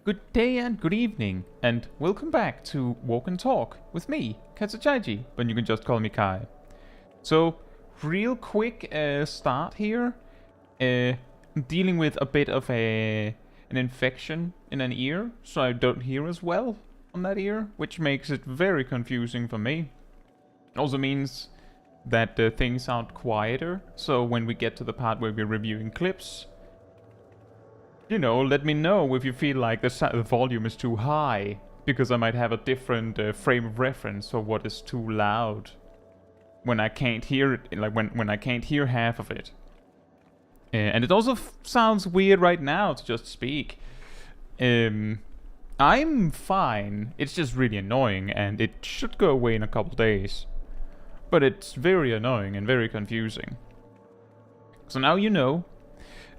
Good day and good evening, and welcome back to Walk and Talk with me, Caetsu Chaiji, but you can just call me Kai. So, real quick start here. I'm dealing with a bit of an infection in an ear, so I don't hear as well on that ear, which makes it very confusing for me. It also means that things sound quieter, so when we get to the part where we're reviewing clips, you know, let me know if you feel like the volume is too high, because I might have a different frame of reference for what is too loud when I can't hear it, like when I can't hear half of it. And it also sounds weird right now to just speak. I'm fine, it's just really annoying, and it should go away in a couple days. But it's very annoying and very confusing. So now you know.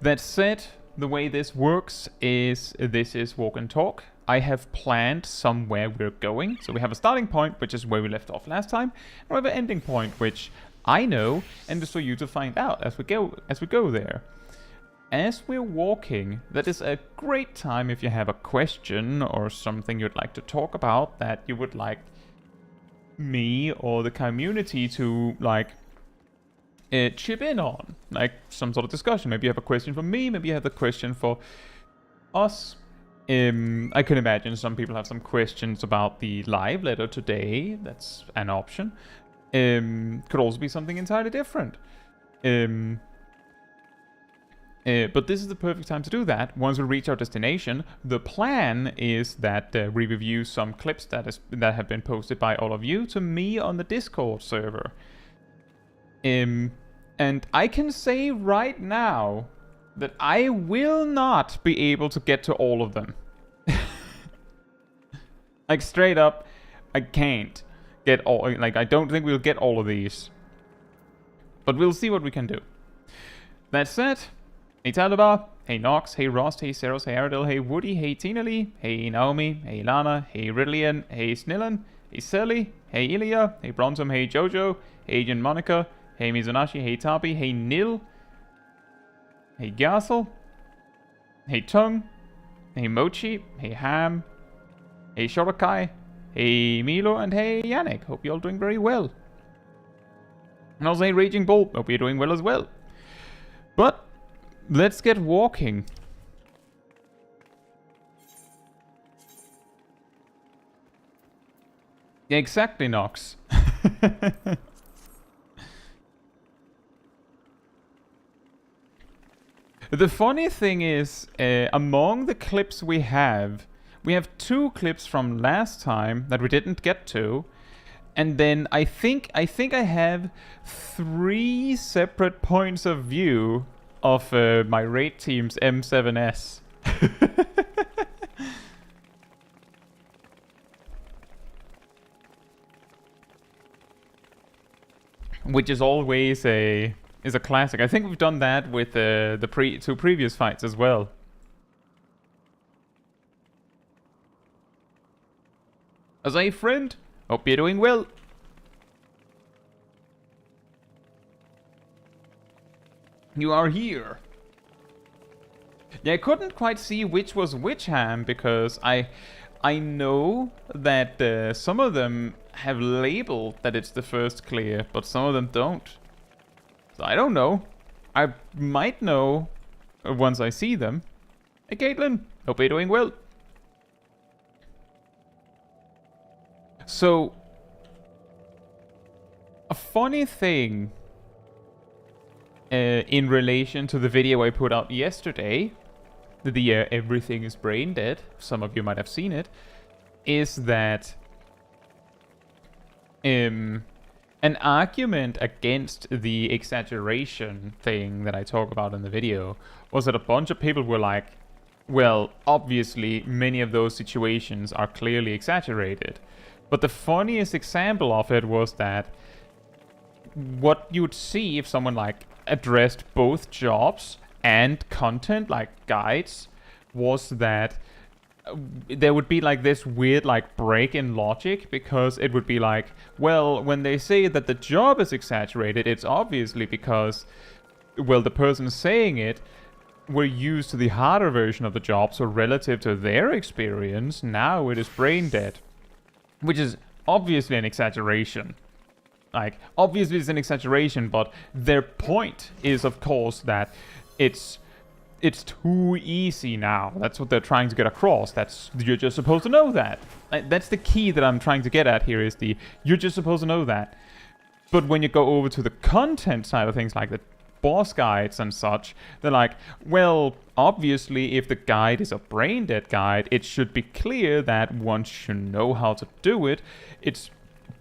That said, the way this works is, this is Walk and Talk. I have planned somewhere we're going. So we have a starting point, which is where we left off last time. And we have an ending point, which I know, and just for you to find out as we go there. As we're walking, that is a great time if you have a question or something you'd like to talk about that you would like me or the community to, like, chip in on, like some sort of discussion. Maybe you have a question for me, maybe you have a question for us. I can imagine some people have some questions about the live letter today. That's an option. Could also be something entirely different. But this is the perfect time to do that. Once we reach our destination, the plan is that we review some clips that have been posted by all of you to me on the Discord server. And I can say right now that I will not be able to get to all of them. Like, straight up, I can't get all, like, I don't think we'll get all of these. But we'll see what we can do. That said, hey Talabar, hey Nox, hey Rost, hey Seros, hey Aradil, hey Woody, hey Tina Lee, hey Naomi, hey Lana, hey Ridlian, hey Snillan, hey Selly, hey Ilya, hey Brontom, hey Jojo, hey Agent Monica, hey Mizunashi, hey Tabi, hey Nil, hey Gassel, hey Tung, hey Mochi, hey Ham, hey Shorakai, hey Milo, and hey Yannick. Hope you're all doing very well. And also hey Raging Bull, hope you're doing well as well. But let's get walking. Yeah, exactly, Nox. The funny thing is, among the clips we have 2 clips from last time that we didn't get to, and then I think I have 3 separate points of view of my raid team's M7S. Which is always a classic. I think we've done that with the 2 previous fights as well. As a friend, hope you're doing well. You are here. Yeah, I couldn't quite see which was which ham, because I know that some of them have labeled that it's the first clear, but some of them don't. So I don't know. I might know once I see them. Hey Caitlin, hope you're doing well. So, a funny thing in relation to the video I put out yesterday, the Everything is Brain Dead, some of you might have seen it, is that an argument against the exaggeration thing that I talk about in the video was that a bunch of people were like, well, obviously many of those situations are clearly exaggerated. But the funniest example of it was that what you'd see if someone like addressed both jobs and content, like guides, was that there would be like this weird like break in logic, because it would be like, well, when they say that the job is exaggerated, it's obviously because, well, the person saying it were used to the harder version of the job, so relative to their experience, now it is brain dead. Which is obviously an exaggeration. Like, obviously it's an exaggeration, but their point is, of course, that it's too easy now. That's what they're trying to get across. You're just supposed to know that. That's the key that I'm trying to get at here, is you're just supposed to know that. But when you go over to the content side of things, like the boss guides and such, they're like, well, obviously if the guide is a brain dead guide, it should be clear that once you know how to do it, it's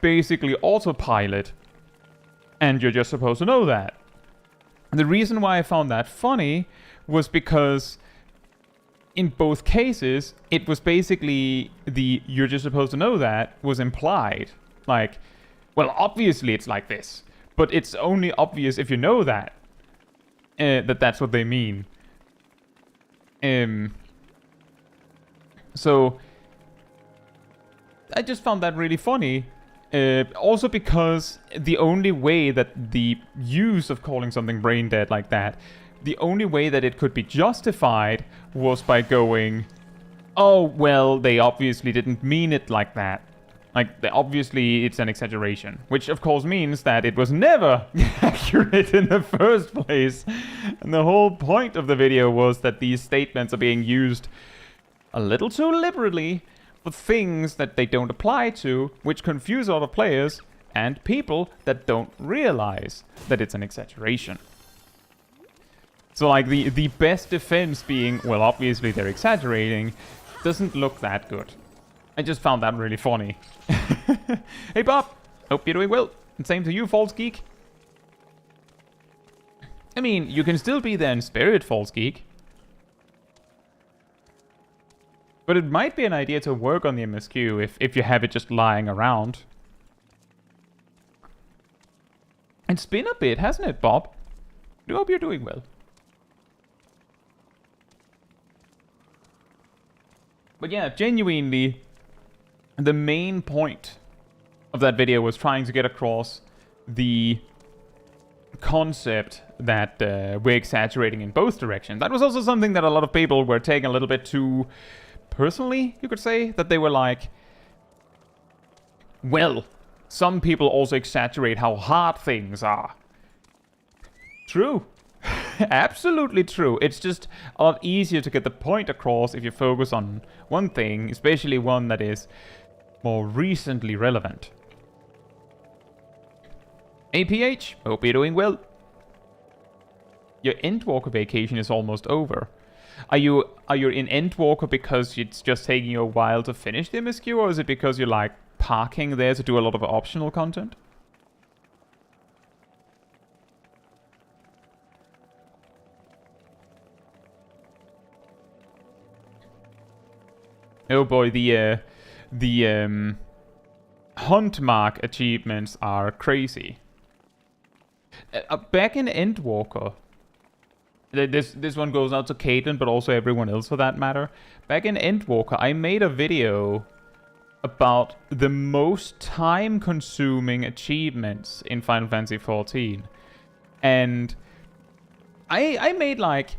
basically autopilot, and you're just supposed to know that. The reason why I found that funny was because in both cases, it was basically you're just supposed to know that was implied. Like, well, obviously it's like this, but it's only obvious if you know that. That's what they mean. So I just found that really funny. Also because the only way that the use of calling something brain dead like that, the only way that it could be justified was by going, oh, well, they obviously didn't mean it like that. Like, obviously it's an exaggeration. Which, of course, means that it was never accurate in the first place. And the whole point of the video was that these statements are being used a little too liberally for things that they don't apply to, which confuse other players and people that don't realize that it's an exaggeration. So, like, the best defense being, well, obviously they're exaggerating, doesn't look that good. I just found that really funny. Hey Bob, hope you're doing well. And same to you, False Geek. I mean, you can still be there in spirit, False Geek. But it might be an idea to work on the MSQ if you have it just lying around. It's been a bit, hasn't it, Bob? I hope you're doing well. But yeah, genuinely, the main point of that video was trying to get across the concept that we're exaggerating in both directions. That was also something that a lot of people were taking a little bit too personally, you could say. That they were like, well, some people also exaggerate how hard things are. True. Absolutely true. It's just a lot easier to get the point across if you focus on one thing, especially one that is more recently relevant. APH, hope you're doing well. Your Endwalker vacation is almost over. Are you in Endwalker because it's just taking you a while to finish the MSQ, or is it because you're like parking there to do a lot of optional content? Oh boy, the hunt mark achievements are crazy. Back in Endwalker, this one goes out to Caitlin, but also everyone else for that matter. Back in Endwalker, I made a video about the most time-consuming achievements in Final Fantasy XIV. And I made like...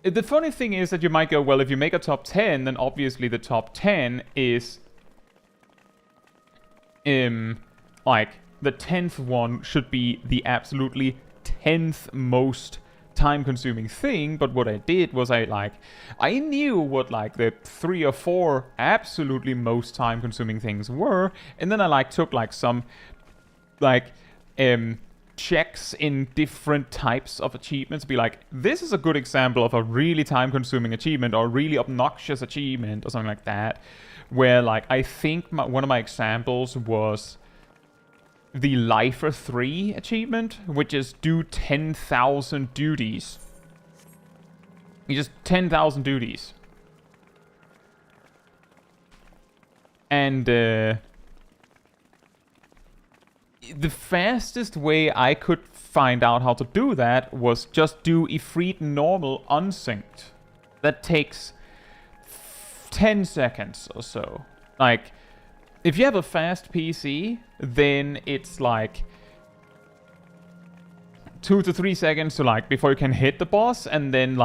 The funny thing is that you might go, well, if you make a top 10, then obviously the top 10 is... like, the 10th one should be the absolutely 10th most time-consuming thing, but what I did was I knew what, like, the 3 or 4 absolutely most time-consuming things were, and then I, took, some, checks in different types of achievements to be like, this is a good example of a really time-consuming achievement or a really obnoxious achievement or something like that, where I think one of my examples was the Lifer 3 achievement, which is do 10,000 duties. You just 10,000 duties. And the fastest way I could find out how to do that was just do Ifrit normal unsynced. That takes 10 seconds or so. If you have a fast PC, then it's 2 to 3 seconds to before you can hit the boss, and then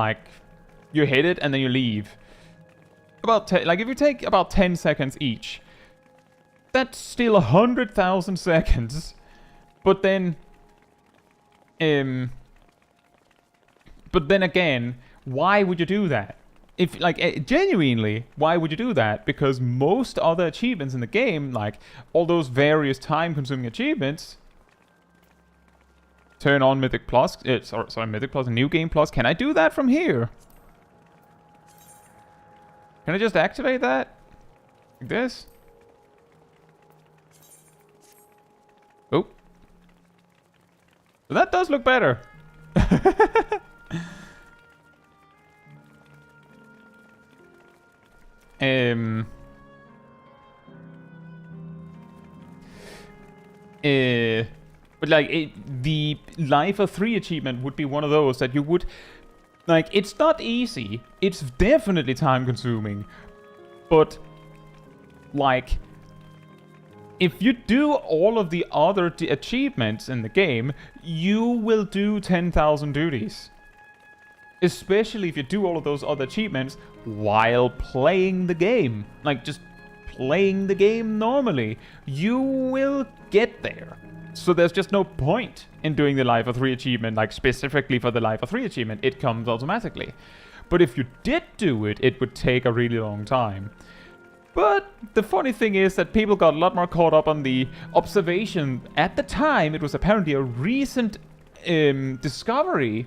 You hit it and then you leave. About like if you take about 10 seconds each, that's still 100,000 seconds. But then, again, why would you do that? If like genuinely, why would you do that? Because most other achievements in the game, like all those various time-consuming achievements, turn on Mythic Plus. Sorry, Mythic Plus and New Game Plus. Can I do that from here? Can I just activate that? Like this? Oh. So that does look better. But like the Life of 3 achievement would be one of those that you would like. It's not easy. It's definitely time consuming. But like, if you do all of the other achievements in the game, you will do 10,000 duties. Especially if you do all of those other achievements while playing the game. Like, just playing the game normally. You will get there. So there's just no point in doing the Life of 3 achievement, like specifically for the Life of 3 achievement. It comes automatically. But if you did do it, it would take a really long time. But the funny thing is that people got a lot more caught up on the observation. At the time, it was apparently a recent discovery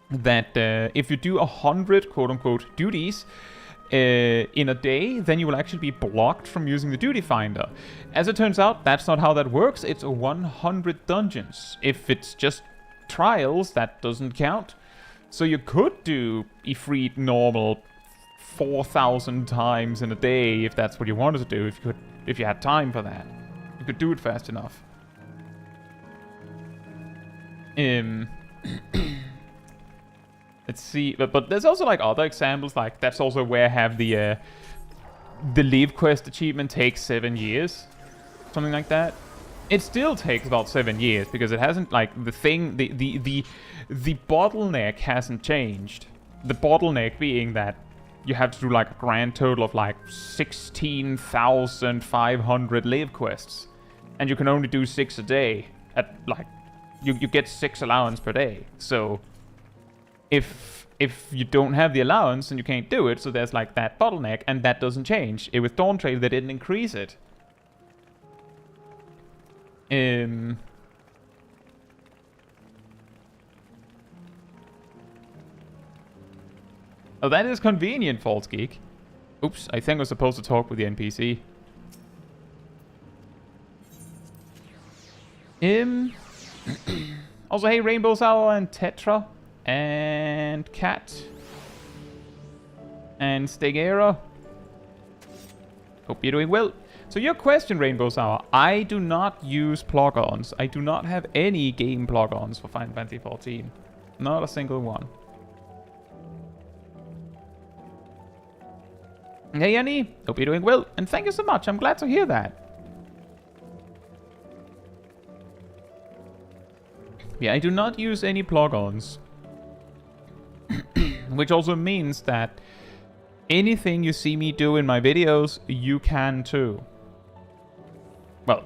that if you do 100 quote-unquote duties in a day, then you will actually be blocked from using the duty finder. As it turns out, that's not how that works. It's 100 dungeons. If it's just trials, that doesn't count. So you could do Ifrit normal 4,000 times in a day if that's what you wanted to do. If you had time for that, you could do it fast enough. Let's see, but there's also like other examples. Like that's also where I have the Levequest achievement takes 7 years, something like that. It still takes about 7 years because it hasn't like the bottleneck hasn't changed. The bottleneck being that you have to do like a grand total of like 16,500 Levequests, and you can only do 6 a day. At like you get 6 allowance per day. So if you don't have the allowance, then you can't do it. So there's like that bottleneck, and that doesn't change. With Dawntrail, they didn't increase it. Oh, that is convenient, False Geek. Oops, I think I was supposed to talk with the NPC. Also, hey, Rainbow Sour and Tetra and Cat and Stegera. Hope you're doing well. So your question, Rainbow Sour, I do not use plug-ons. I do not have any game plug-ons for Final Fantasy XIV. Not a single one. Hey Annie, hope you're doing well, and thank you so much, I'm glad to hear that. Yeah, I do not use any plugins. Which also means that anything you see me do in my videos, you can too. Well,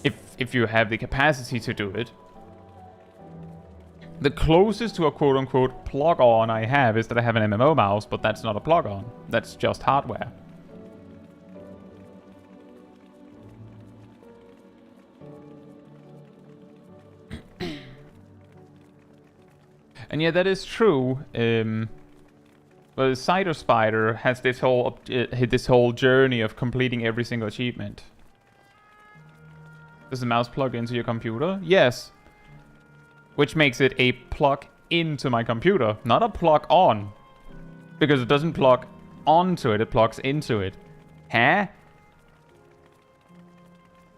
if you have the capacity to do it. The closest to a quote-unquote plug-on I have is that I have an MMO mouse, but that's not a plug-on. That's just hardware. And yeah, that is true. Well, Cider Spider has this whole journey of completing every single achievement. Does the mouse plug into your computer? Yes. Which makes it a plug into my computer, not a plug on. Because it doesn't plug onto it, it plugs into it. Huh?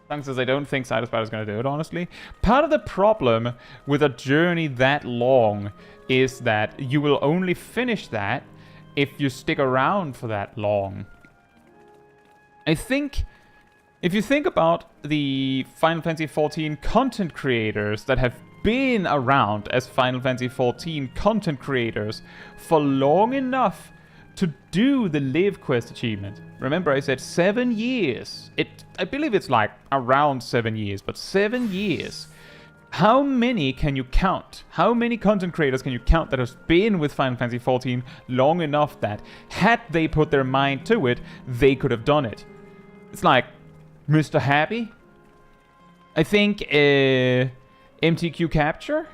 Sung says, I don't think Cider Spider's gonna do it, honestly. Part of the problem with a journey that long is that you will only finish that if you stick around for that long. I think, if you think about the Final Fantasy XIV content creators that have been around as Final Fantasy XIV content creators for long enough to do the Levequest achievement. Remember, I said 7 years. I believe it's like around 7 years, but 7 years. How many can you count? How many content creators can you count that has been with Final Fantasy XIV long enough that, had they put their mind to it, they could have done it? It's like Mr. Happy. I think MTQ Capture.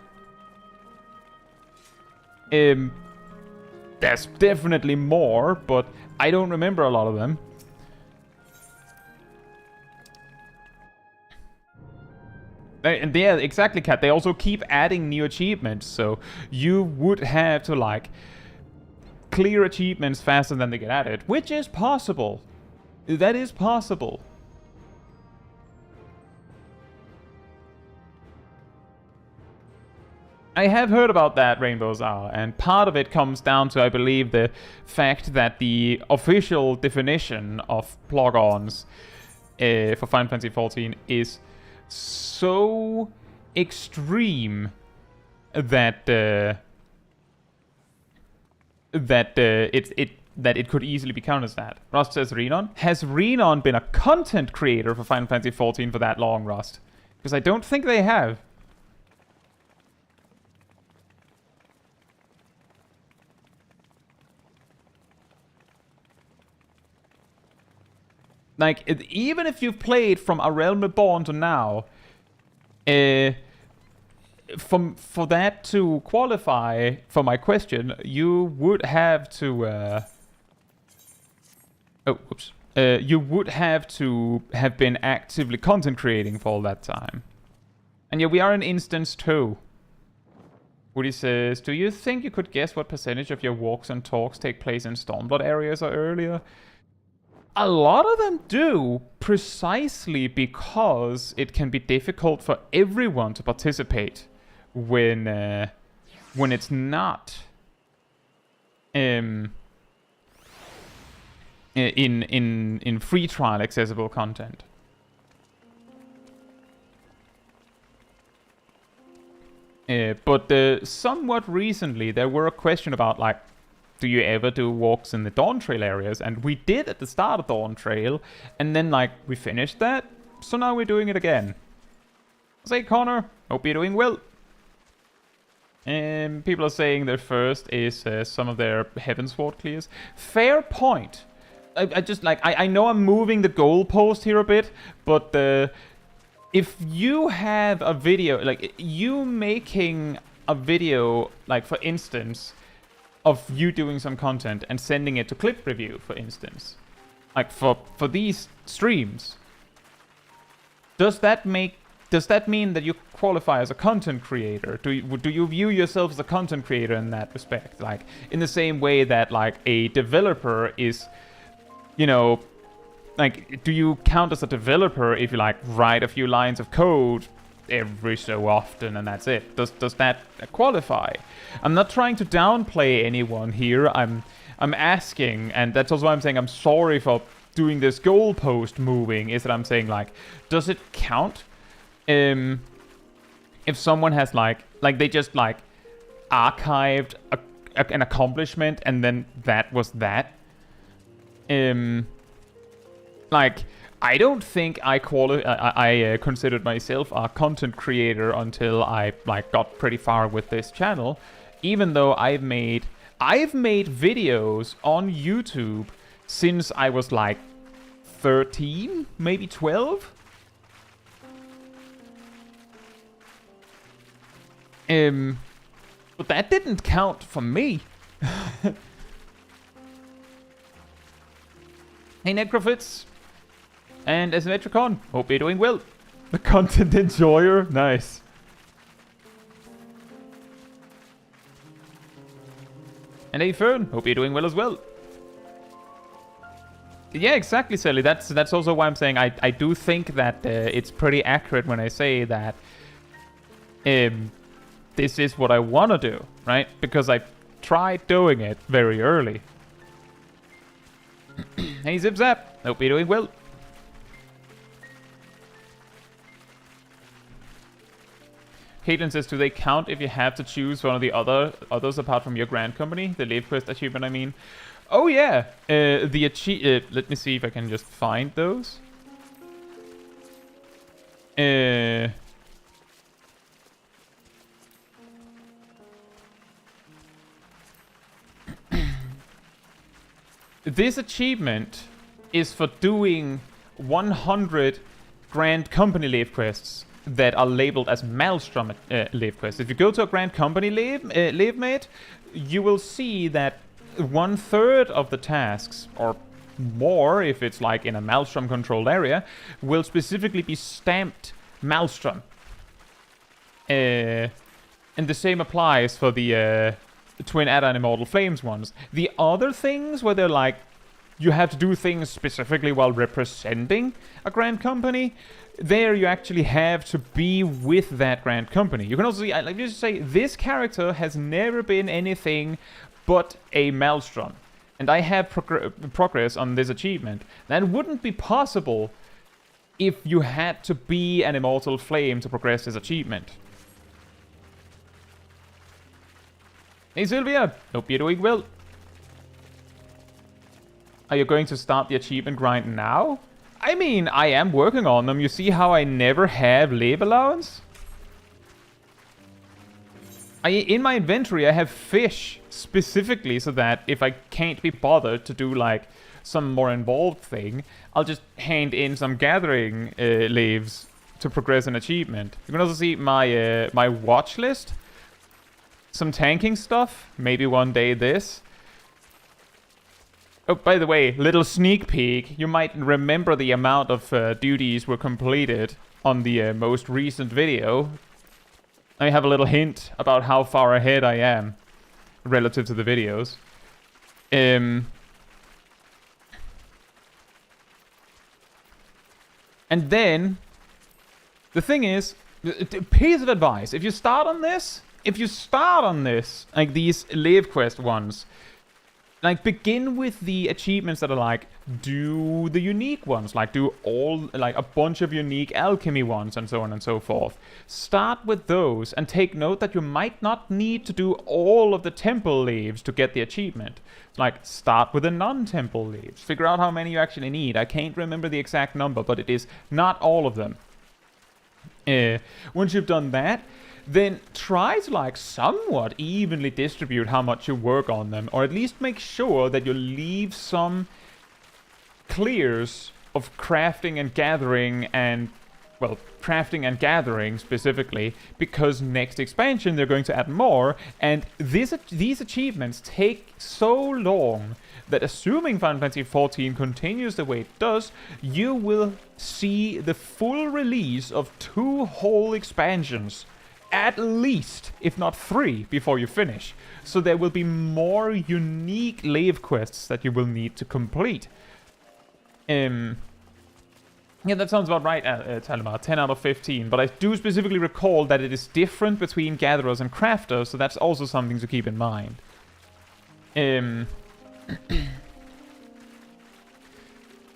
There's definitely more, but I don't remember a lot of them. And yeah, exactly, Kat. They also keep adding new achievements, so you would have to, like, clear achievements faster than they get added, which is possible. That is possible. I have heard about that, Rainbow's Hour, and part of it comes down to, I believe, the fact that the official definition of plug-ons for Final Fantasy XIV is so extreme that it could easily be counted as that. Rust says Renon. Has Renon been a content creator for Final Fantasy XIV for that long, Rust? Because I don't think they have. Like, even if you've played from A Realm Reborn to now, for that to qualify for my question, you would have to... you would have to have been actively content creating for all that time. And yeah, we are in instance 2. Woody says, do you think you could guess what percentage of your walks and talks take place in Stormblood areas or earlier? A lot of them do, precisely because it can be difficult for everyone to participate when it's not in free trial accessible content. But somewhat recently there were a question about, like, do you ever do walks in the Dawntrail areas? And we did at the start of Dawntrail, and then, like, we finished that, so now we're doing it again. Say, Connor, hope you're doing well. People are saying their first is some of their Heavensward clears. Fair point. I just, like, I know I'm moving the goalpost here a bit, but if you have a video, like, you making a video, like, for instance, of you doing some content and sending it to Clip Review, for instance, like for these streams, does that mean that you qualify as a content creator? Do you view yourself as a content creator in that respect? Like, in the same way that, like, a developer is, you know, like, do you count as a developer if you, like, write a few lines of code every so often and that's it? Does that qualify? I'm not trying to downplay anyone here. I'm asking, and that's also why I'm saying I'm sorry for doing this goalpost moving, is that I'm saying, like, does it count if someone has, like they just, like, archived an accomplishment and then that was that? Like, I don't think I considered myself a content creator until I, like, got pretty far with this channel, even though I've made videos on YouTube since I was, like, 13, maybe 12. But that didn't count for me. Hey, Necrofits. And Asymmetricon, hope you're doing well. The content enjoyer, nice. And hey, Fern, hope you're doing well as well. Yeah, exactly, Sally. That's also why I'm saying I do think that it's pretty accurate when I say that this is what I want to do, right? Because I tried doing it very early. Hey, Zip Zap, hope you're doing well. Caitlin says, do they count if you have to choose one of the others apart from your Grand Company? The Levequest achievement, I mean. Oh yeah, let me see if I can just find those. This achievement is for doing 100 Grand Company Levequests that are labeled as Maelstrom Levequests. If you go to a Grand Company Levemate, you will see that 1/3 of the tasks, or more if it's like in a Maelstrom controlled area, will specifically be stamped Maelstrom. And the same applies for the Twin Adder and Immortal Flames ones. The other things where they're like, you have to do things specifically while representing a Grand Company, there you actually have to be with that Grand Company. You can also see, like just say, this character has never been anything but a Maelstrom. And I have progress on this achievement. That wouldn't be possible if you had to be an Immortal Flame to progress this achievement. Hey Sylvia, hope you're doing well. Are you going to start the achievement grind now? I mean, I am working on them. You see how I never have lave allowance? In my inventory, I have fish specifically so that if I can't be bothered to do like some more involved thing, I'll just hand in some gathering laves to progress an achievement. You can also see my my watch list. Some tanking stuff. Maybe one day this. Oh, by the way, little sneak peek. You might remember the amount of duties were completed on the most recent video. I have a little hint about how far ahead I am relative to the videos. And then, the thing is, piece of advice, if you start on this, like these Levequest ones, like begin with the achievements that are like, do the unique ones, like do all, like a bunch of unique alchemy ones and so on and so forth. Start with those and take note that you might not need to do all of the temple leaves to get the achievement. Like start with the non-temple leaves. Figure out how many you actually need. I can't remember the exact number, but it is not all of them. Once you've done that, then try to like somewhat evenly distribute how much you work on them, or at least make sure that you leave some clears of crafting and gathering, and well, crafting and gathering specifically, because next expansion they're going to add more, and these achievements take so long that assuming Final Fantasy XIV continues the way it does, you will see the full release of 2 whole expansions. At least, if not 3, before you finish. So there will be more unique lave quests that you will need to complete. Yeah, that sounds about right, Talimar. 10 out of 15. But I do specifically recall that it is different between gatherers and crafters, so that's also something to keep in mind.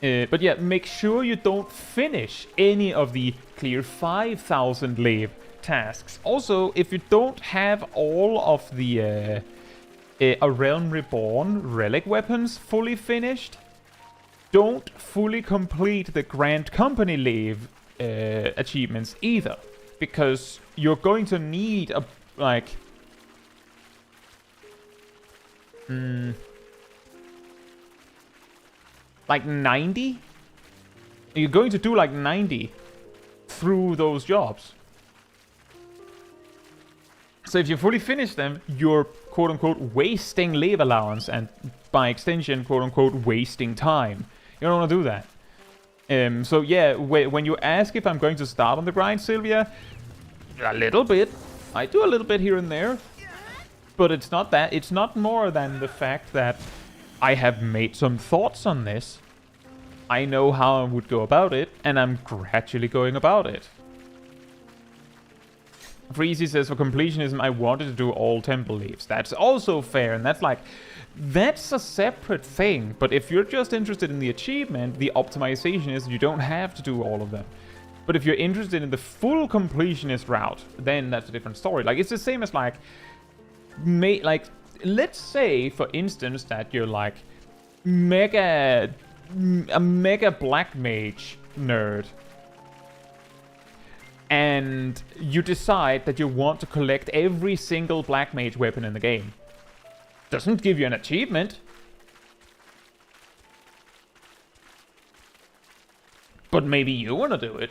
But yeah, make sure you don't finish any of the clear 5,000 lave tasks. Also, if you don't have all of the A Realm Reborn relic weapons fully finished, don't fully complete the Grand Company Lave achievements either, because you're going to need a like like 90. You're going to do like 90 through those jobs. So if you fully finish them, you're quote-unquote wasting lave allowance, and by extension, quote-unquote wasting time. You don't want to do that. So yeah, when you ask if I'm going to start on the grind, Sylvia, a little bit. I do a little bit here and there. But it's not that. It's not more than the fact that I have made some thoughts on this. I know how I would go about it, and I'm gradually going about it. Freezy says, for completionism, I wanted to do all temple leaves. That's also fair, and that's like, that's a separate thing. But if you're just interested in the achievement, the optimization is you don't have to do all of them. But if you're interested in the full completionist route, then that's a different story. Like, it's the same as, like, let's say, for instance, that you're, like, a mega black mage nerd. And you decide that you want to collect every single black mage weapon in the game. Doesn't give you an achievement. But maybe you want to do it.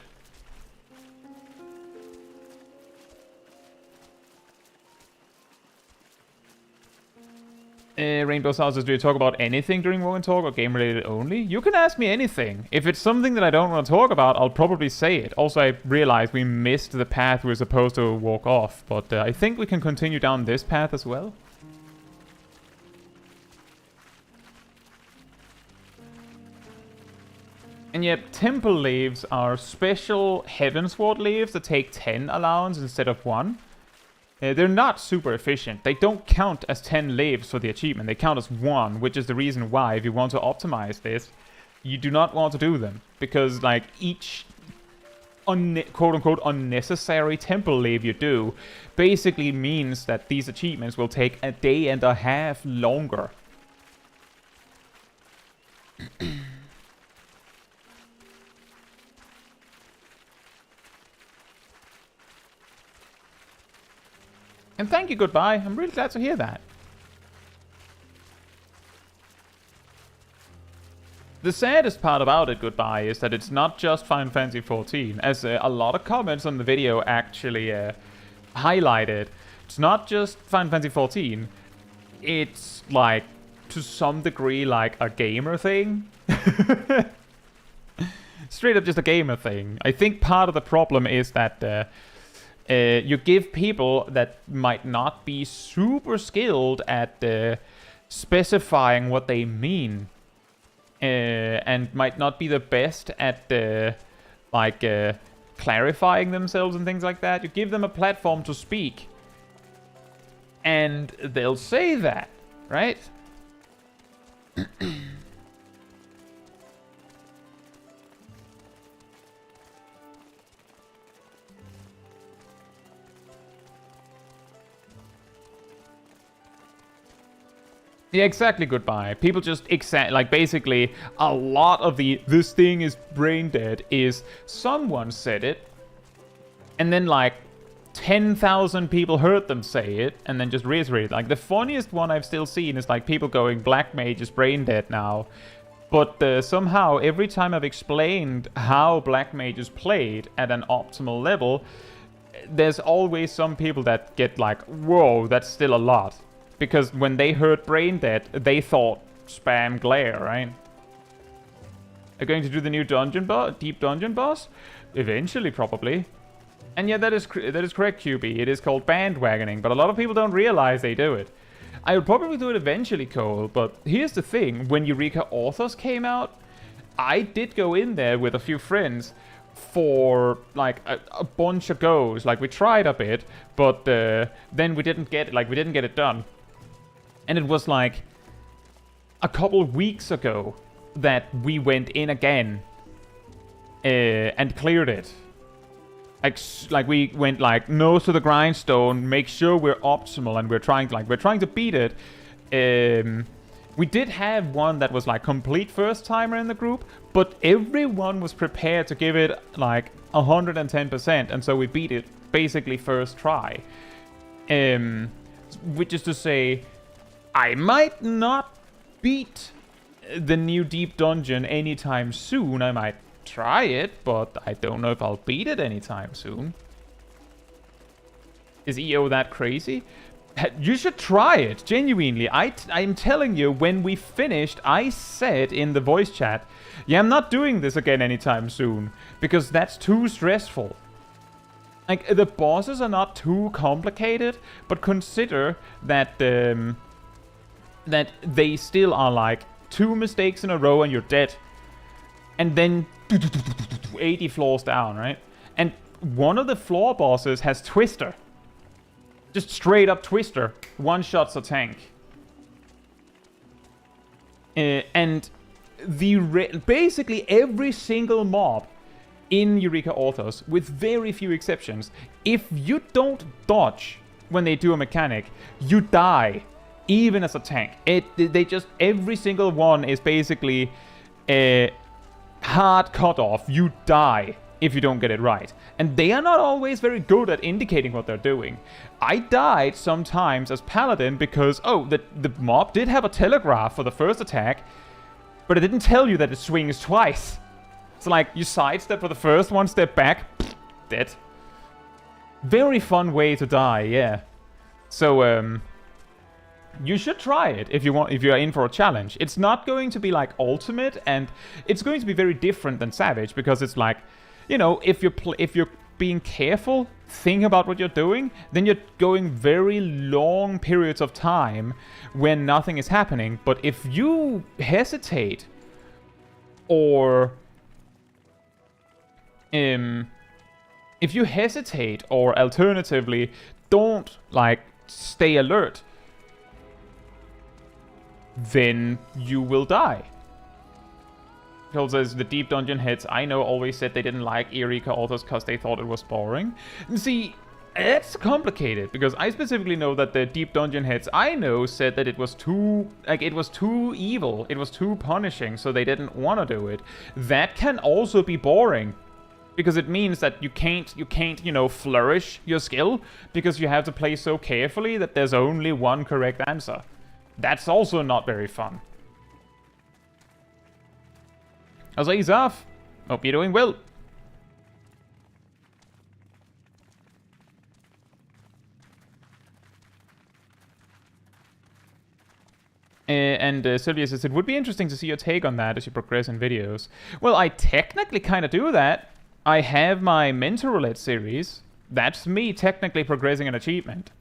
Rainbow South says, do you talk about anything during Walk and Talk or game related only? You can ask me anything. If it's something that I don't want to talk about, I'll probably say it. Also, I realized we missed the path we were supposed to walk off, but I think we can continue down this path as well. And yet, temple leaves are special Heavensward leaves that take 10 allowance instead of 1. They're not super efficient. They don't count as 10 leaves for the achievement. They count as 1, which is the reason why, if you want to optimize this, you do not want to do them. Because, like, each quote-unquote unnecessary temple leave you do basically means that these achievements will take a day and a half longer. And thank you, Goodbye. I'm really glad to hear that. The saddest part about it, Goodbye, is that it's not just Final Fantasy XIV, as a lot of comments on the video actually highlighted. It's not just Final Fantasy XIV. It's, like, to some degree, like, a gamer thing. Straight up just a gamer thing. I think part of the problem is that you give people that might not be super skilled at specifying what they mean, and might not be the best at clarifying themselves and things like that. You give them a platform to speak, and they'll say that, right? Yeah, exactly, Goodbye. People just like, basically, a lot of this thing is brain dead is someone said it, and then, like, 10,000 people heard them say it, and then just reiterated. Like, the funniest one I've still seen is, like, people going, Black Mage is brain dead now. But somehow, every time I've explained how Black Mage is played at an optimal level, there's always some people that get like, whoa, that's still a lot. Because when they heard brain dead, they thought spam glare, right? Are going to do the new dungeon deep dungeon boss? Eventually, probably. And yeah, that is correct, QB. It is called bandwagoning, but a lot of people don't realize they do it. I would probably do it eventually, Cole, but here's the thing. When Eureka Authors came out, I did go in there with a few friends for like a bunch of goes. Like, we tried a bit, but then we didn't get it done. And it was like a couple of weeks ago that we went in again and cleared it. Like we went like nose to the grindstone, make sure we're optimal, and we're trying to beat it. We did have one that was like complete first timer in the group, but everyone was prepared to give it like 110%, and so we beat it basically first try. Which is to say, I might not beat the new deep dungeon anytime soon. I might try it, but I don't know if I'll beat it anytime soon. Is EO that crazy? You should try it, genuinely. I'm telling you, when we finished, I said in the voice chat, yeah, I'm not doing this again anytime soon, because that's too stressful. Like, the bosses are not too complicated, but consider that that they still are like 2 mistakes in a row and you're dead. And then 80 floors down, right? And one of the floor bosses has Twister. Just straight up Twister. One-shots a tank. And basically every single mob in Eureka Authors, with very few exceptions, if you don't dodge when they do a mechanic, you die, even as a tank. They just, every single one is basically a hard cutoff. You die if you don't get it right. And they are not always very good at indicating what they're doing. I died sometimes as Paladin because, the mob did have a telegraph for the first attack, but it didn't tell you that it swings twice. So like, you sidestep for the first one, step back, dead. Very fun way to die, yeah. So, you should try it if you're in for a challenge. It's not going to be like ultimate, and it's going to be very different than Savage, because it's like, you know, if you're being careful, think about what you're doing, then you're going very long periods of time when nothing is happening. But if you hesitate, or alternatively don't like stay alert, then you will die. Cole says, the deep dungeon heads I know always said they didn't like Eureka Authors because they thought it was boring. See, it's complicated, because I specifically know that the deep dungeon heads I know said that it was too evil, it was too punishing, so they didn't want to do it. That can also be boring, because it means that you can't, you know, flourish your skill, because you have to play so carefully that there's only one correct answer. That's also not very fun. How's ease off? Hope you're doing well. And Sylvia says, it would be interesting to see your take on that as you progress in videos. Well, I technically kind of do that. I have my Mentor Roulette series. That's me technically progressing an achievement.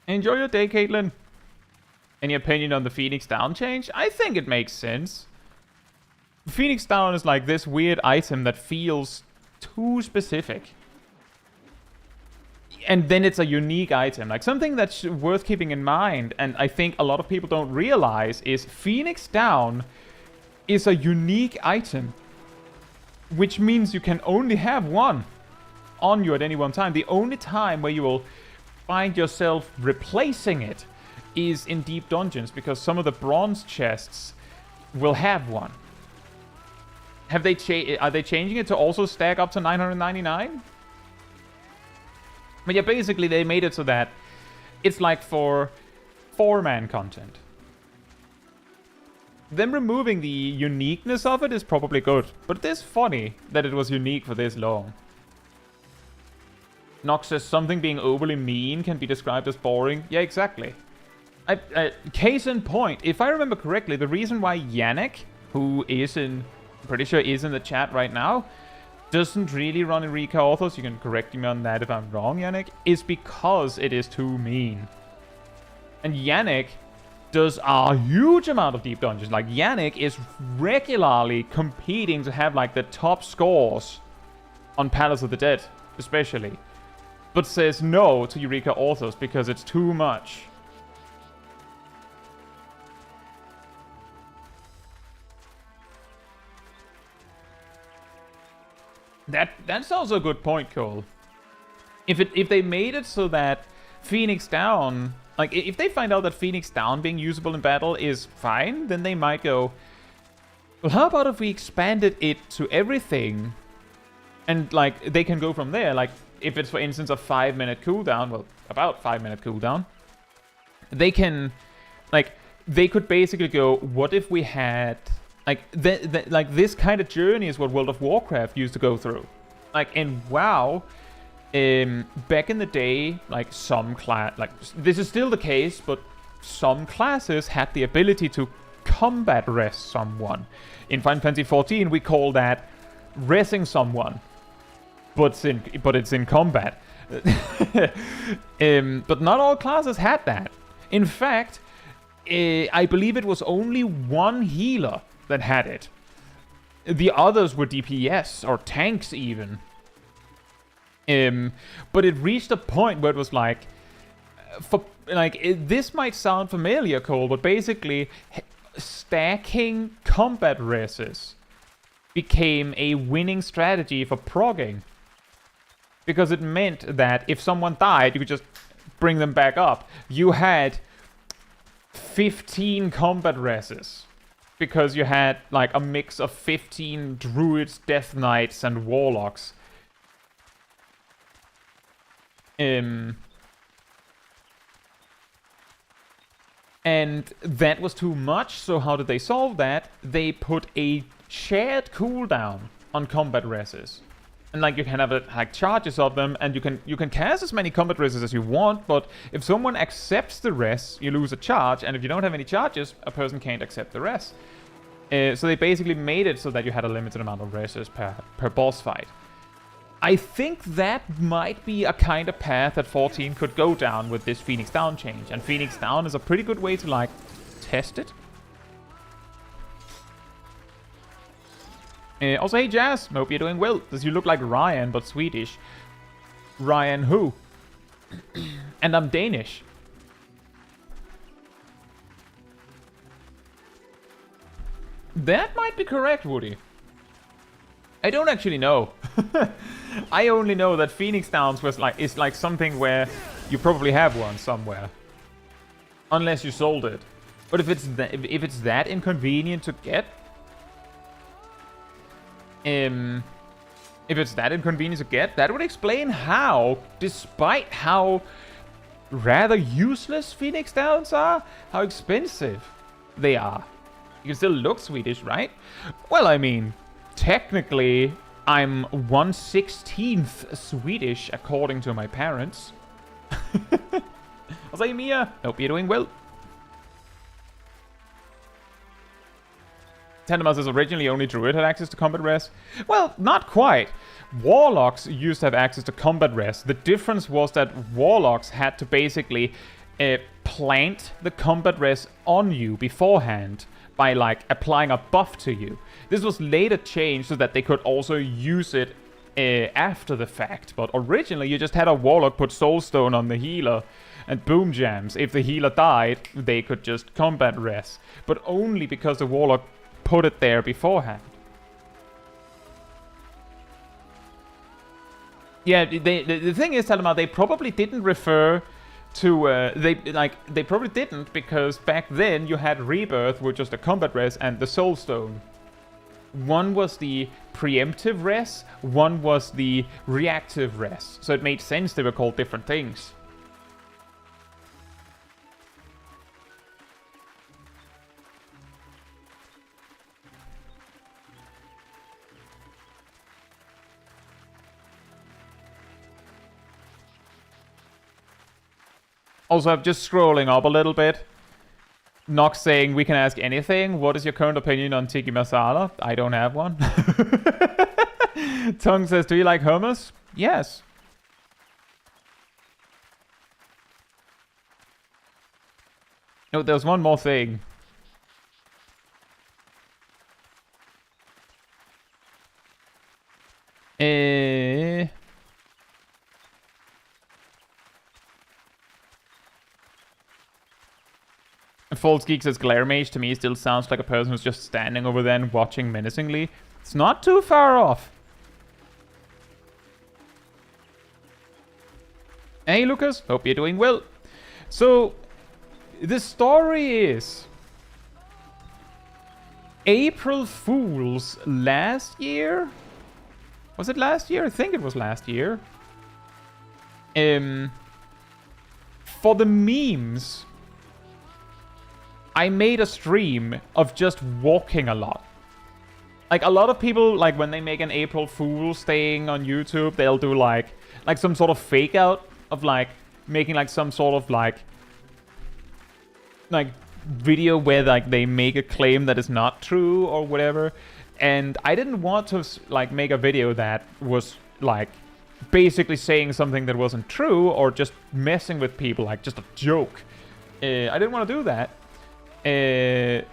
Enjoy your day, Caitlin. Any opinion on the Phoenix Down change? I think it makes sense. Phoenix Down is like this weird item that feels too specific. And then it's a unique item. Like, something that's worth keeping in mind, and I think a lot of people don't realize, is Phoenix Down is a unique item, which means you can only have one on you at any one time. The only time where you will find yourself replacing it is in deep dungeons, because some of the bronze chests will have one. Are they changing it to also stack up to 999? But yeah, basically they made it so that it's like for 4-man content. Them removing the uniqueness of it is probably good, but it is funny that it was unique for this long. Nox says, something being overly mean can be described as boring. Yeah, exactly. Case in point, if I remember correctly, the reason why Yannick, who is I'm pretty sure is in the chat right now, doesn't really run Eureka Authors, you can correct me on that if I'm wrong, Yannick, is because it is too mean. And Yannick does a huge amount of deep dungeons. Like, Yannick is regularly competing to have, like, the top scores on Palace of the Dead, especially. But says no to Eureka Authors because it's too much. That's also a good point, Cole. If they made it so that Phoenix Down, like, if they find out that Phoenix Down being usable in battle is fine, then they might go, well, how about if we expanded it to everything, and, like, they can go from there. Like, if it's, for instance, a 5-minute cooldown, well, about 5-minute cooldown, they can, like, they could basically go, what if we had, like, like, this kind of journey is what World of Warcraft used to go through. Like, in WoW, back in the day, like, this is still the case, but some classes had the ability to combat rest someone. In Final Fantasy XIV, we call that resing someone. But it's in combat. But not all classes had that. In fact, I believe it was only one healer that had it. The others were DPS, or tanks even. But it reached a point where it was like, like, this might sound familiar, Cole, but basically, stacking combat reses became a winning strategy for progging. Because it meant that if someone died, you could just bring them back up. You had 15 combat reses. Because you had, like, a mix of 15 druids, death knights, and warlocks. And that was too much, so how did they solve that? They put a shared cooldown on combat reses. And like you can have like charges of them, and you can cast as many combat reses as you want, but if someone accepts the res, you lose a charge, and if you don't have any charges, a person can't accept the res. So they basically made it so that you had a limited amount of reses per boss fight. I think that might be a kind of path that 14 could go down with this Phoenix Down change. And Phoenix Down is a pretty good way to, like, test it. Also, hey Jazz, hope you're doing well. Does you look like Ryan, but Swedish? Ryan who? And I'm Danish. That might be correct, Woody. I don't actually know. I only know that Phoenix Downs is like something where you probably have one somewhere, unless you sold it. But if it's that inconvenient to get, that would explain how, despite how rather useless Phoenix Downs are, how expensive they are. You can still look Swedish, right? Well, I mean, technically, I'm 1/16th Swedish, according to my parents. Also, Mia, hope you're doing well. Tendemas says originally only Druid had access to combat res. Well, not quite. Warlocks used to have access to combat res. The difference was that Warlocks had to basically plant the combat res on you beforehand by, like, applying a buff to you. This was later changed so that they could also use it after the fact. But originally, you just had a Warlock put Soulstone on the healer and boom jams. If the healer died, they could just combat res. But only because the Warlock put it there beforehand. Yeah, the thing is, Talama, they probably didn't refer to they probably didn't, because back then you had Rebirth with just a combat res and the Soulstone. One was the preemptive res, one was the reactive res. So it made sense they were called different things. Also, I'm just scrolling up a little bit. Nox saying, we can ask anything. What is your current opinion on Tiki Masala? I don't have one. Tongue says, do you like hummus? Yes. No, there's one more thing. False Geek says, Glare Mage to me still sounds like a person who's just standing over there and watching menacingly. It's not too far off. Hey Lucas, hope you're doing well. So, the story is April Fools last year? Was it last year? I think it was last year. For the memes, I made a stream of just walking a lot. Like, a lot of people, like, when they make an April Fool's thing on YouTube, they'll do, like some sort of fake out of, like, making, like, some sort of, like, video where, like, they make a claim that is not true or whatever. And I didn't want to, like, make a video that was, like, basically saying something that wasn't true or just messing with people, like, just a joke. I didn't want to do that.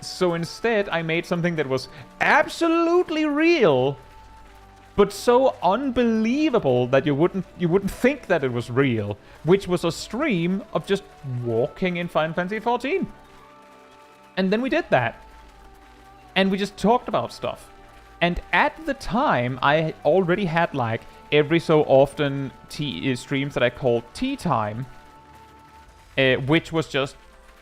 So instead, I made something that was absolutely real but so unbelievable that you wouldn't think that it was real, which was a stream of just walking in Final Fantasy XIV. And then we did that. And we just talked about stuff. And at the time, I already had like every so often streams that I called Tea Time, which was just,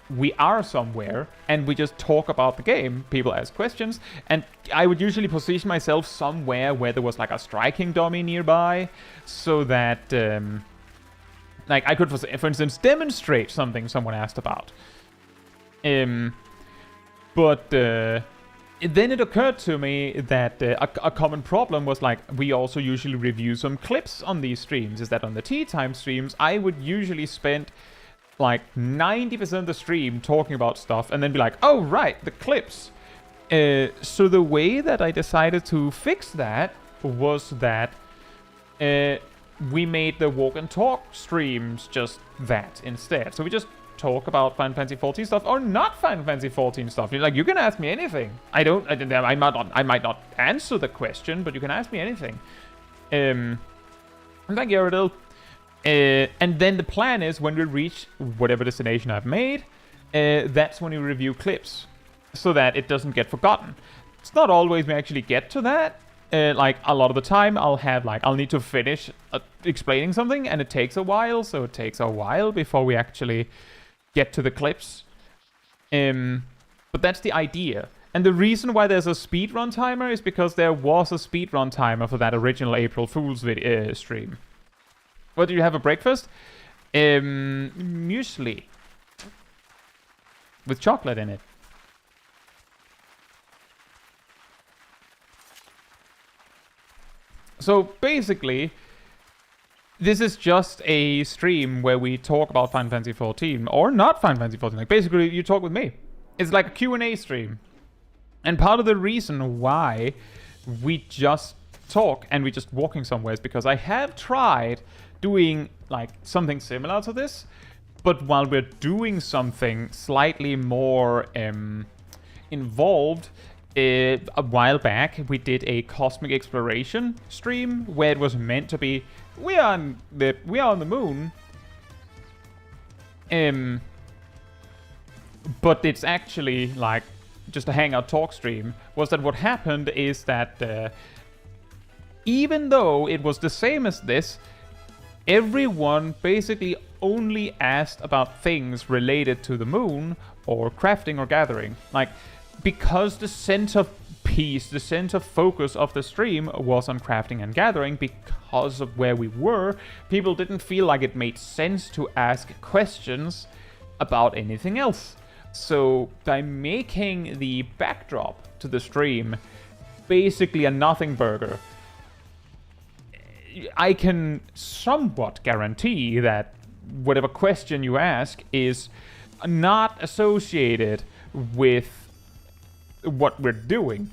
we are somewhere and we just talk about the game. People ask questions, and I would usually position myself somewhere where there was like a striking dummy nearby, so that like I could, for instance, demonstrate something someone asked about. But then it occurred to me that a common problem was, like, we also usually review some clips on these streams. Is that on the Tea Time streams, I would usually spend like 90% of the stream talking about stuff and then be like, oh, right, the clips. So the way that I decided to fix that was that we made the walk and talk streams just that instead. So we just talk about Final Fantasy XIV stuff or not Final Fantasy XIV stuff. You're like, you can ask me anything. I might not answer the question, but you can ask me anything. Thank you, Aradil. And then the plan is, when we reach whatever destination I've made, that's when we review clips, so that it doesn't get forgotten. It's not always we actually get to that. Like, a lot of the time, I'll need to finish explaining something, and it takes a while, so it takes a while before we actually get to the clips. But that's the idea. And the reason why there's a speedrun timer is because there was a speedrun timer for that original April Fool's stream. What, do you have a breakfast? Muesli. With chocolate in it. So basically, this is just a stream where we talk about Final Fantasy XIV, or not Final Fantasy XIV. Like, basically, you talk with me. It's like a Q&A stream. And part of the reason why we just talk and we just walking somewhere is because I have tried doing like something similar to this, but while we're doing something slightly more involved, a while back we did a cosmic exploration stream where it was meant to be we are on the moon, but it's actually like just a Hangout talk stream. Was that what happened is that even though it was the same as this, everyone basically only asked about things related to the moon or crafting or gathering. Like, because the center piece, the center focus of the stream was on crafting and gathering, because of where we were, people didn't feel like it made sense to ask questions about anything else. So by making the backdrop to the stream basically a nothing burger, I can somewhat guarantee that whatever question you ask is not associated with what we're doing.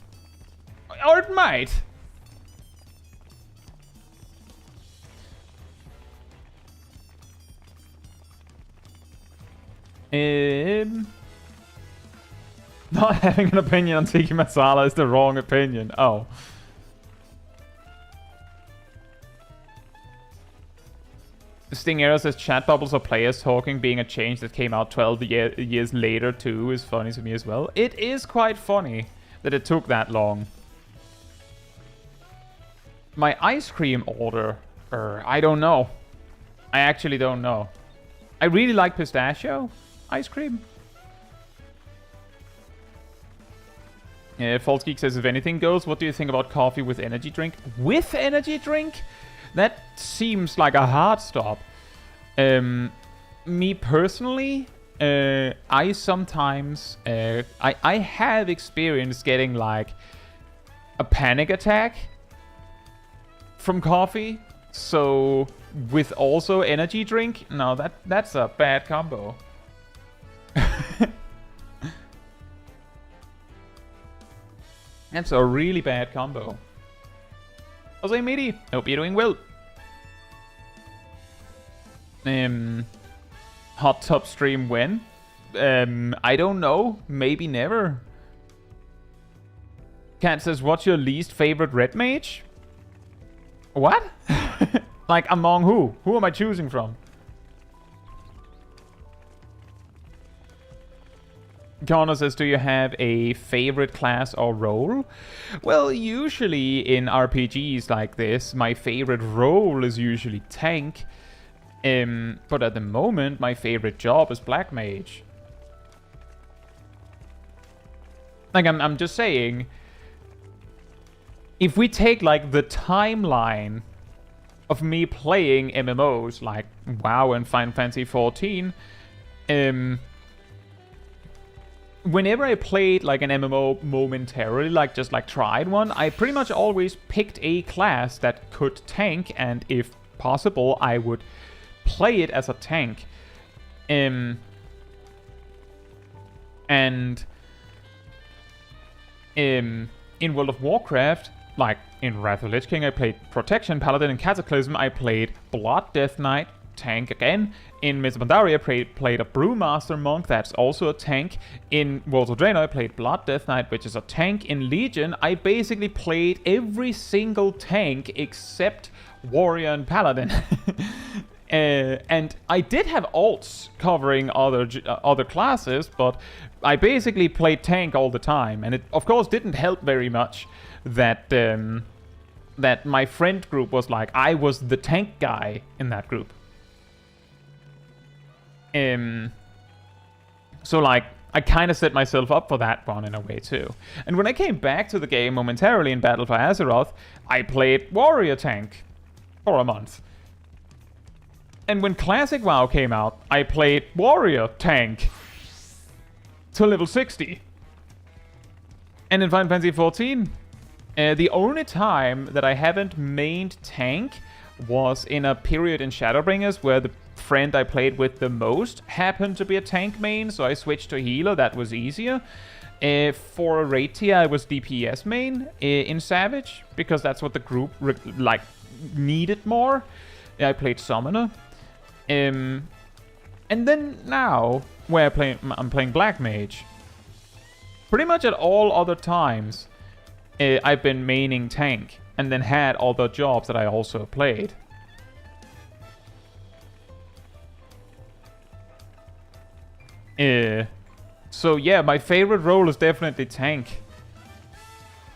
Or it might. Not having an opinion on Tiki Masala is the wrong opinion. Oh. Sting Arrow says chat bubbles or players talking being a change that came out 12 years later too is funny to me as well. It is quite funny that it took that long. My ice cream order, I don't know. I actually don't know. I really like pistachio ice cream. False Geek says, if anything goes, what do you think about coffee with energy drink? With energy drink? That seems like a hard stop. Me personally, I sometimes... I have experienced getting like a panic attack from coffee. So with also energy drink, no, that's a bad combo. That's a really bad combo. Jose Midi, hope you're doing well. Hot tub stream when? I don't know. Maybe never. Cat says, what's your least favorite red mage? What? Like, among who? Who am I choosing from? Connor says, do you have a favorite class or role? Well, usually in RPGs like this, my favorite role is usually tank. But at the moment, my favorite job is Black Mage. Like, I'm just saying, if we take, like, the timeline of me playing MMOs, like WoW and Final Fantasy XIV, whenever I played, like, an MMO momentarily, like, just, like, tried one, I pretty much always picked a class that could tank, and if possible, I would play it as a tank. And in World of Warcraft, like in Wrath of the Lich King, I played Protection, Paladin, and Cataclysm. I played Blood Death Knight, tank again. In Mists of Pandaria, I played a Brewmaster Monk, that's also a tank. In Worlds of Draenor, I played Blood Death Knight, which is a tank. In Legion, I basically played every single tank except Warrior and Paladin. And I did have alts covering other classes, but I basically played tank all the time, and it of course didn't help very much that that my friend group was like, I was the tank guy in that group. So like, I kind of set myself up for that one in a way too. And when I came back to the game momentarily in Battle for Azeroth, I played Warrior Tank for a month. And when Classic WoW came out, I played Warrior Tank to level 60. And in Final Fantasy XIV, the only time that I haven't mained tank was in a period in Shadowbringers where the friend I played with the most happened to be a tank main, so I switched to healer. That was easier. For Ratia, I was DPS main in Savage, because that's what the group needed more. I played Summoner. And then now, where I'm playing Black Mage. Pretty much at all other times, I've been maining tank, and then had other jobs that I also played. So yeah, my favorite role is definitely tank.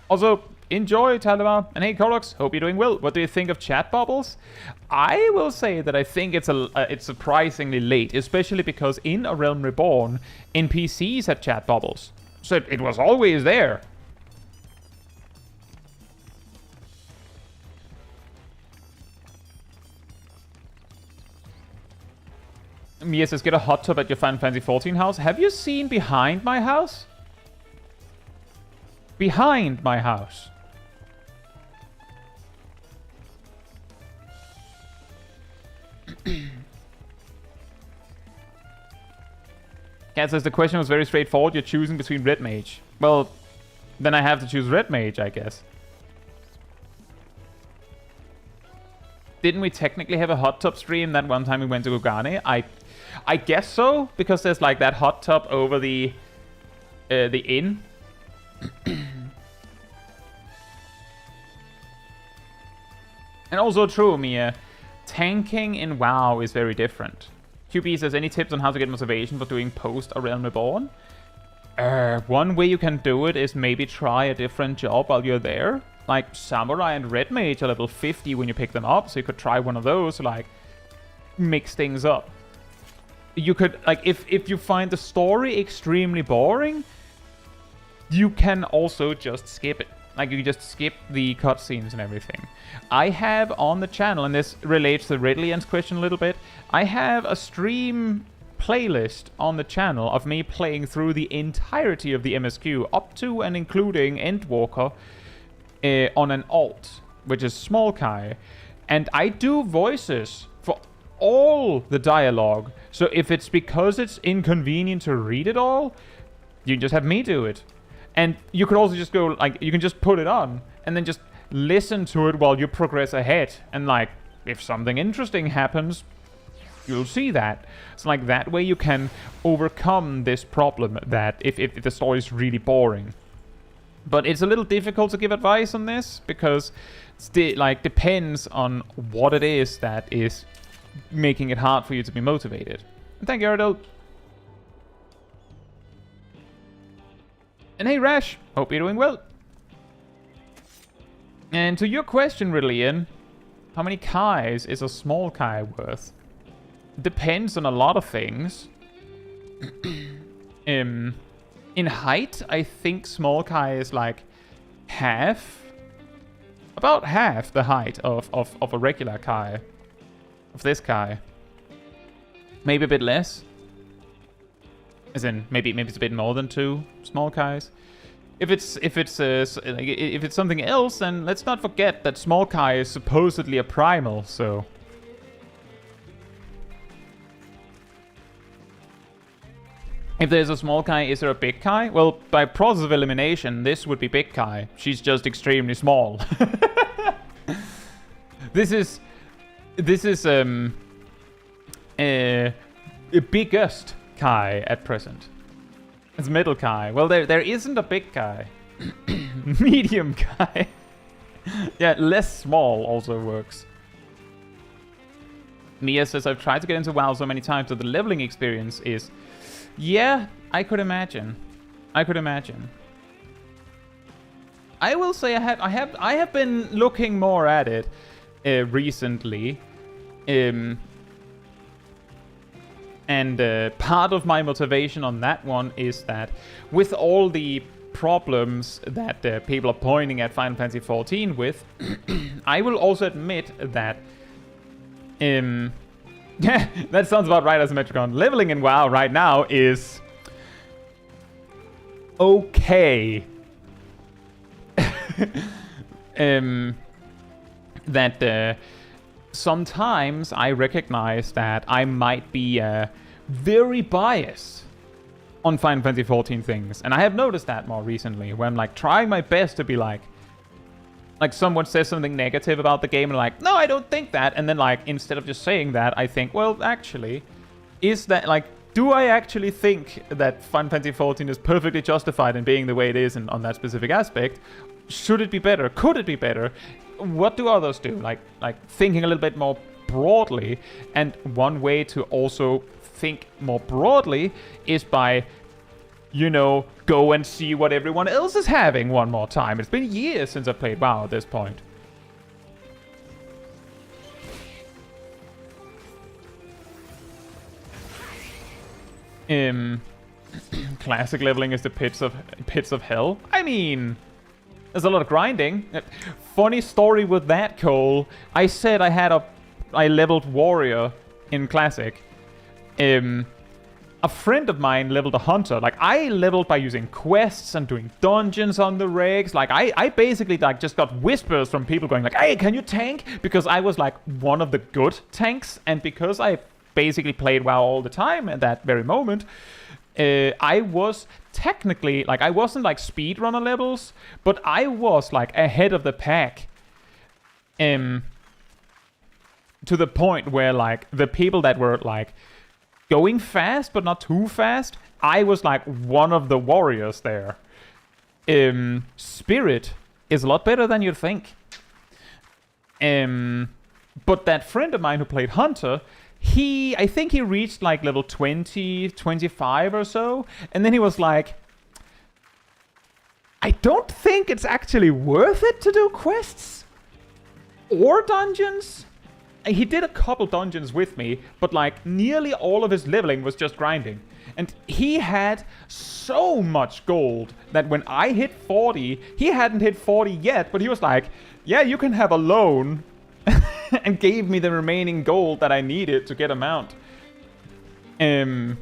Also, enjoy, Talimar. And hey, Korox, hope you're doing well. What do you think of chat bubbles? I will say that I think it's surprisingly late, especially because in A Realm Reborn, NPCs had chat bubbles. So it was always there. Mia says, get a hot tub at your Final Fantasy XIV house. Have you seen behind my house? Behind my house. Cat says, the question was very straightforward. You're choosing between Red Mage. Well, then I have to choose Red Mage, I guess. Didn't we technically have a hot tub stream that one time we went to Gogane? I guess so, because there's like that hot tub over the inn. And also true, Mia. Tanking in WoW is very different. QB says, any tips on how to get motivation for doing post A Realm Reborn? One way you can do it is maybe try a different job while you're there. Like Samurai and Red Mage are level 50 when you pick them up, so you could try one of those to like mix things up. You could, like, if you find the story extremely boring, you can also just skip it. Like, you just skip the cutscenes and everything. I have on the channel, and this relates to Ridley's question a little bit, I have a stream playlist on the channel of me playing through the entirety of the MSQ, up to and including Endwalker, on an alt, which is Small Kai. And I do voices for all the dialogue. So if it's because it's inconvenient to read it all, you can just have me do it. And you could also just go, like, you can just put it on and then just listen to it while you progress ahead. And, like, if something interesting happens, you'll see that. So, like, that way you can overcome this problem that if the story is really boring. But it's a little difficult to give advice on this because it depends on what it is that is making it hard for you to be motivated. And thank you, Ardell. And hey, Rash, hope you're doing well. And to your question, Rillian, how many Kais is a small Kai worth? Depends on a lot of things. In height, I think small Kai is like about half the height of a regular Kai. Of this Kai. Maybe a bit less. As in, maybe it's a bit more than 2 small Kais. If it's something else, then let's not forget that small Kai is supposedly a primal, so... If there's a small Kai, is there a big Kai? Well, by process of elimination, this would be big Kai. She's just extremely small. This is a biggest Kai at present. It's middle Kai. Well, there isn't a big Kai. Medium Kai. Yeah, less small also works. Mia says, I've tried to get into WoW so many times that the leveling experience is... Yeah, I could imagine. I will say I have been looking more at it recently. And part of my motivation on that one is that with all the problems that people are pointing at Final Fantasy XIV with, I will also admit that that sounds about right as a Metricon. Leveling in WoW right now is okay. Sometimes I recognize that I might be very biased on Final Fantasy XIV things. And I have noticed that more recently, where I'm like trying my best to be like someone says something negative about the game and like, no, I don't think that. And then like, instead of just saying that, I think, well, actually, is that like, do I actually think that Final Fantasy XIV is perfectly justified in being the way it is on that specific aspect? Should it be better? Could it be better? What do others do? Like thinking a little bit more broadly. And one way to also think more broadly is by, you know, go and see what everyone else is having one more time. It's been years since I played WoW at this point. Classic leveling is the pits of hell. I mean, there's a lot of grinding. Funny story with that, Cole. I said I leveled warrior in classic. A friend of mine leveled a hunter. Like, I leveled by using quests and doing dungeons on the regs. Like, I basically like just got whispers from people going like, hey, can you tank? Because I was like one of the good tanks, and because I basically played WoW all the time at that very moment, I was technically, like, I wasn't like speedrunner levels, but I was like ahead of the pack. To the point where like the people that were like going fast but not too fast, I was like one of the warriors there. Spirit is a lot better than you'd think. But that friend of mine who played Hunter, I think he reached like level 20, 25 or so, and then he was like, I don't think it's actually worth it to do quests or dungeons. He did a couple dungeons with me, but like nearly all of his leveling was just grinding. And he had so much gold that when I hit 40, he hadn't hit 40 yet, but he was like, yeah, you can have a loan. And gave me the remaining gold that I needed to get a mount. And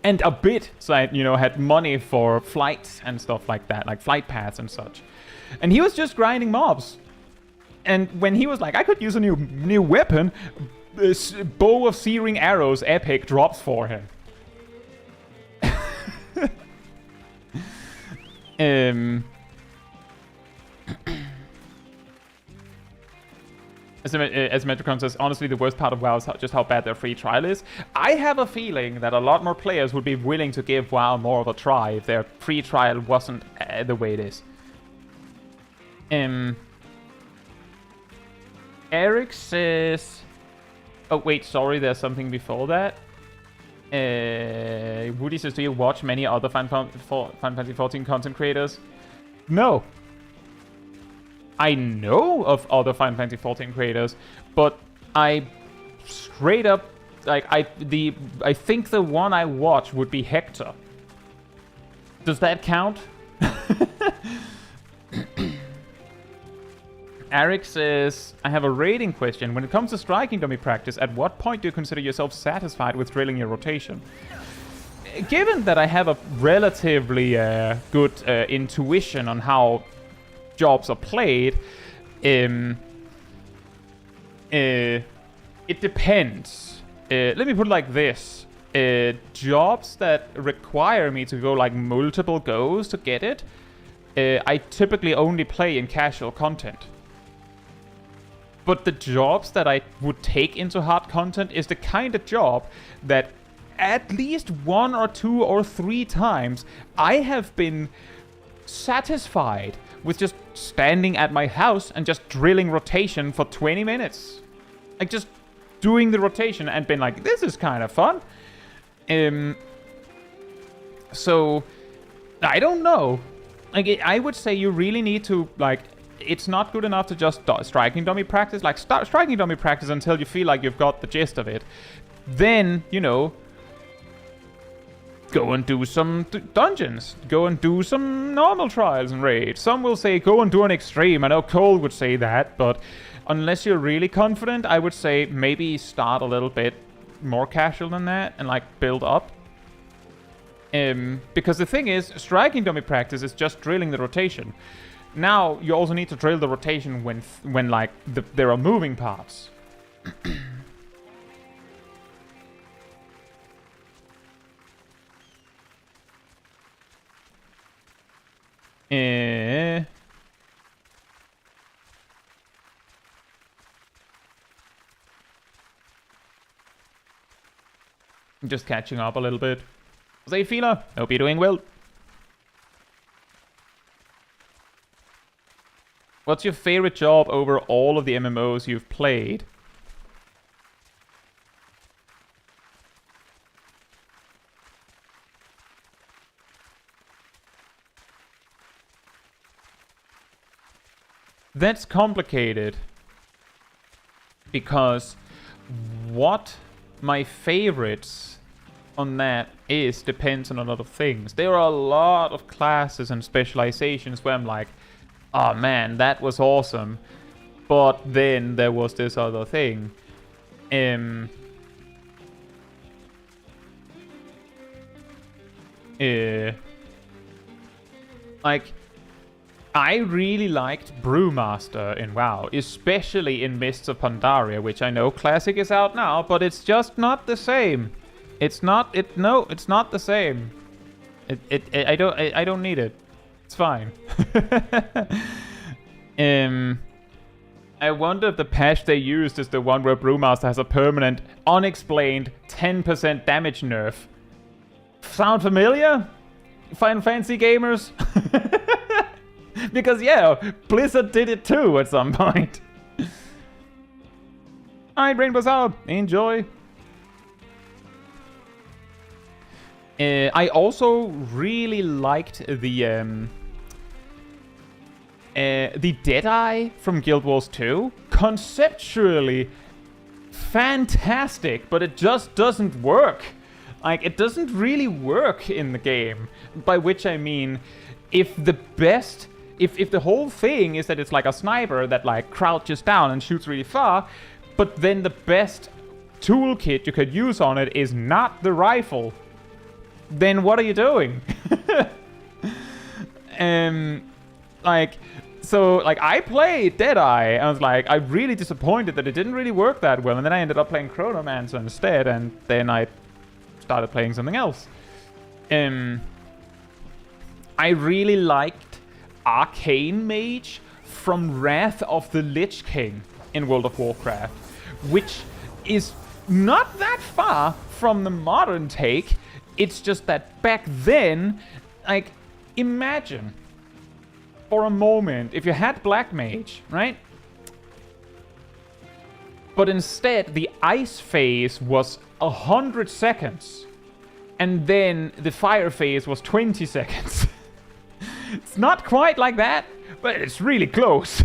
a bit, so I, you know, had money for flights and stuff like that, like flight paths and such. And he was just grinding mobs. And when he was like, I could use a new weapon, this bow of searing arrows epic drops for him. As Metricon says, honestly, the worst part of WoW is just how bad their free trial is. I have a feeling that a lot more players would be willing to give WoW more of a try if their free trial wasn't the way it is. Eric says... Oh, wait, sorry, there's something before that. Woody says, do you watch many other Final Fantasy XIV content creators? No. I know of other Final Fantasy XIV creators, but I straight up, like, I think the one I watch would be Hector. Does that count? Eric says, I have a rating question. When it comes to striking dummy practice, at what point do you consider yourself satisfied with drilling your rotation? Given that I have a relatively good intuition on how jobs are played, it depends. Let me put it like this. Jobs that require me to go like multiple goes to get it, I typically only play in casual content. But the jobs that I would take into hard content is the kind of job that at least 1 or 2 or 3 times I have been satisfied with just standing at my house and just drilling rotation for 20 minutes. Like just doing the rotation and been like, this is kind of fun. So I don't know. Like I would say you really need to like, it's not good enough to just striking dummy practice. Like start striking dummy practice until you feel like you've got the gist of it. Then, you know, go and do some dungeons. Go and do some normal trials and raids. Some will say go and do an extreme. I know Cole would say that, but unless you're really confident, I would say maybe start a little bit more casual than that and like build up. Because the thing is, striking dummy practice is just drilling the rotation. Now you also need to drill the rotation when like there are moving parts. Just catching up a little bit. Say, Fila, hope you're doing well. What's your favorite job over all of the MMOs you've played? That's complicated. Because what my favorites on that is depends on a lot of things. There are a lot of classes and specializations where I'm like, oh man, that was awesome. But then there was this other thing. Like, I really liked Brewmaster in WoW, especially in Mists of Pandaria, which I know Classic is out now, but it's just not the same. It's not the same. I don't need it. It's fine. I wonder if the patch they used is the one where Brewmaster has a permanent, unexplained 10% damage nerf. Sound familiar? Final Fantasy gamers? Because yeah, Blizzard did it too at some point. Alright, Rainbow's out. Enjoy. I also really liked the Deadeye from Guild Wars 2. Conceptually fantastic, but it just doesn't work. Like, it doesn't really work in the game. By which I mean, if the whole thing is that it's like a sniper that like crouches down and shoots really far, but then the best toolkit you could use on it is not the rifle, then what are you doing? So I played Deadeye, I was like, I'm really disappointed that it didn't really work that well, and then I ended up playing Chronomancer instead, and then I started playing something else. I really liked Arcane Mage from Wrath of the Lich King. in World of Warcraft, which is not that far from the modern take. It's just that back then, like, imagine for a moment if you had Black Mage, right? But instead, the ice phase was 100 seconds. And then the fire phase was 20 seconds. It's not quite like that, but it's really close.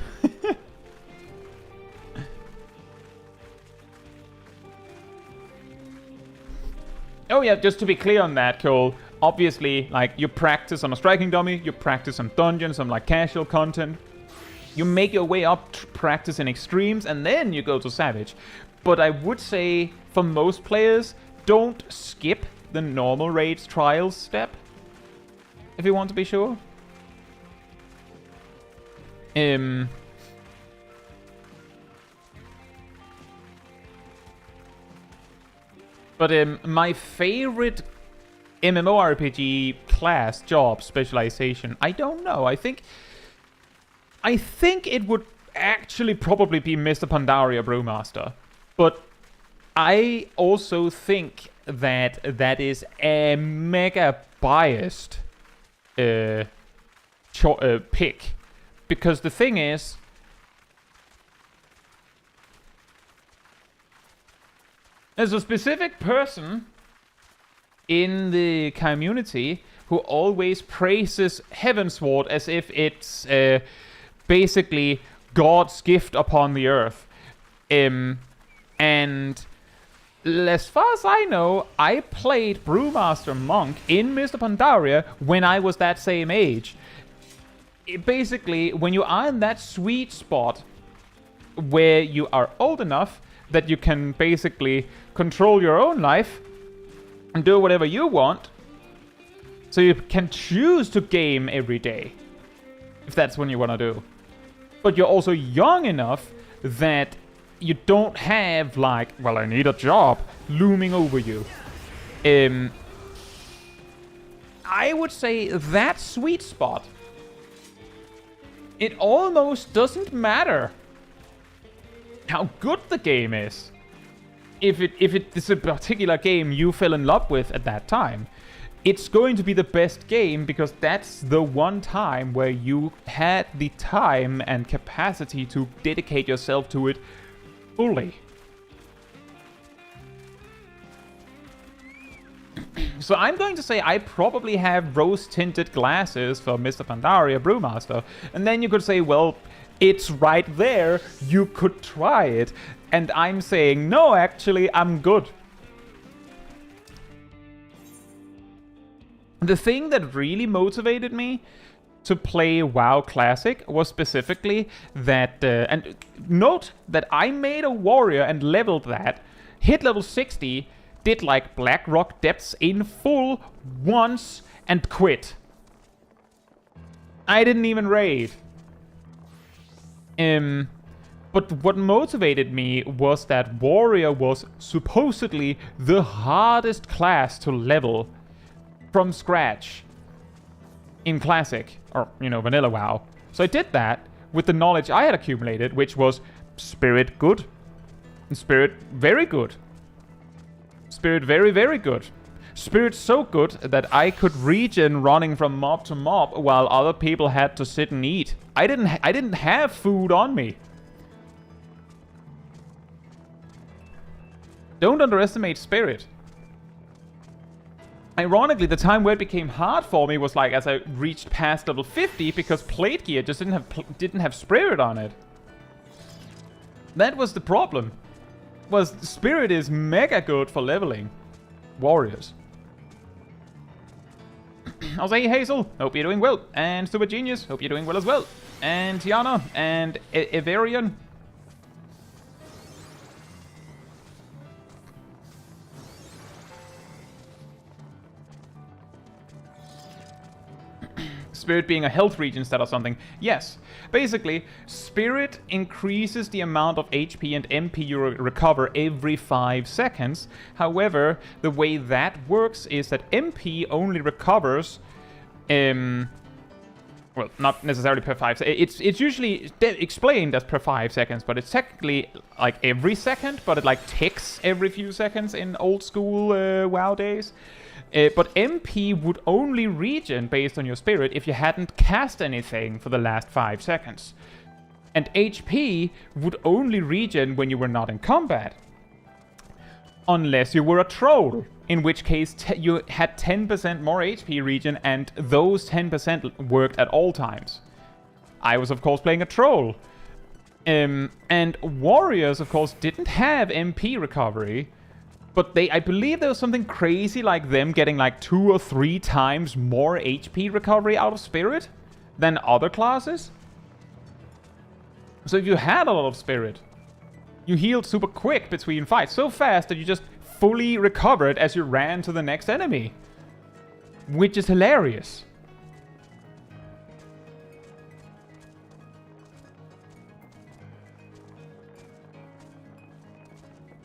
Oh yeah, just to be clear on that, Cole. Obviously, like, you practice on a striking dummy, you practice on dungeons, some like casual content. You make your way up, practice in extremes, and then you go to Savage. But I would say, for most players, don't skip the normal raids trials step, if you want to be sure. But my favorite MMORPG class, job, specialization, I don't know. I think it would actually probably be Mr. Pandaria Brewmaster. But I also think that that is a mega biased pick. Because the thing is, there's a specific person in the community who always praises Heavensward as if it's basically God's gift upon the earth. And as far as I know, I played Brewmaster Monk in Mr. Pandaria when I was that same age. Basically, when you are in that sweet spot where you are old enough that you can basically control your own life and do whatever you want, so you can choose to game every day, if that's what you want to do. But you're also young enough that you don't have, like, well, I need a job looming over you. I would say that sweet spot, it almost doesn't matter how good the game is. If it is a particular game you fell in love with at that time, it's going to be the best game because that's the one time where you had the time and capacity to dedicate yourself to it fully. So I'm going to say I probably have rose-tinted glasses for Mr. Pandaria Brewmaster. And then you could say, well, it's right there. You could try it. And I'm saying, no, actually, I'm good. The thing that really motivated me to play WoW Classic was specifically that... and note that I made a warrior and leveled that, hit level 60, did like Blackrock Depths in full once, and quit. I didn't even raid. But what motivated me was that warrior was supposedly the hardest class to level from scratch in Classic, or, you know, Vanilla WoW. So I did that with the knowledge I had accumulated, which was Spirit good, and Spirit very good. Spirit very, very good. Spirit so good that I could regen running from mob to mob while other people had to sit and eat. I didn't have food on me. Don't underestimate Spirit. Ironically, the time where it became hard for me was like as I reached past level 50 because plate gear just didn't have Spirit on it. That was the problem. Was Spirit is mega good for leveling warriors. I'll say Hazel, hope you're doing well. And Super Genius, hope you're doing well as well. And Tiana and Evarian. Spirit being a health regen stat or something. Yes. Basically, Spirit increases the amount of HP and MP you recover every 5 seconds. However, the way that works is that MP only recovers Well, not necessarily per 5 seconds. It's usually explained as per 5 seconds, but it's technically like every second, but it like ticks every few seconds in old school WoW days. But MP would only regen based on your spirit if you hadn't cast anything for the last 5 seconds. And HP would only regen when you were not in combat. Unless you were a troll, in which case you had 10% more HP regen and those 10% worked at all times. I was of course playing a troll. And warriors of course didn't have MP recovery, but I believe there was something crazy like them getting like 2 or 3 times more HP recovery out of spirit than other classes. So if you had a lot of spirit, you healed super quick between fights, so fast that you just fully recovered as you ran to the next enemy. Which is hilarious.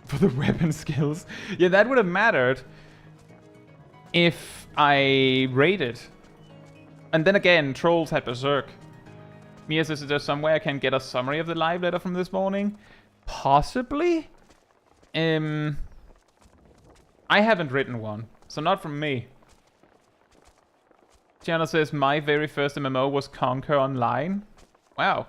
For the weapon skills. Yeah, that would have mattered if I raided. And then again, trolls had Berserk. Mia says, is there somewhere I can get a summary of the live letter from this morning? Possibly? I haven't written one, so not from me. Gianna says, my very first MMO was Conquer Online. Wow.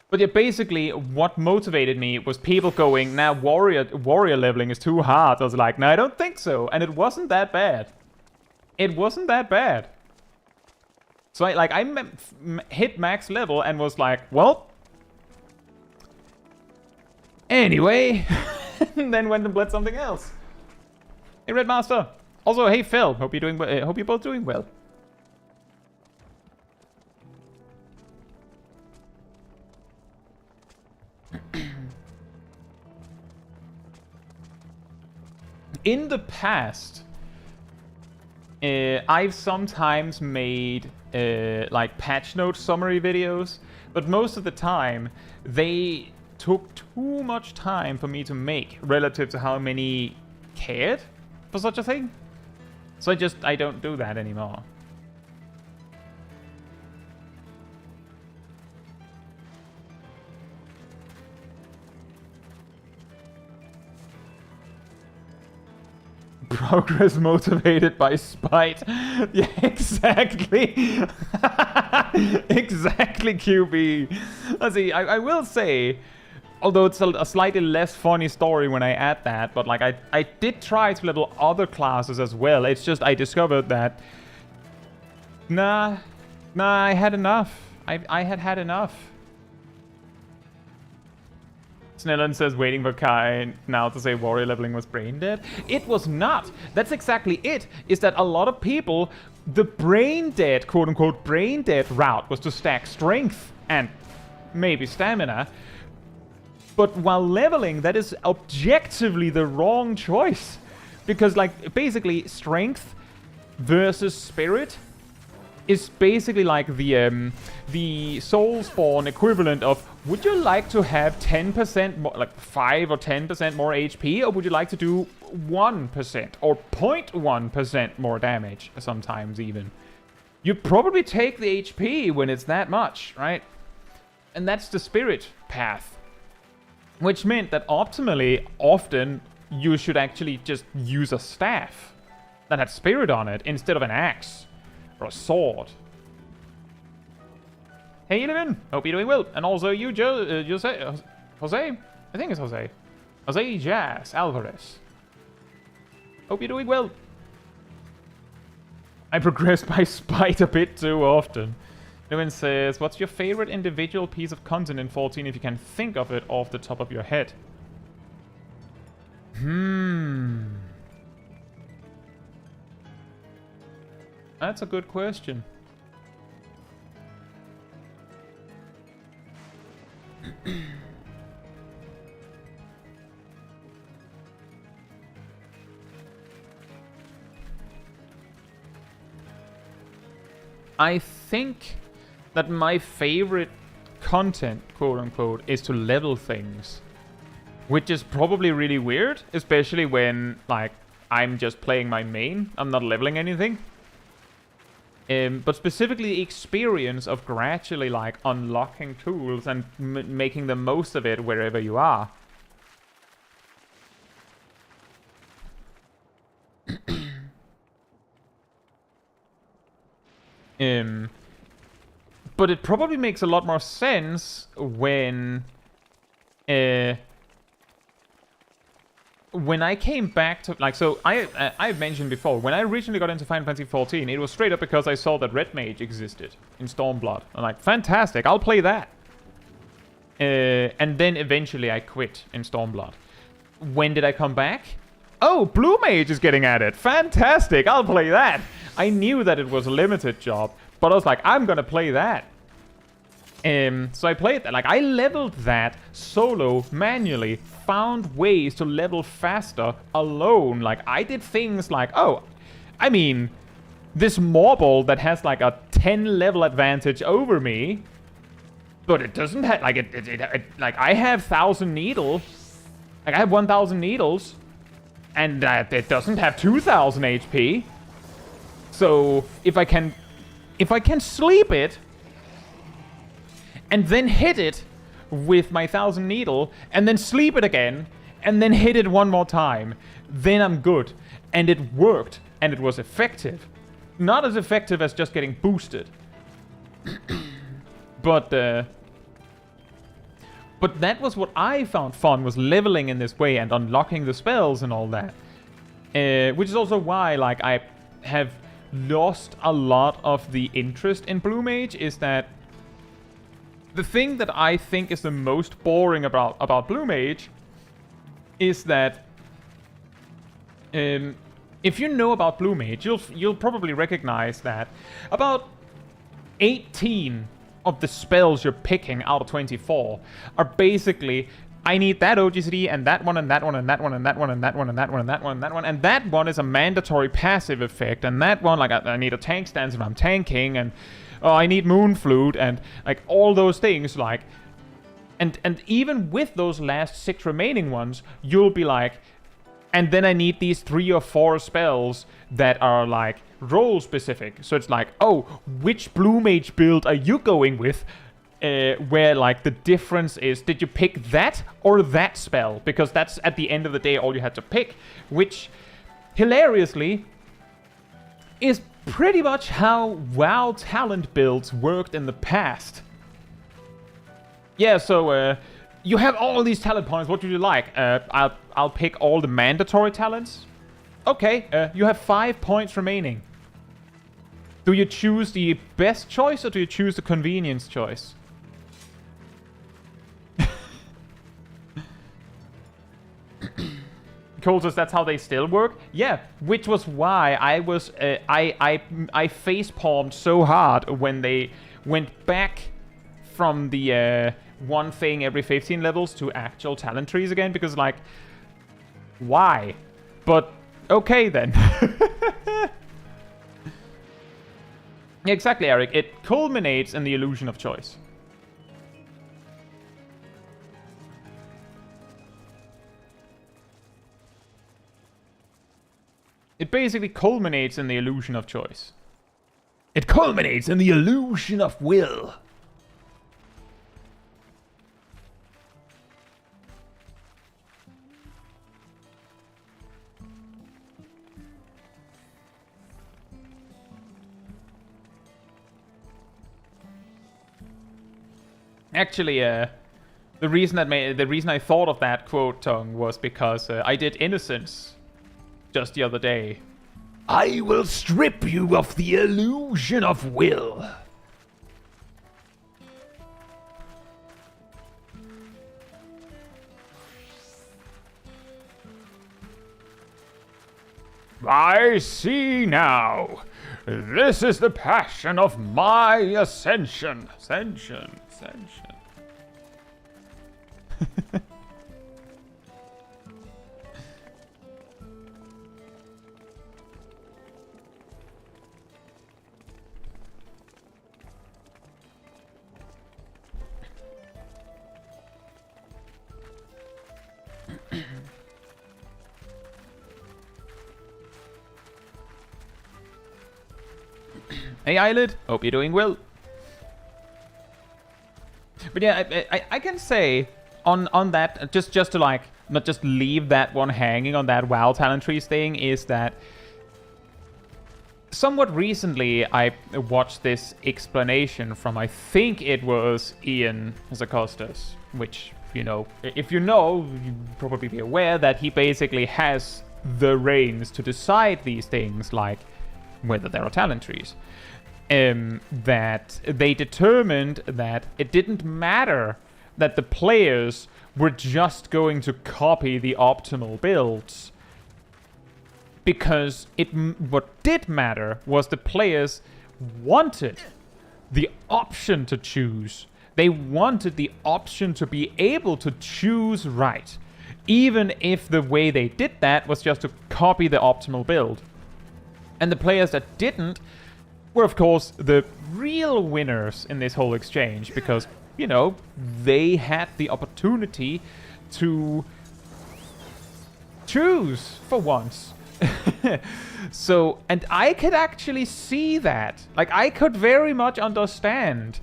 But yeah, basically, what motivated me was people going, nah, warrior leveling is too hard. I was like, no, I don't think so. And it wasn't that bad. It wasn't that bad. So I hit max level and was like, well, anyway, and then went and played something else. Hey, Red Master. Also, hey, Phil. Hope you're doing well. Hope you're both doing well. In the past, I've sometimes made like patch note summary videos, but most of the time they took too much time for me to make relative to how many cared for such a thing. So I don't do that anymore. Progress motivated by spite. Yeah, exactly. Exactly, QB. Let's see, I will say, although it's a slightly less funny story when I add that, but like I did try to level other classes as well. It's just I discovered that, nah, I had enough. I had enough. Snellen says, waiting for Kai now to say warrior leveling was brain dead. It was not. That's exactly it. Is that a lot of people, the brain dead, quote unquote, brain dead route was to stack strength and maybe stamina. But while leveling, that is objectively the wrong choice. Because like basically strength versus spirit is basically like the Soulspawn equivalent of, would you like to have 10% more, like 5 or 10% more HP, or would you like to do 1% or 0.1% more damage sometimes even? You'd probably take the HP when it's that much, right? And that's the spirit path. Which meant that optimally, often, you should actually just use a staff that had spirit on it instead of an axe. Or a sword. Hey, Levin. Hope you're doing well. And also you, Jose. I think it's Jose. Jose Jazz Alvarez. Hope you're doing well. I progress by spite a bit too often. Levin says, what's your favorite individual piece of content in 14 if you can think of it off the top of your head? That's a good question. I think that my favorite content, quote unquote, is to level things. Which is probably really weird, especially when, like, I'm just playing my main. I'm not leveling anything. But specifically the experience of gradually, like, unlocking tools and making the most of it wherever you are. But it probably makes a lot more sense when I came back to, like, so I've mentioned before, when I originally got into Final Fantasy XIV, it was straight up because I saw that Red Mage existed in Stormblood. I'm like, fantastic, I'll play that. And then eventually I quit in Stormblood. When did I come back? Oh, Blue Mage is getting at it. Fantastic, I'll play that. I knew that it was a limited job, but I was like, I'm gonna play that. So I played that. Like, I leveled that solo, manually, found ways to level faster alone. Like, I did things like, oh, I mean, this Morbol that has like a 10 level advantage over me, but it doesn't have, like, like, I have 1,000 needles. Like, I have 1,000 needles, and it doesn't have 2,000 HP. So if I can sleep it, and then hit it with my 1,000 needle, and then sleep it again, and then hit it one more time, then I'm good. And it worked, and it was effective. Not as effective as just getting boosted. But that was what I found fun, was leveling in this way and unlocking the spells and all that. Which is also why, like, I have lost a lot of the interest in Blue Mage, is that the thing that I think is the most boring about Blue Mage is that if you know about Blue Mage, you'll probably recognize that about 18 of the spells you're picking out of 24 are basically, I need that OGCD and that one and that one and that one and that one and that one and that one and that one and that one, and that one is a mandatory passive effect, and that one, like, I need a tank stance if I'm tanking, and oh, I need Moon Flute, and like all those things, like, and even with those last 6 remaining ones, you'll be like, and then I need these 3 or 4 spells that are like role specific. So it's like, oh, which Blue Mage build are you going with? Where, like, the difference is, did you pick that or that spell? Because that's, at the end of the day, all you had to pick, which, hilariously, is pretty much how WoW talent builds worked in the past. Yeah, so, you have all these talent points, what would you like? I'll pick all the mandatory talents. Okay, you have 5 points remaining. Do you choose the best choice, or do you choose the convenience choice? Cole says that's how they still work. Yeah, which was why I was I face-palmed so hard when they went back from the one thing every 15 levels to actual talent trees again, because, like, why? But okay then. Exactly, Eric. It culminates in the illusion of choice. It basically culminates in the illusion of choice. It culminates in the illusion of will. Actually, the reason I thought of that quote, Tongue, was because I did Innocence just the other day. I will strip you of the illusion of will. I see now. This is the passion of my ascension. Ascension. Hey Eyelid, hope you're doing well. But yeah, I can say on that, just to like not just leave that one hanging on that WoW talent trees thing, is that somewhat recently I watched this explanation from, I think it was Ian Zacostas, which, you know, if you know, you'd probably be aware that he basically has the reins to decide these things, like whether there are talent trees. That they determined that it didn't matter that the players were just going to copy the optimal builds, because what did matter was the players wanted the option to choose. They wanted the option to be able to choose right, even if the way they did that was just to copy the optimal build. And the players that didn't were, of course, the real winners in this whole exchange, because, you know, they had the opportunity to choose for once. So, and I could actually see that. Like, I could very much understand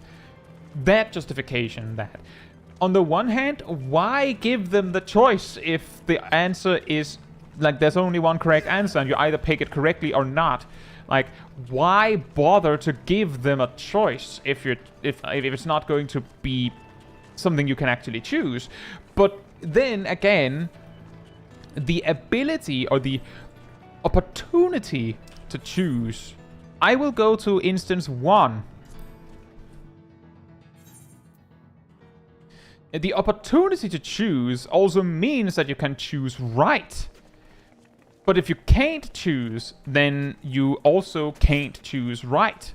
that justification, that on the one hand, why give them the choice if the answer is, like, there's only one correct answer and you either pick it correctly or not? Like, why bother to give them a choice if it's not going to be something you can actually choose? But then again, the ability or the opportunity to choose. I will go to instance 1. The opportunity to choose also means that you can choose right. But if you can't choose, then you also can't choose right.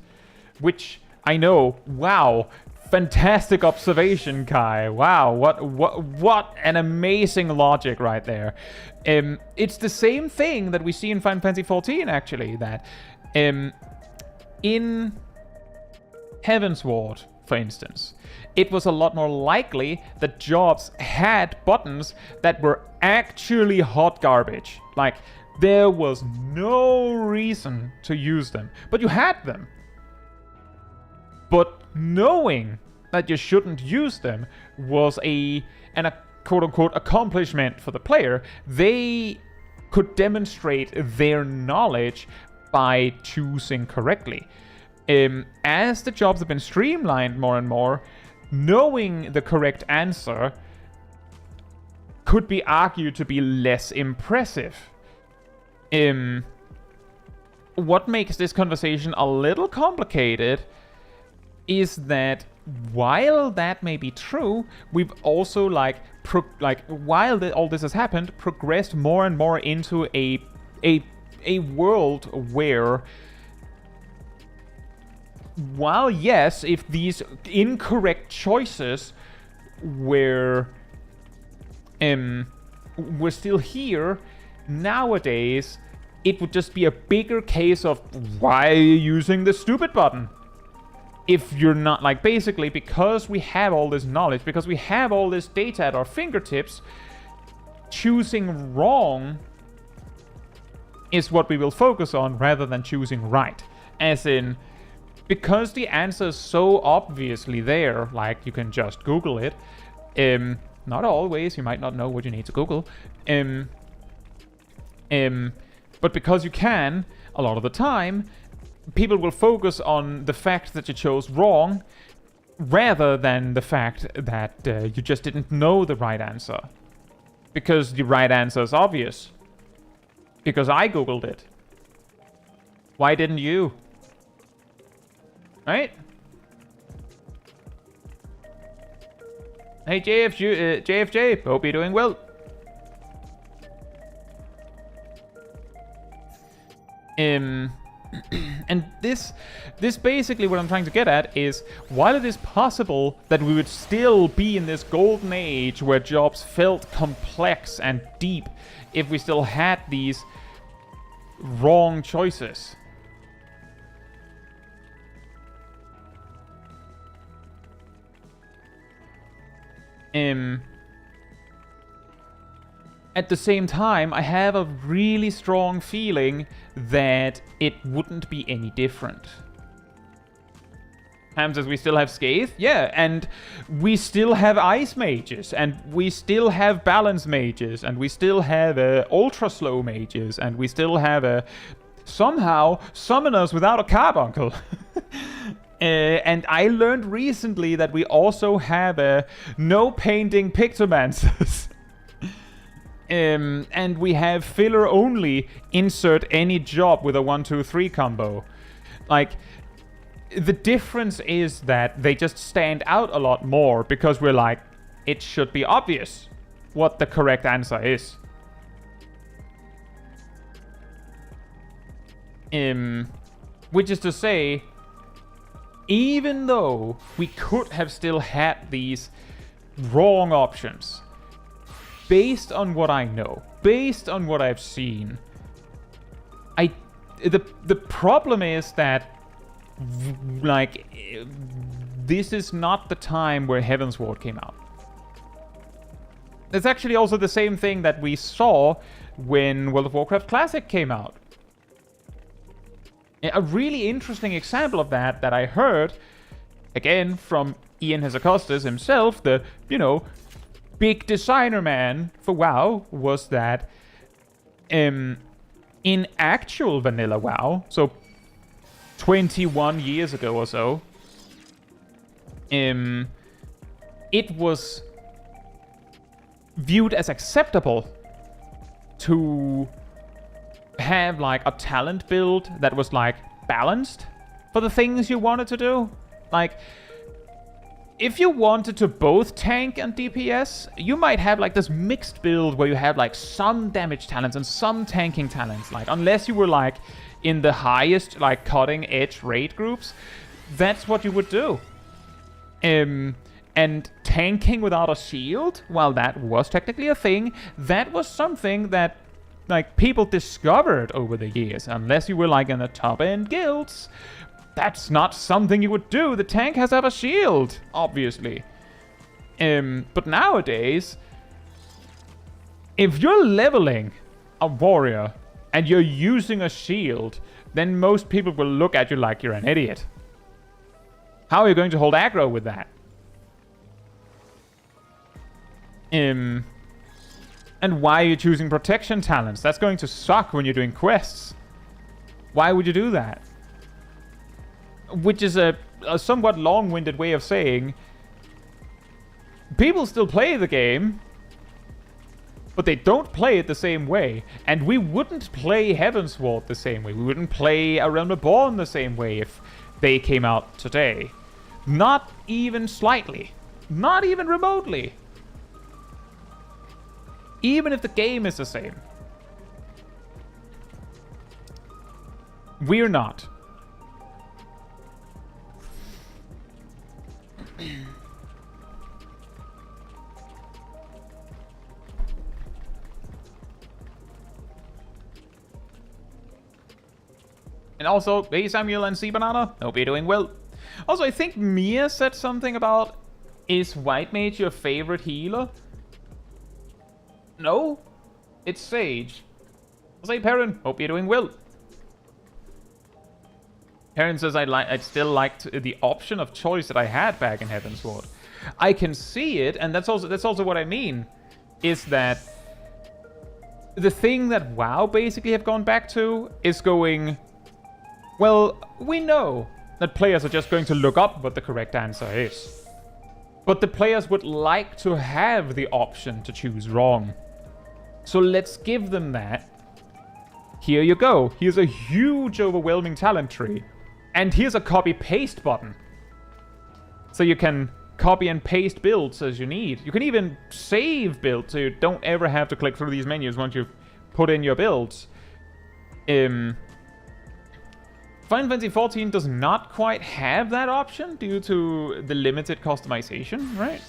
Which, I know, wow, fantastic observation, Kai. Wow, what an amazing logic right there. It's the same thing that we see in Final Fantasy XIV, actually, that in Heavensward, for instance, it was a lot more likely that jobs had buttons that were actually hot garbage. Like, there was no reason to use them, but you had them. But knowing that you shouldn't use them was a quote-unquote accomplishment for the player. They could demonstrate their knowledge by choosing correctly. As the jobs have been streamlined more and more, knowing the correct answer could be argued to be less impressive. What makes this conversation a little complicated is that while that may be true, we've also, while all this has happened, progressed more and more into a world where, while yes, if these incorrect choices were still here, nowadays it would just be a bigger case of, why are you using the stupid button? If you're not, like, basically, because we have all this knowledge, because we have all this data at our fingertips, choosing wrong is what we will focus on rather than choosing right. As in, because the answer is so obviously there, like, you can just Google it. Not always, you might not know what you need to Google. But because you can, a lot of the time, people will focus on the fact that you chose wrong rather than the fact that you just didn't know the right answer. Because the right answer is obvious. Because I Googled it. Why didn't you? Right? Hey JFJ, hope you're doing well. And this basically, what I'm trying to get at is, while it is possible that we would still be in this golden age where jobs felt complex and deep if we still had these wrong choices. At the same time, I have a really strong feeling that it wouldn't be any different. Ham says we still have Scathe? Yeah, and we still have Ice Mages, and we still have Balance Mages, and we still have Ultra Slow Mages, and we still have somehow Summoners without a Carbuncle. And I learned recently that we also have No Painting Pictomancers. And we have filler only insert any job with a 1-2-3 combo. Like, the difference is that they just stand out a lot more because we're like, it should be obvious what the correct answer is. Which is to say, even though we could have still had these wrong options, based on what I know, based on what I've seen, the problem is that, like, this is not the time where Heavensward came out. It's actually also the same thing that we saw when World of Warcraft Classic came out. A really interesting example of that I heard, again, from Ian Hezacostas himself, the, big designer man for WoW, was that in actual vanilla WoW, so 21 years ago or so, it was viewed as acceptable to have like a talent build that was like balanced for the things you wanted to do. Like, if you wanted to both tank and DPS, you might have like this mixed build where you have like some damage talents and some tanking talents. Like, unless you were like in the highest like cutting edge raid groups, that's what you would do. And tanking without a shield, while that was technically a thing, that was something that like people discovered over the years. Unless you were like in the top end guilds, that's not something you would do. The tank has to have a shield, obviously. But nowadays, if you're leveling a warrior and you're using a shield, then most people will look at you like you're an idiot. How are you going to hold aggro with that? And why are you choosing protection talents? That's going to suck when you're doing quests. Why would you do that? Which is a somewhat long-winded way of saying people still play the game, but they don't play it the same way. And we wouldn't play Heavensward the same way. We wouldn't play A Realm Reborn the same way if they came out today. Not even slightly. Not even remotely. Even if the game is the same. We're not. And also, hey Samuel and Sea Banana, hope you're doing well. Also, I think Mia said something about, is White Mage your favorite healer? No, it's Sage. Say Perrin, hope you're doing well. Perrin says I'd still liked the option of choice that I had back in Heavensward. I can see it, and that's also what I mean, is that the thing that WoW basically have gone back to is going, well, we know that players are just going to look up what the correct answer is. But the players would like to have the option to choose wrong. So let's give them that. Here you go. Here's a huge overwhelming talent tree. And here's a copy-paste button. So you can copy and paste builds as you need. You can even save builds, so you don't ever have to click through these menus once you've put in your builds. Final Fantasy XIV does not quite have that option due to the limited customization, right?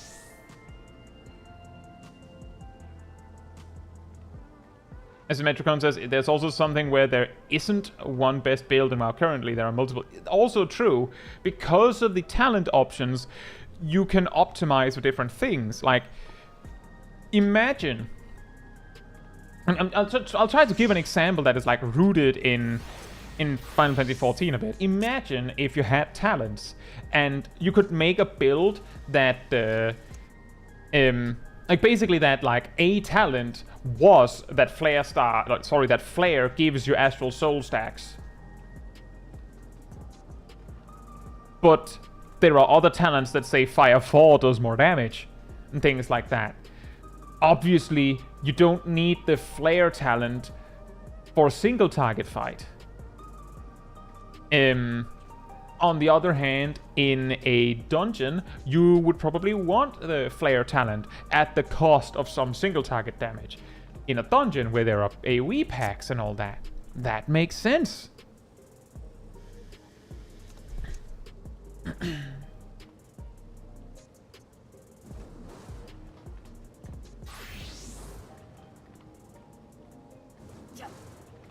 As Metricon says, there's also something where there isn't one best build in WoW currently. There are multiple. Also true, because of the talent options, you can optimize for different things. Like, imagine I'll try to give an example that is like rooted in Final Fantasy XIV a bit. Imagine if you had talents and you could make a build that like basically that like a talent was that that flare gives you astral soul stacks. But there are other talents that say Fire 4 does more damage and things like that. Obviously, you don't need the flare talent for a single target fight. On the other hand, in a dungeon, you would probably want the flare talent at the cost of some single target damage. In a dungeon where there are AoE packs and all that, that makes sense.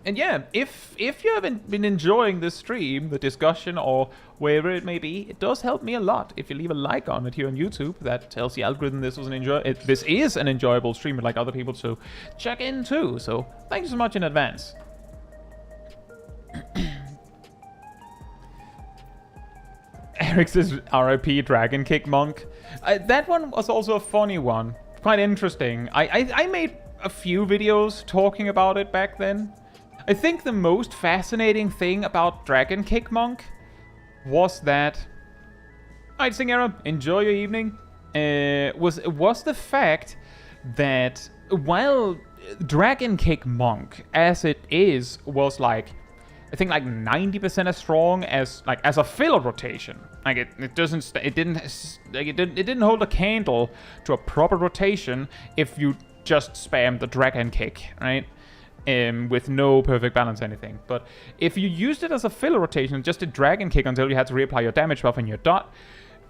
And yeah, if you haven't been enjoying this stream, the discussion, or wherever it may be, it does help me a lot if you leave a like on it here on YouTube. That tells the algorithm this is an enjoyable stream, like other people to check in too. So thank you so much in advance. Eric says RIP Dragon Kick Monk. That one was also a funny one, quite interesting. I made a few videos talking about it back then. I think the most fascinating thing about Dragon Kick Monk was that... Alright, Singera, enjoy your evening. Was the fact that while Dragon Kick Monk, as it is, was like... I think like 90% as strong as a filler rotation. Like it didn't hold a candle to a proper rotation if you just spam the Dragon Kick, right? With no perfect balance or anything. But if you used it as a filler rotation, just a Dragon Kick until you had to reapply your damage buff and your dot,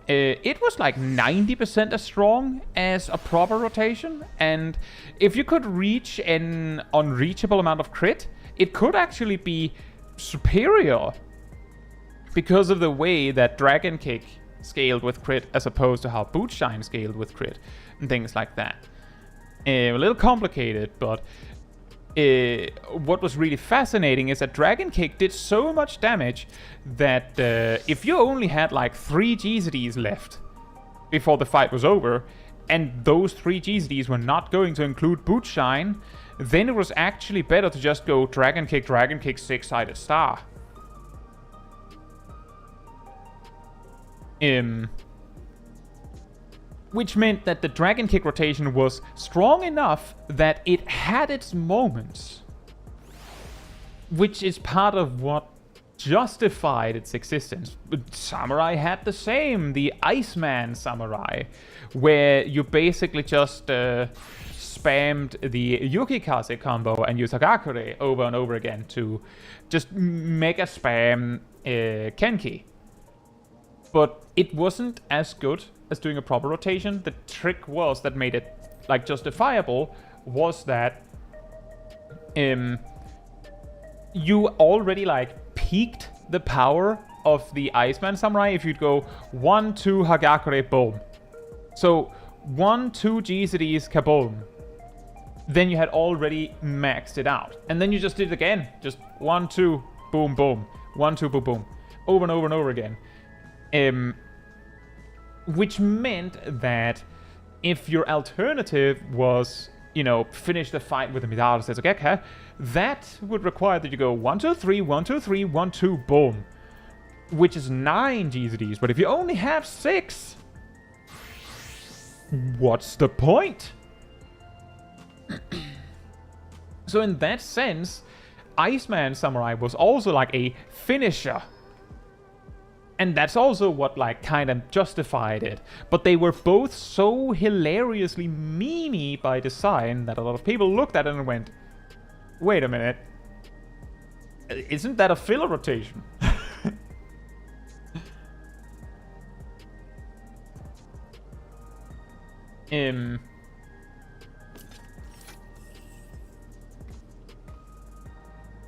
it was like 90% as strong as a proper rotation. And if you could reach an unreachable amount of crit, it could actually be superior because of the way that Dragon Kick scaled with crit as opposed to how Bootshine scaled with crit and things like that. A little complicated, but what was really fascinating is that Dragon Kick did so much damage that if you only had like 3 GZDs left before the fight was over, and those 3 GZDs were not going to include Bootshine, then it was actually better to just go Dragon Kick, 6-sided star. Which meant that the Dragon Kick rotation was strong enough that it had its moments. Which is part of what justified its existence. Samurai had the same, the Iceman Samurai, where you basically just spammed the Yukikaze combo and used Hagakure over and over again to just mega spam Kenki. But it wasn't as good as doing a proper rotation. The trick was that made it like justifiable was that you already like peaked the power of the Iceman Samurai if you'd go 1-2 Hagakure boom. So 1-2 GZDs kaboom. Then you had already maxed it out. And then you just did it again. Just 1-2 boom boom. 1-2 boom boom. Over and over and over again. Which meant that if your alternative was, you know, finish the fight with the Midara Setsugeka, that would require that you go 1-2-3, 1-2-3, 1-2, boom. Which is 9 GZDs. But if you only have 6, what's the point? So in that sense, Iceman Samurai was also like a finisher. And that's also what like kind of justified it. But they were both so hilariously memey by design that a lot of people looked at it and went, wait a minute, isn't that a filler rotation?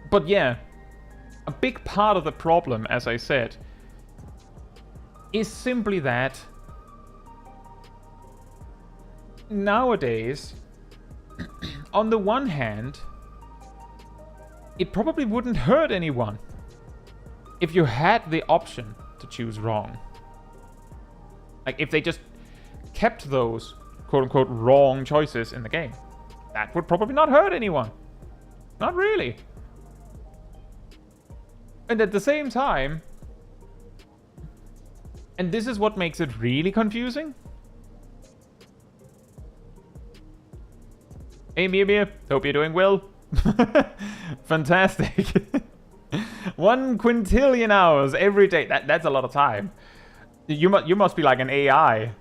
But yeah, a big part of the problem, as I said, is simply that nowadays on the one hand, it probably wouldn't hurt anyone if you had the option to choose wrong. Like, if they just kept those quote-unquote wrong choices in the game, that would probably not hurt anyone. Not really. And at the same time, and this is what makes it really confusing. Hey Mia, hope you're doing well. Fantastic. 1 quintillion hours every day. That's a lot of time. You must be like an AI.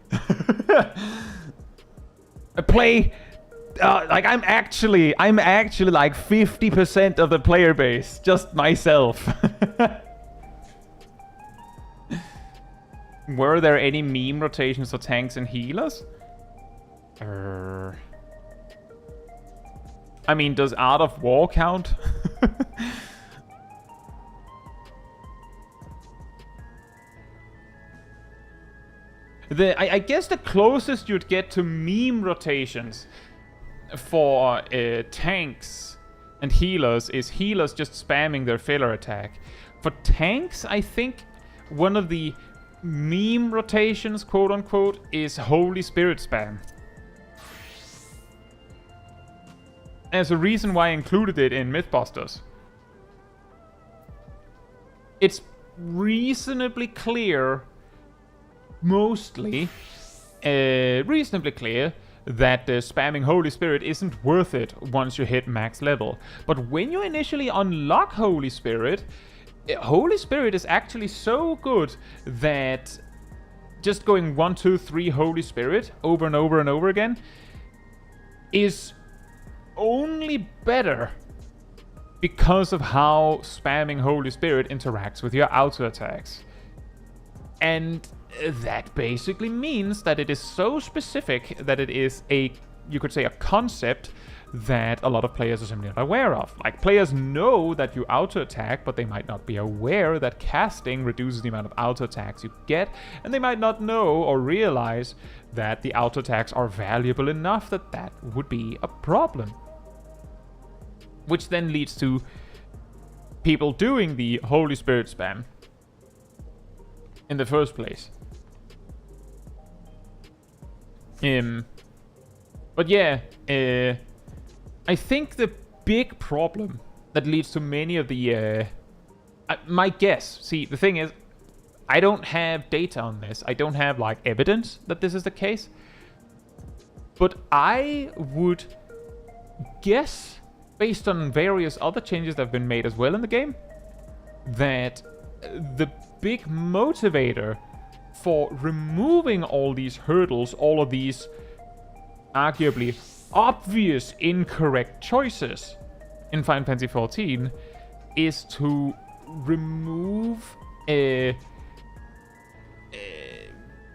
Play. Like I'm actually like 50% of the player base, just myself. Were there any meme rotations for tanks and healers? I mean, does Art of War count? I guess the closest you'd get to meme rotations for tanks and healers is healers just spamming their filler attack. For tanks, I think one of the meme rotations, quote unquote, is Holy Spirit spam. There's a reason why I included it in Mythbusters. It's reasonably clear, mostly, reasonably clear that spamming Holy Spirit isn't worth it once you hit max level. But when you initially unlock Holy Spirit is actually so good that just going 1, 2, 3 Holy Spirit over and over and over again is only better because of how spamming Holy Spirit interacts with your auto attacks. And that basically means that it is so specific that it is you could say a concept that a lot of players are simply not aware of. Like, players know that you auto attack, but they might not be aware that casting reduces the amount of auto attacks you get, and they might not know or realize that the auto attacks are valuable enough that would be a problem. Which then leads to people doing the Holy Spirit spam in the first place. But yeah, I think the big problem that leads to many of the... my guess, see, the thing is, I don't have data on this. I don't have, like, evidence that this is the case. But I would guess, based on various other changes that have been made as well in the game, that the big motivator for removing all these hurdles, all of these arguably obvious incorrect choices in Final Fantasy XIV is to remove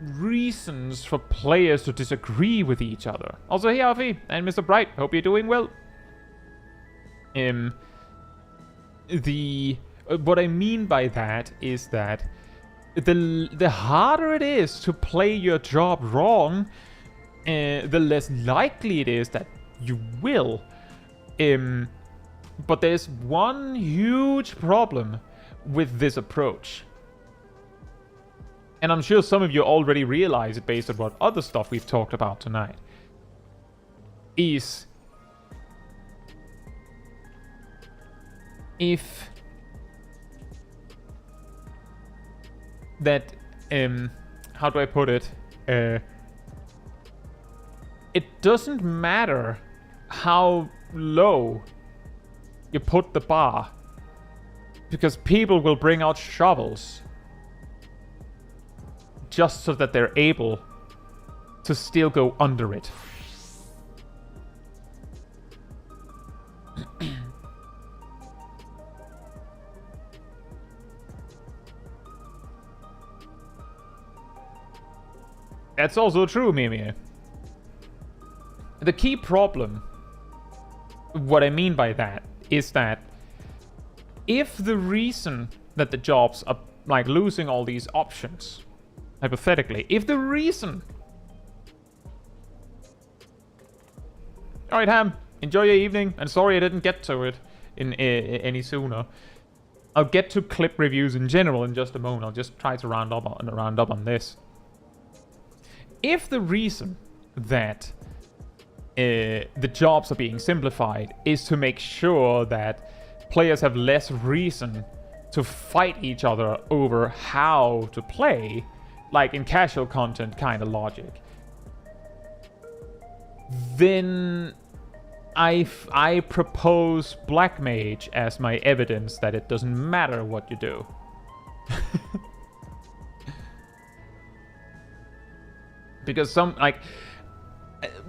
reasons for players to disagree with each other. Also, hey Alfie and Mr. Bright, hope you're doing well. What I mean by that is that the harder it is to play your job wrong, the less likely it is that you will. But there's one huge problem with this approach. And I'm sure some of you already realize it based on what other stuff we've talked about tonight. Is if that, how do I put it? It doesn't matter how low you put the bar, because people will bring out shovels just so that they're able to still go under it. That's also true, Mimi. The key problem, what I mean by that, is that if the reason that the jobs are like losing all these options, hypothetically, if the reason... Alright, Ham, enjoy your evening. And sorry I didn't get to it any sooner. I'll get to clip reviews in general in just a moment. I'll just try to round up on this. If the reason that the jobs are being simplified is to make sure that players have less reason to fight each other over how to play, like in casual content kind of logic, then I propose Black Mage as my evidence that it doesn't matter what you do. Because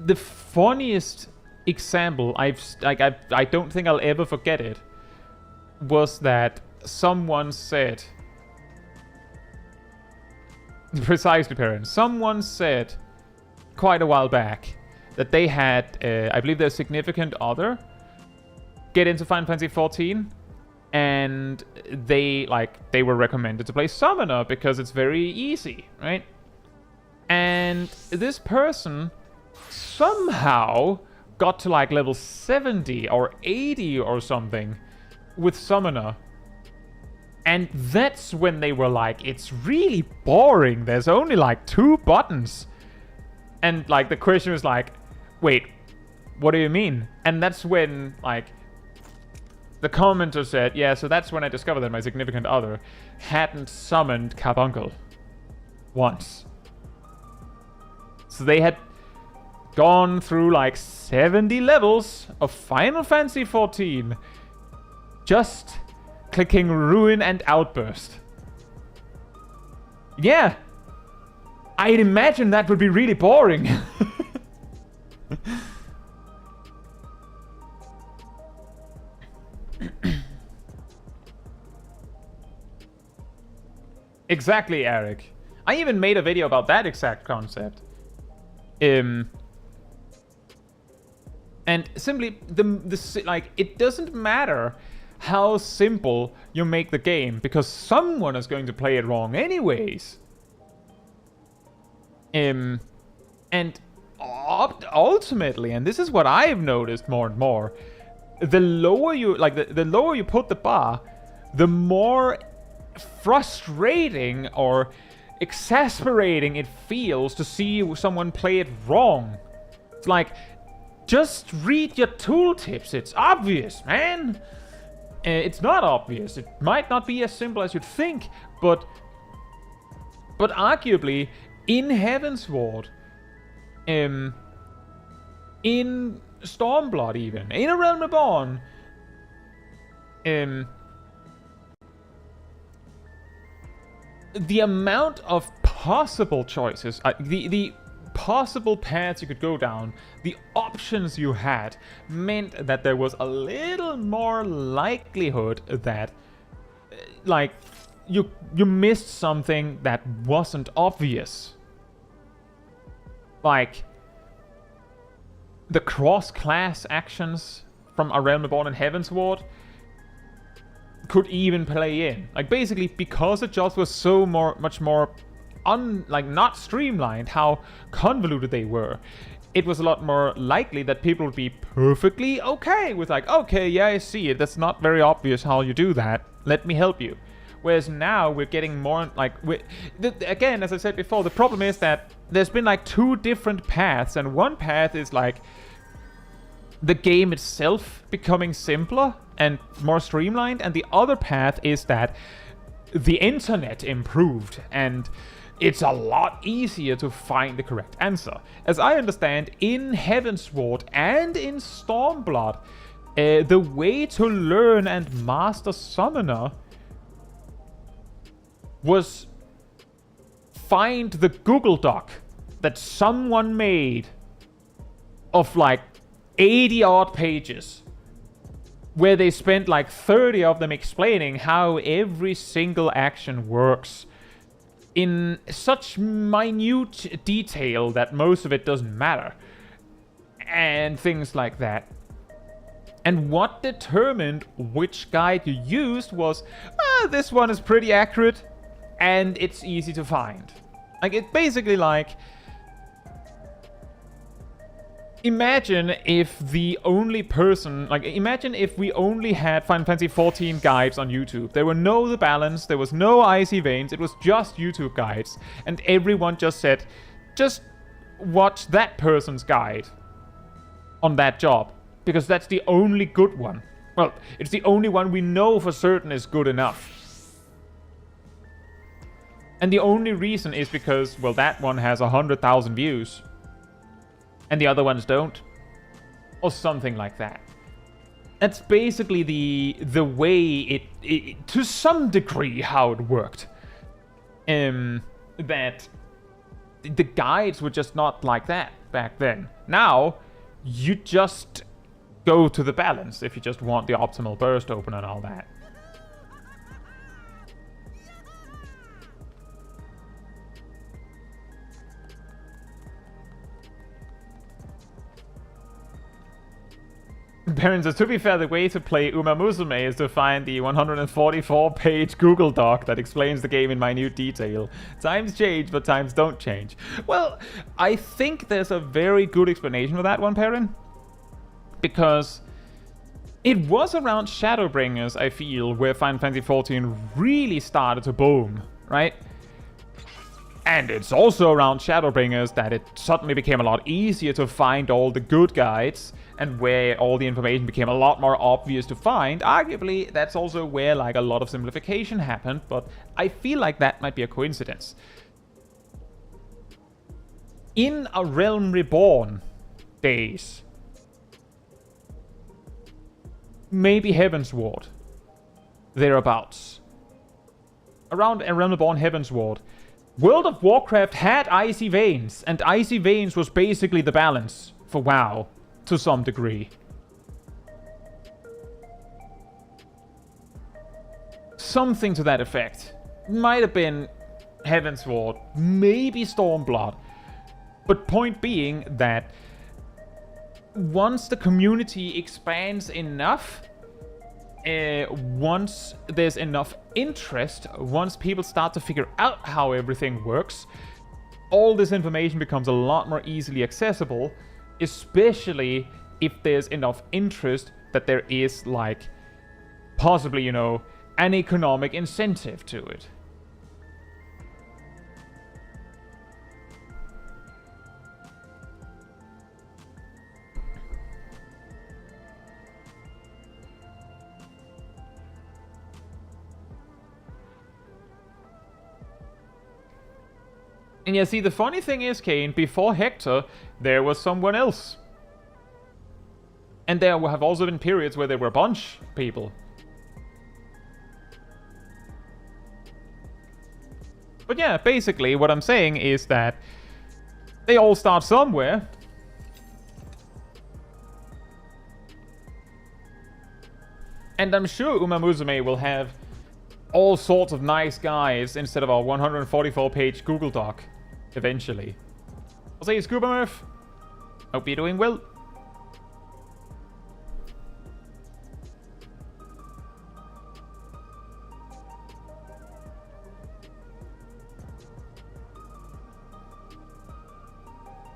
the funniest example I don't think I'll ever forget it, was that someone said, precisely, parents, someone said quite a while back that they had, I believe, their significant other get into Final Fantasy XIV, and they were recommended to play Summoner because it's very easy, right? And this person somehow got to like level 70 or 80 or something with Summoner. And that's when they were like, it's really boring. There's only like 2 buttons. And like the question was like, wait, what do you mean? And that's when like the commenter said, yeah, so that's when I discovered that my significant other hadn't summoned Carbuncle once. So they had gone through like 70 levels of Final Fantasy XIV just clicking Ruin and Outburst. Yeah, I'd imagine that would be really boring. Exactly, Eric. I even made a video about that exact concept. And simply, it doesn't matter how simple you make the game, because someone is going to play it wrong anyways. And ultimately, and this is what I've noticed more and more, the lower you the lower you put the bar, the more frustrating or exasperating it feels to see someone play it wrong. It's like, just read your tooltips. It's obvious, man. It's not obvious. It might not be as simple as you'd think, but arguably in Heavensward, in Stormblood, even in A Realm Reborn, the amount of possible choices, the possible paths you could go down, the options you had, meant that there was a little more likelihood that, like, you missed something that wasn't obvious. Like, the cross-class actions from A Realm Reborn and Heavensward could even play in. Like, basically, because the jobs were so much more not streamlined, how convoluted they were, it was a lot more likely that people would be perfectly okay with like, okay, yeah, I see it. That's not very obvious how you do that. Let me help you. Whereas now we're getting more like, again, as I said before, the problem is that there's been like 2 different paths, and one path is like the game itself becoming simpler and more streamlined, and the other path is that the internet improved and it's a lot easier to find the correct answer. As I understand, in Heavensward and in Stormblood, the way to learn and master Summoner was find the Google Doc that someone made of like 80 odd pages, where they spent like 30 of them explaining how every single action works in such minute detail that most of it doesn't matter, and things like that. And what determined which guide you used was, this one is pretty accurate and it's easy to find. Like, it's basically like, Imagine if the only person, like, imagine if we only had Final Fantasy XIV guides on YouTube. There were no The Balance, there was no Icy Veins, it was just YouTube guides. And everyone just said, just watch that person's guide on that job. Because that's the only good one. Well, it's the only one we know for certain is good enough. And the only reason is because, well, that one has 100,000 views. And the other ones don't. Or something like that. That's basically the way it to some degree, how it worked. That the guides were just not like that back then. Now, you just go to The Balance if you just want the optimal burst open and all that. Baron says, to be fair, the way to play Uma Musume is to find the 144-page Google Doc that explains the game in minute detail. Times change, but times don't change. Well, I think there's a very good explanation for that one, Perrin. Because it was around Shadowbringers, I feel, where Final Fantasy XIV really started to boom, right? And it's also around Shadowbringers that it suddenly became a lot easier to find all the good guides, and where all the information became a lot more obvious to find. Arguably, that's also where like a lot of simplification happened, but I feel like that might be a coincidence. In A Realm Reborn days, maybe Heavensward, thereabouts, around A Realm Reborn Heavensward, World of Warcraft had Icy Veins, and Icy Veins was basically The Balance for WoW, to some degree. Something to that effect. Might have been Heavensward, maybe Stormblood. But point being that once the community expands enough, once there's enough interest, once people start to figure out how everything works, all this information becomes a lot more easily accessible, especially if there's enough interest that there is, like, possibly, you know, an economic incentive to it. And yeah, see, the funny thing is, Kane, before Hector, there was someone else. And there have also been periods where there were a bunch of people. But yeah, basically, what I'm saying is that they all start somewhere. And I'm sure Uma Musume will have all sorts of nice guys instead of our 144-page Google Doc. Eventually. I'll say Scuba Murph. Hope you're doing well.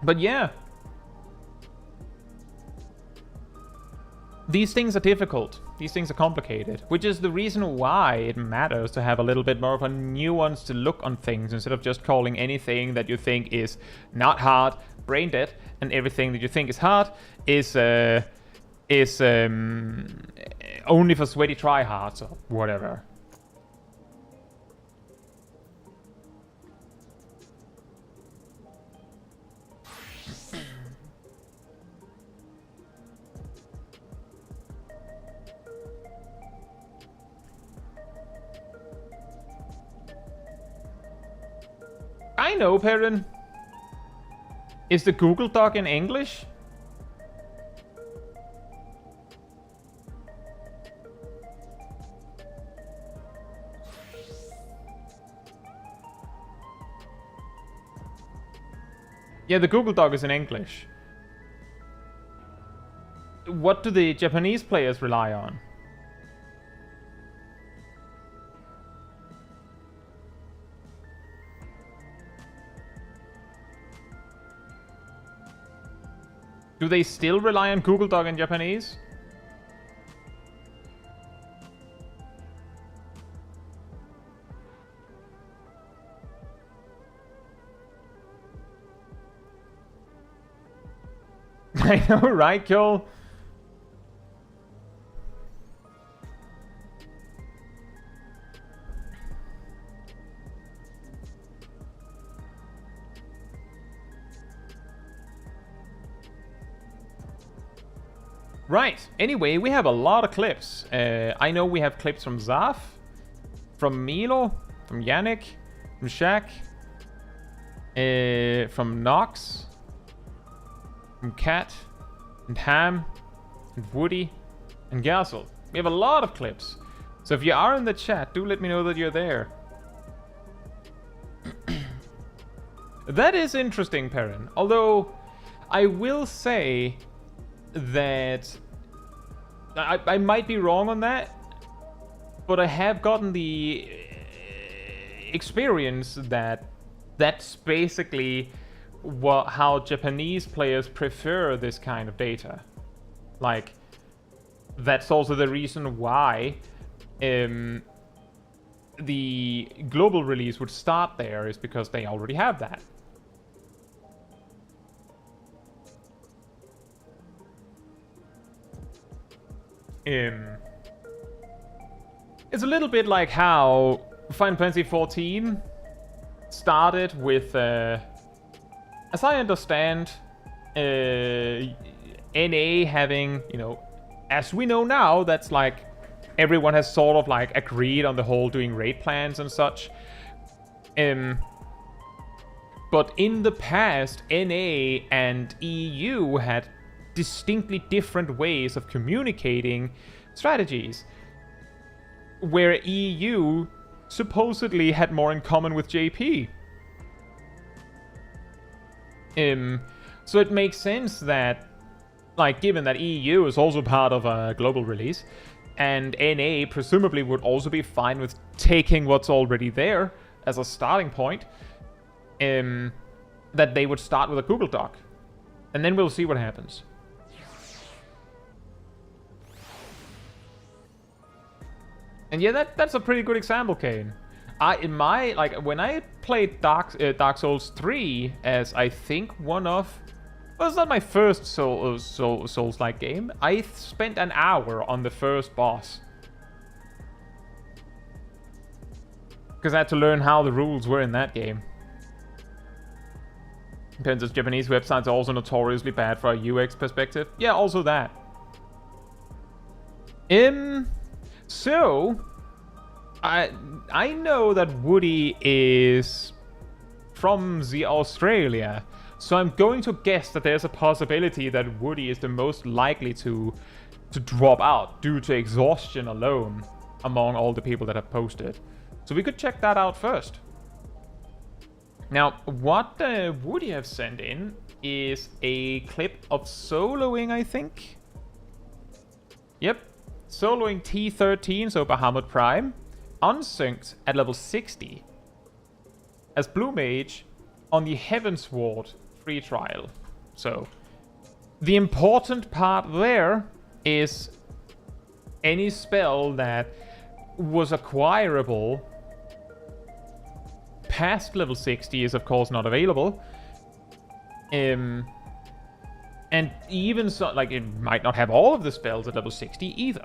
But yeah. These things are difficult. These things are complicated, which is the reason why it matters to have a little bit more of a nuanced look on things instead of just calling anything that you think is not hard brain dead, and everything that you think is hard is only for sweaty tryhards or whatever. I know, Perrin. Is the Google Doc in English? Yeah, the Google Doc is in English. What do the Japanese players rely on? Do they still rely on Google Doc in Japanese? I know, right, Joel? Right, anyway, we have a lot of clips. I know we have clips from Zaf, from Milo, from Yannick, from Shaq, from Nox, from Kat, and Ham, and Woody, and Gazel. We have a lot of clips. So if you are in the chat, do let me know that you're there. That is interesting, Perrin. Although, I will say that I might be wrong on that, but I have gotten the experience that that's basically how Japanese players prefer this kind of data. Like, that's also the reason why the global release would start there, is because they already have that. It's a little bit like how Final Fantasy XIV started with, as I understand, NA having, you know, as we know now, that's like everyone has sort of like agreed on the whole doing raid plans and such. But in the past, NA and EU had distinctly different ways of communicating strategies, where EU supposedly had more in common with JP. So it makes sense that, like, given that EU is also part of a global release, and NA presumably would also be fine with taking what's already there as a starting point, that they would start with a Google Doc. And then we'll see what happens. And yeah, that's a pretty good example, Kane. When I played Dark Souls 3 as, I think, one of... Well, it's not my first Souls-like game. I spent an hour on the first boss. Because I had to learn how the rules were in that game. Depends, as Japanese websites are also notoriously bad for a UX perspective. Yeah, also that. So, I know that Woody is from the Australia, so I'm going to guess that there's a possibility that Woody is the most likely to drop out due to exhaustion alone among all the people that have posted. So we could check that out first. Now, what Woody have sent in is a clip of soloing, I think. Yep. Soloing T13, so Bahamut Prime, unsynced at level 60 as Blue Mage on the Heavensward free trial. So, the important part there is any spell that was acquirable past level 60 is of course not available. And even so, like, it might not have all of the spells at level 60 either.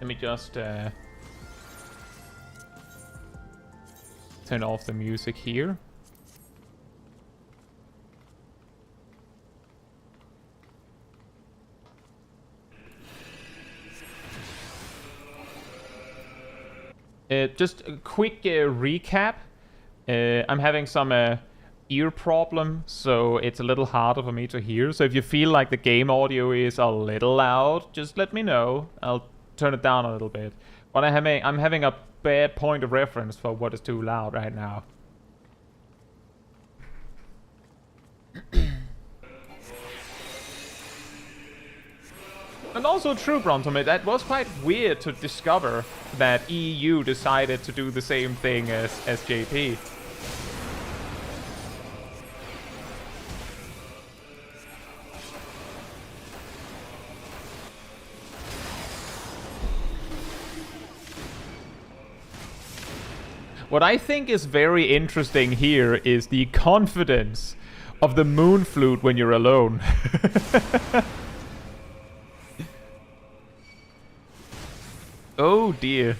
Let me just turn off the music here. Just a quick recap. I'm having some ear problem, so it's a little harder for me to hear. So if you feel like the game audio is a little loud, just let me know. I'll turn it down a little bit. But I'm having a bad point of reference for what is too loud right now. And also true, Brontomid, that was quite weird to discover that EU decided to do the same thing as JP. What I think is very interesting here is the confidence of the moon flute when you're alone. Oh dear.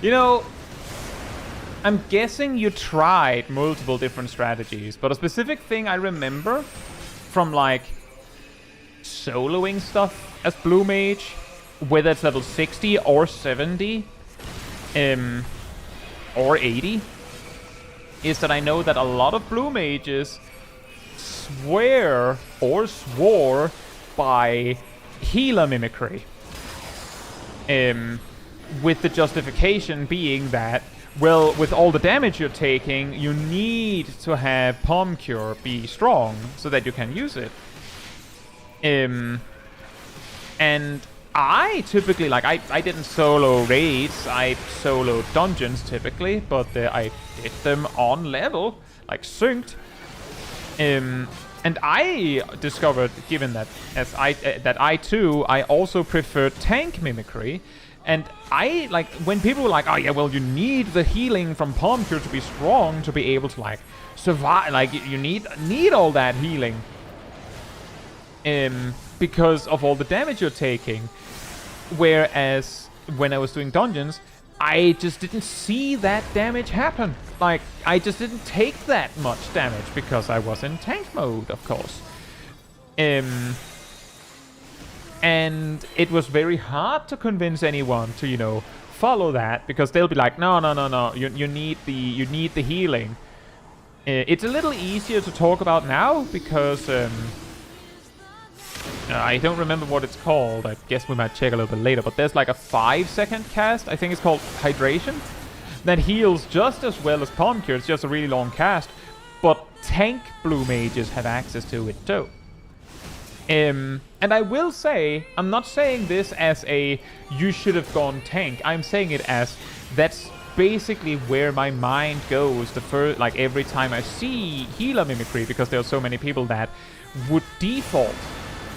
You know, I'm guessing you tried multiple different strategies, but a specific thing I remember from like soloing stuff as Blue Mage, whether it's level 60 or 70, or 80, is that I know that a lot of Blue Mages swear or swore by healer mimicry. With the justification being that, well, with all the damage you're taking, you need to have Palm Cure be strong so that you can use it. And I typically, like, I didn't solo raids, I soloed dungeons typically, but I did them on level, like synced. And I discovered, given that I too, I also prefer tank mimicry. And I, like, when people were like, oh yeah, well, you need the healing from Palm Cure to be strong to be able to, like, survive, like, you need all that healing. Because of all the damage you're taking. Whereas, when I was doing dungeons, I just didn't see that damage happen. Like, I just didn't take that much damage because I was in tank mode, of course. And it was very hard to convince anyone to, you know, follow that, because they'll be like, no, you need the healing. It's a little easier to talk about now because I don't remember what it's called. I guess we might check a little bit later, but there's like a 5-second cast. I think it's called Hydration, that heals just as well as Palm Cure. It's just a really long cast, but tank Blue Mages have access to it too. And I will say, I'm not saying this as a you should have gone tank. I'm saying it as that's basically where my mind goes the first, like, every time I see healer mimicry, because there are so many people that would default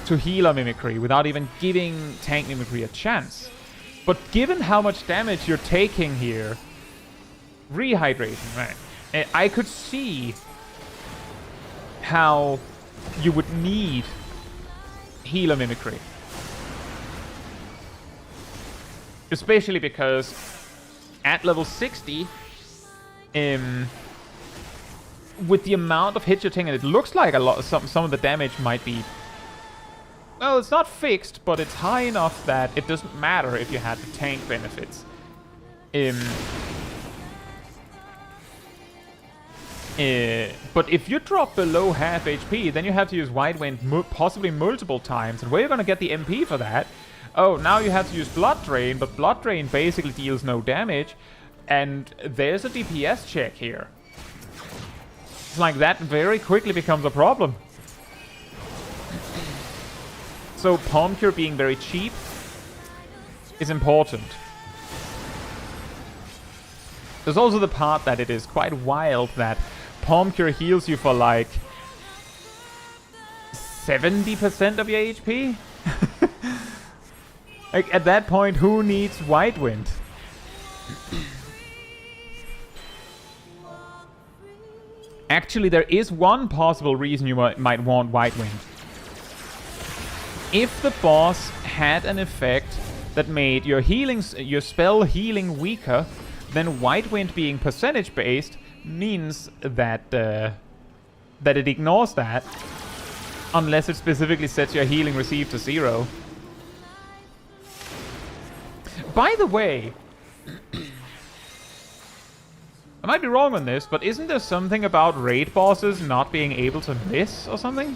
to healer mimicry without even giving tank mimicry a chance. But given how much damage you're taking here, rehydration, right? I could see how you would need healer mimicry, especially because at level 60, with the amount of hits you're taking, it looks like a lot. Some of the damage might be, well, it's not fixed, but it's high enough that it doesn't matter if you had the tank benefits. But if you drop below half HP, then you have to use White Wind possibly multiple times. And where are you going to get the MP for that? Oh, now you have to use Blood Drain, but Blood Drain basically deals no damage. And there's a DPS check here. It's like that very quickly becomes a problem. So Palm Cure being very cheap is important. There's also the part that it is quite wild that Palm Cure heals you for like 70% of your HP. Like, at that point, who needs White Wind? Actually, there is one possible reason you might want White Wind. If the boss had an effect that made your spell healing weaker, then White Wind being percentage based means that that it ignores that, unless it specifically sets your healing received to 0. By the way, I might be wrong on this, but isn't there something about raid bosses not being able to miss or something?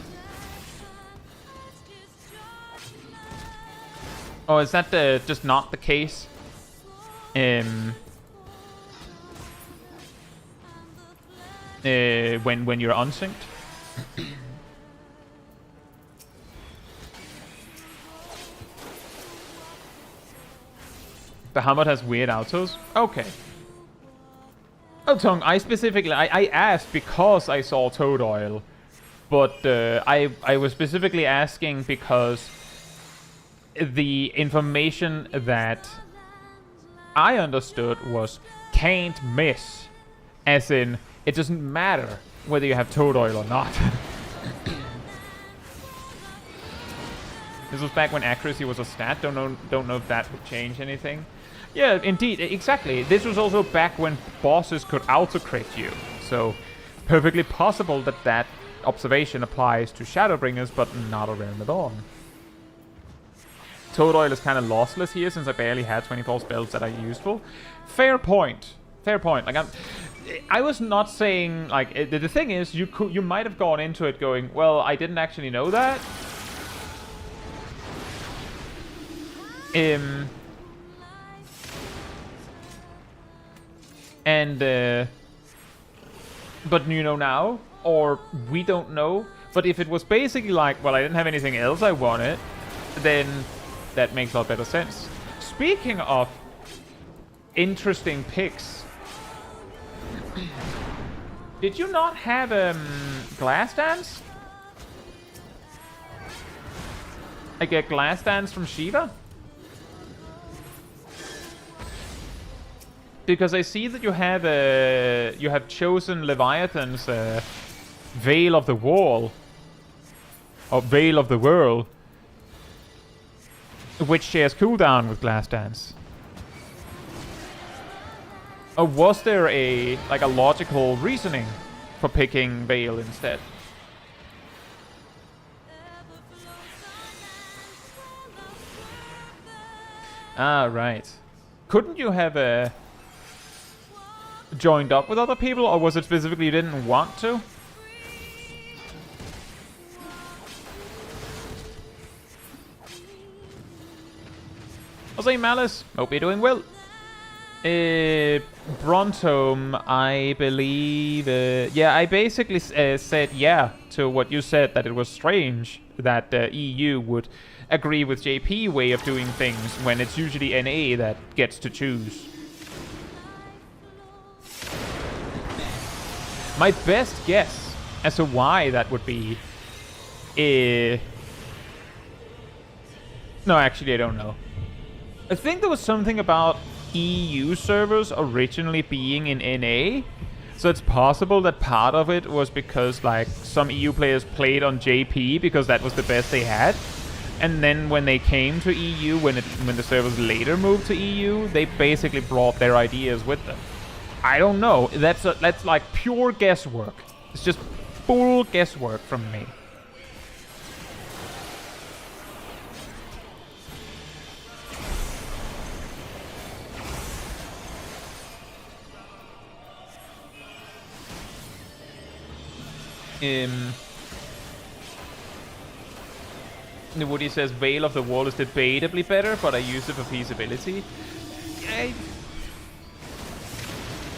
Or is that just not the case? When you're unsynced? Bahamut has weird autos? Okay. Oh, Tongue, I specifically... I asked because I saw Toad Oil. But I was specifically asking because the information that I understood was can't miss. As in, it doesn't matter whether you have Toad Oil or not. This was back when accuracy was a stat. Don't know if that would change anything. Yeah, indeed, exactly. This was also back when bosses could auto-crit you. So, perfectly possible that that observation applies to Shadowbringers, but not a Realm of Dawn. Toad Oil is kind of lossless here, since I barely had 24 spells that are useful. Fair point. Fair point. Like, I was not saying, like, the thing is, you might have gone into it going, well, I didn't actually know that. But you know now, or we don't know. But if it was basically like, well, I didn't have anything else I wanted, then that makes a lot better sense. Speaking of interesting picks, did you not have Glass Dance? I get Glass Dance from Shiva? Because I see that you have chosen Leviathan's Veil of the Wall, or Veil of the Whirl, which shares cooldown with Glass Dance. Or was there a logical reasoning for picking Veil instead? Ah, right. Couldn't you have joined up with other people, or was it specifically you didn't want to? I'll say Malice. Hope you're doing well. Brontome, I believe... yeah, I basically said yeah to what you said, that it was strange that EU would agree with JP way of doing things when it's usually NA that gets to choose. My best guess as to why that would be... no, actually, I don't know. I think there was something about EU servers originally being in NA. So it's possible that part of it was because, like, some EU players played on JP because that was the best they had. And then when they came to EU, when the servers later moved to EU, they basically brought their ideas with them. I don't know. That's like pure guesswork. It's just full guesswork from me. Woody says Veil of the Wall is debatably better, but I use it for feasibility.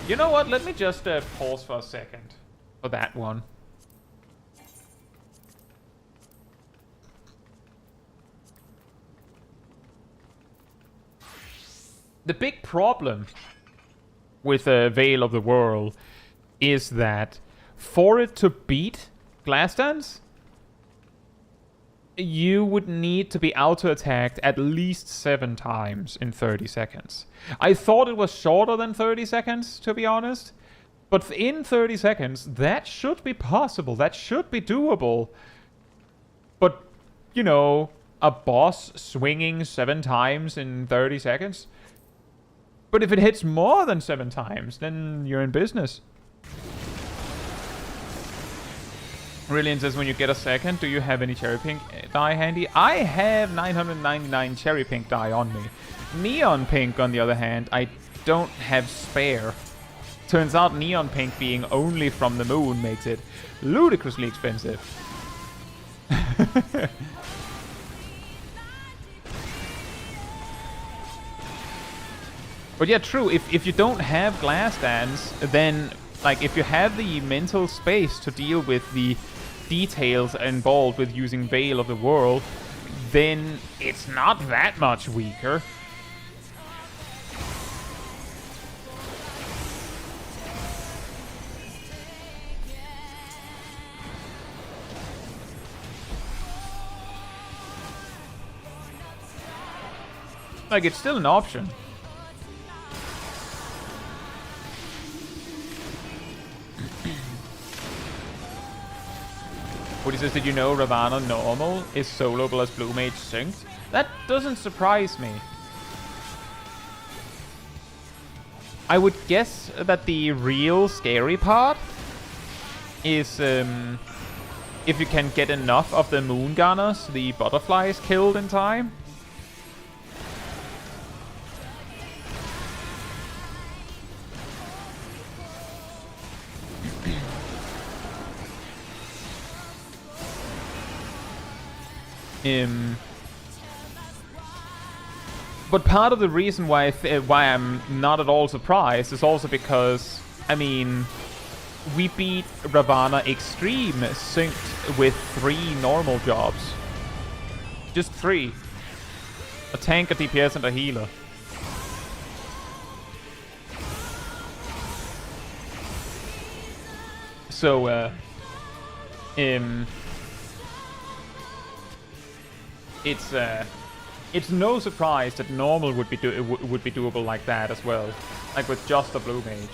You know what? Let me just pause for a second for that one. The big problem with Veil of the World is that for it to beat Glass Dance, you would need to be auto-attacked at least 7 times in 30 seconds. I thought it was shorter than 30 seconds, to be honest. But in 30 seconds, that should be possible. That should be doable. But, you know, a boss swinging 7 times in 30 seconds? But if it hits more than 7 times, then you're in business. Brilliant says, when you get a second, do you have any cherry pink dye handy? I have 999 cherry pink dye on me. Neon pink, on the other hand, I don't have spare. Turns out neon pink being only from the moon makes it ludicrously expensive. But yeah, true, if you don't have glass dance, then, like, if you have the mental space to deal with the details involved with using Veil of the World, then it's not that much weaker. Like, it's still an option. What he says, did you know Ravana normal is soloable as Blue Mage synced? That doesn't surprise me. I would guess that the real scary part is if you can get enough of the Moon Gunners, the butterflies, killed in time. But part of the reason why I'm not at all surprised is also because, I mean, we beat Ravana Extreme synced with 3 normal jobs. Just 3. A tank, a DPS, and a healer. So, it's no surprise that normal would be doable like that as well, like with just a Blue Mage.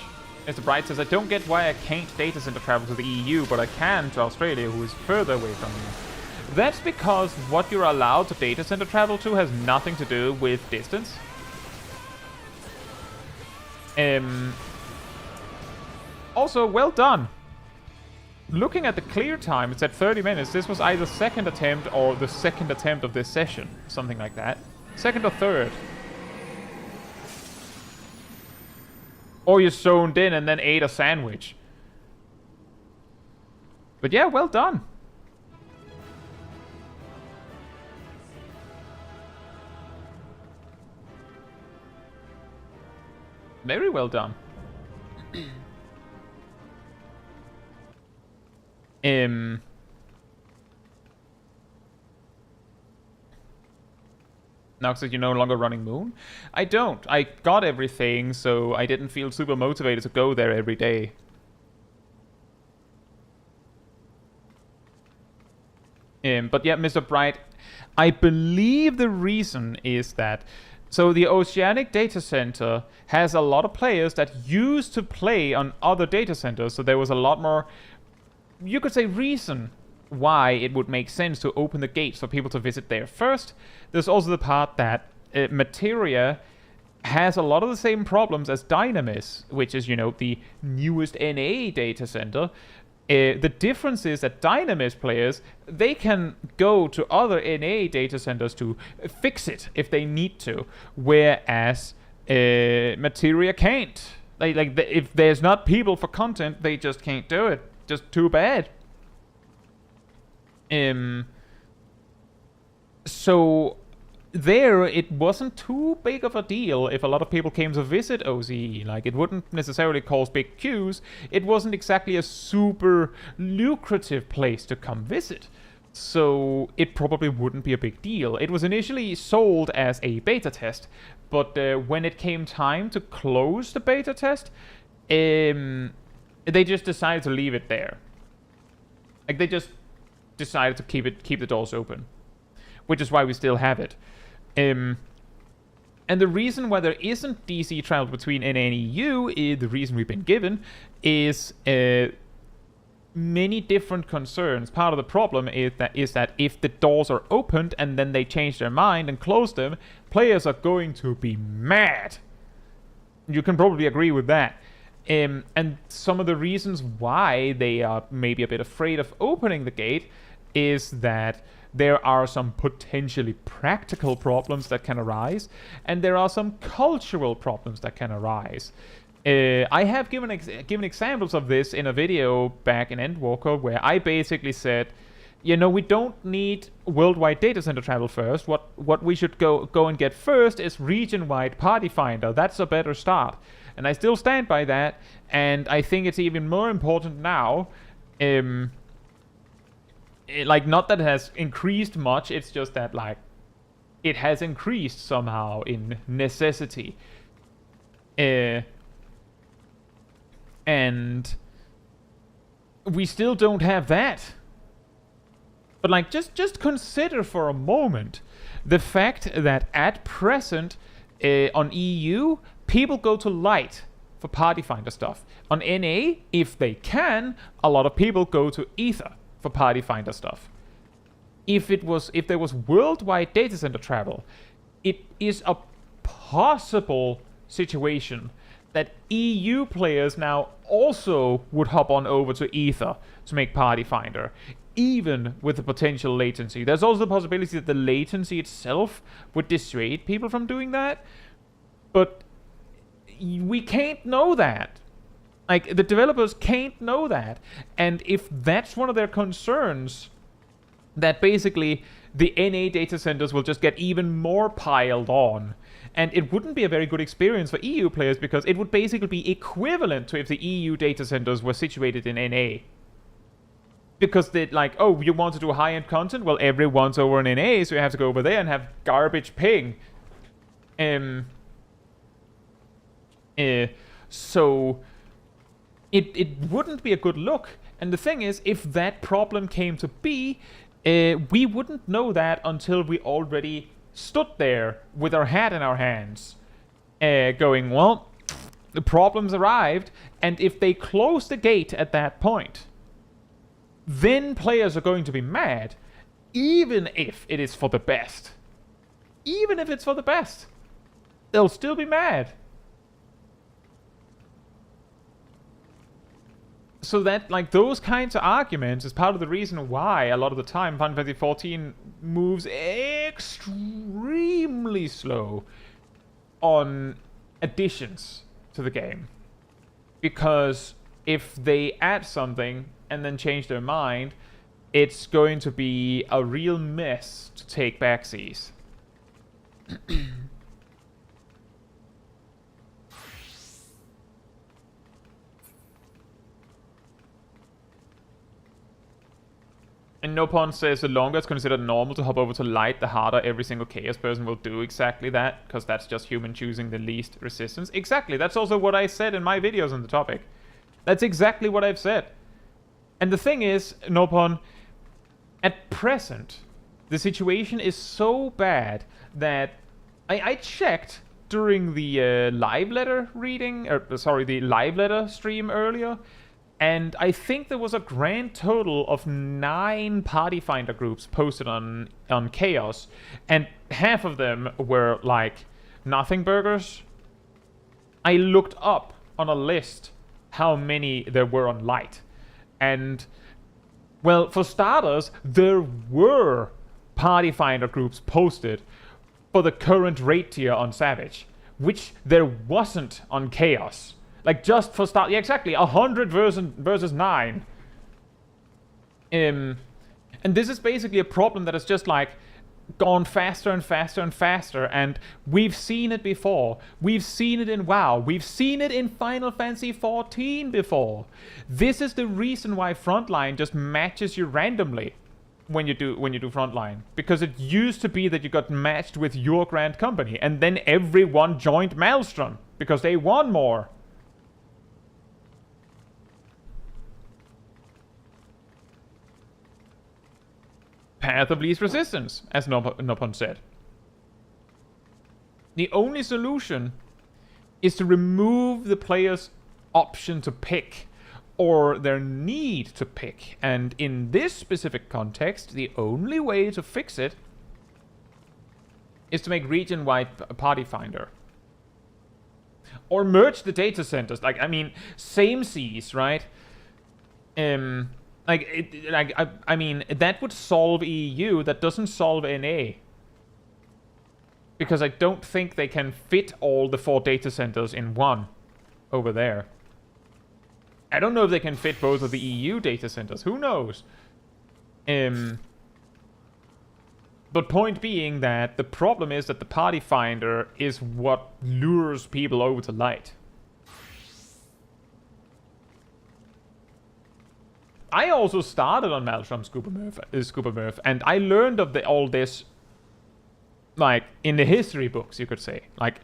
Mr. Bright says, I don't get why I can't data center travel to the EU, but I can to Australia, who is further away from me. That's because what you're allowed to data center travel to has nothing to do with distance. Also, well done. Looking at the clear time, it's at 30 minutes. This was either second attempt or the second attempt of this session. Something like that. Second or third. Or you zoned in and then ate a sandwich. But yeah, well done. Very well done. Now says you're no longer running Moon? I don't. I got everything, so I didn't feel super motivated to go there every day. But yeah, Mr. Bright, I believe the reason is that... So the Oceanic Data Center has a lot of players that used to play on other data centers, so there was a lot more... You could say reason why it would make sense to open the gates for people to visit there first. There's also the part that Materia has a lot of the same problems as Dynamis, which is, you know, the newest NA data center. The difference is that Dynamis players, they can go to other NA data centers to fix it if they need to, whereas Materia can't. If there's not people for content, they just can't do it. Just too bad. So there, it wasn't too big of a deal if a lot of people came to visit OCE. Like, it wouldn't necessarily cause big queues. It wasn't exactly a super lucrative place to come visit. So it probably wouldn't be a big deal. It was initially sold as a beta test, but when it came time to close the beta test, they just decided to leave it there. Like, they just decided to keep the doors open. Which is why we still have it. And the reason why there isn't DC travel between NA and EU, the reason we've been given, is many different concerns. Part of the problem is that if the doors are opened and then they change their mind and close them, players are going to be mad. You can probably agree with that. And some of the reasons why they are maybe a bit afraid of opening the gate is that there are some potentially practical problems that can arise, and there are some cultural problems that can arise. I have given examples of this in a video back in Endwalker where I basically said, you know, we don't need worldwide data center travel first. What we should go and get first is region-wide party finder. That's a better start. And I still stand by that, and I think it's even more important now. Like, not that it has increased much, it's just that, like, it has increased somehow in necessity. And we still don't have that. But like, just consider for a moment the fact that at present on EU, people go to Light for party finder stuff. On NA, if they can, a lot of people go to Ether for party finder stuff. If there was worldwide data center travel, it is a possible situation that EU players now also would hop on over to Ether to make party finder, even with the potential latency. There's also the possibility that the latency itself would dissuade people from doing that, but we can't know that. Like, the developers can't know that. And if that's one of their concerns, that basically the NA data centers will just get even more piled on. And it wouldn't be a very good experience for EU players, because it would basically be equivalent to if the EU data centers were situated in NA. Because they're like, oh, you want to do high-end content? Well, everyone's over in NA, so you have to go over there and have garbage ping. So it wouldn't be a good look. And the thing is, if that problem came to be, we wouldn't know that until we already stood there with our hat in our hands, going, well, the problem's arrived, and if they close the gate at that point, then players are going to be mad, even if it is for the best. Even if it's for the best, they'll still be mad. So that, like, those kinds of arguments is part of the reason why a lot of the time Final Fantasy XIV moves extremely slow on additions to the game. Because if they add something and then change their mind, it's going to be a real mess to take backseas. And Nopon says the longer it's considered normal to hop over to Light, the harder every single Chaos person will do exactly that, because that's just human choosing the least resistance. Exactly, that's also what I said in my videos on the topic. That's exactly what I've said. And the thing is, Nopon, at present, the situation is so bad that I checked during the live letter reading, the live letter stream earlier, and I think there was a grand total of 9 party finder groups posted on Chaos, and half of them were like nothing burgers. I looked up on a list how many there were on Light, and well, for starters, there were party finder groups posted for the current rate tier on Savage, which there wasn't on Chaos. Like, just for start, yeah, exactly, 100 versus 9. And this is basically a problem that has just, like, gone faster and faster and faster, and we've seen it before. We've seen it in WoW. We've seen it in Final Fantasy XIV before. This is the reason why Frontline just matches you randomly when you do Frontline. Because it used to be that you got matched with your Grand Company, and then everyone joined Maelstrom, because they won more. Path of least resistance, as Nopon said. The only solution is to remove the player's option to pick, or their need to pick. And in this specific context, the only way to fix it is to make region-wide party finder. Or merge the data centers. Like, I mean, same seas, right? I mean, that would solve EU. That doesn't solve NA. Because I don't think they can fit all the 4 data centers in one. over there. I don't know if they can fit both of the EU data centers. Who knows? But point being that the problem is that the party finder is what lures people over to light. I also started on Maltram's Scuba and I learned of all this, like, in the history books, you could say. Like,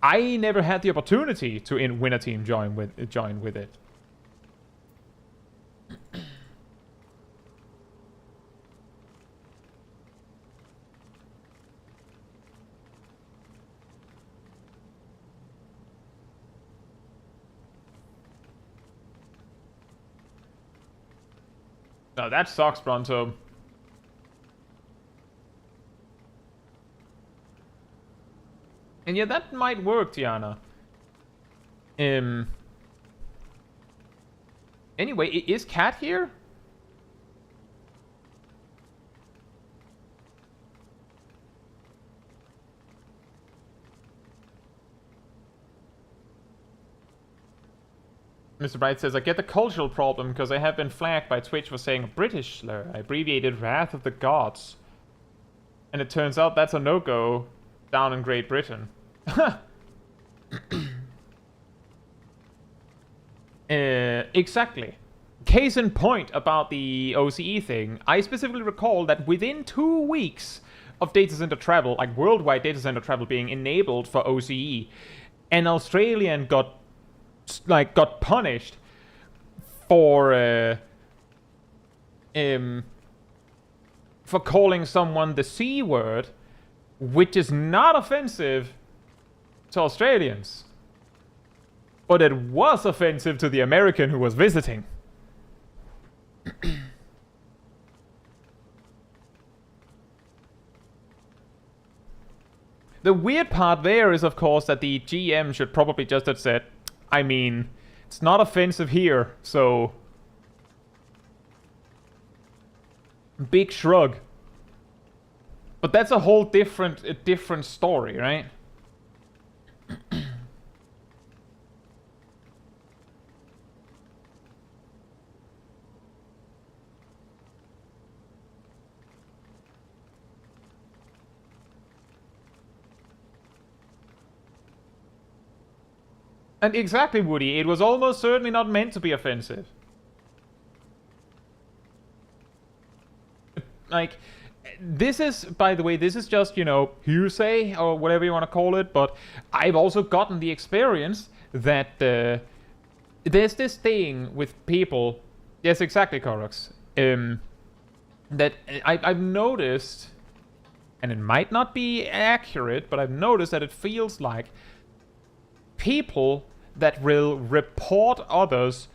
I never had the opportunity to win a team join with it. No, that sucks, Bronto. And yeah, that might work, Tiana. Anyway, is Cat here? Mr. Bright says, I get the cultural problem because I have been flagged by Twitch for saying a British slur. I abbreviated Wrath of the Gods. And it turns out that's a no-go down in Great Britain. Exactly. Case in point about the OCE thing, I specifically recall that within 2 weeks of data center travel, like worldwide data center travel being enabled for OCE, an Australian got punished for calling someone the C word, which is not offensive to Australians. But it was offensive to the American who was visiting. The weird part there is, of course, that the GM should probably just have said, I mean, it's not offensive here, so... Big shrug. But that's a whole different story, right? And exactly, Woody, it was almost certainly not meant to be offensive. Like, this is, by the way, this is just, you know, hearsay, or whatever you want to call it, but I've also gotten the experience that there's this thing with people, yes, exactly, Korox, that I've noticed, and it might not be accurate, but I've noticed that it feels like people that will report others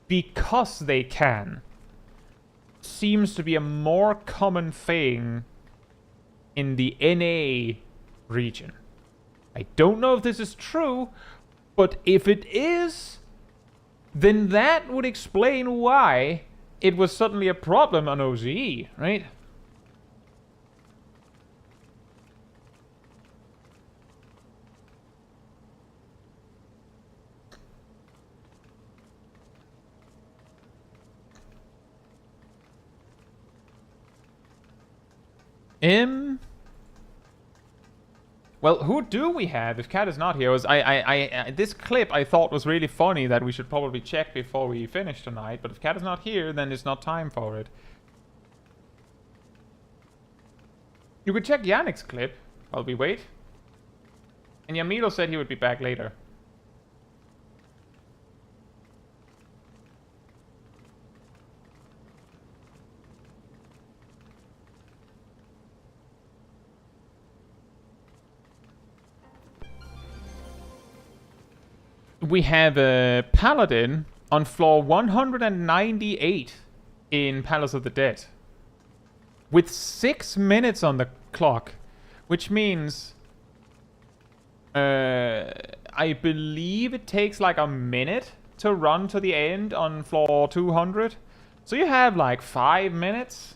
because they can seems to be a more common thing in the NA region. I don't know if this is true, but if it is, then that would explain why it was suddenly a problem on OZE, right? Well, who do we have if Cat is not here? This clip I thought was really funny that we should probably check before we finish tonight, but if Cat is not here, then it's not time for it. You could check Yannick's clip while we wait. And Yamilo said he would be back later. We have a Paladin on floor 198 in Palace of the Dead. With 6 minutes on the clock. Which means... I believe it takes like a minute to run to the end on floor 200. So you have like 5 minutes.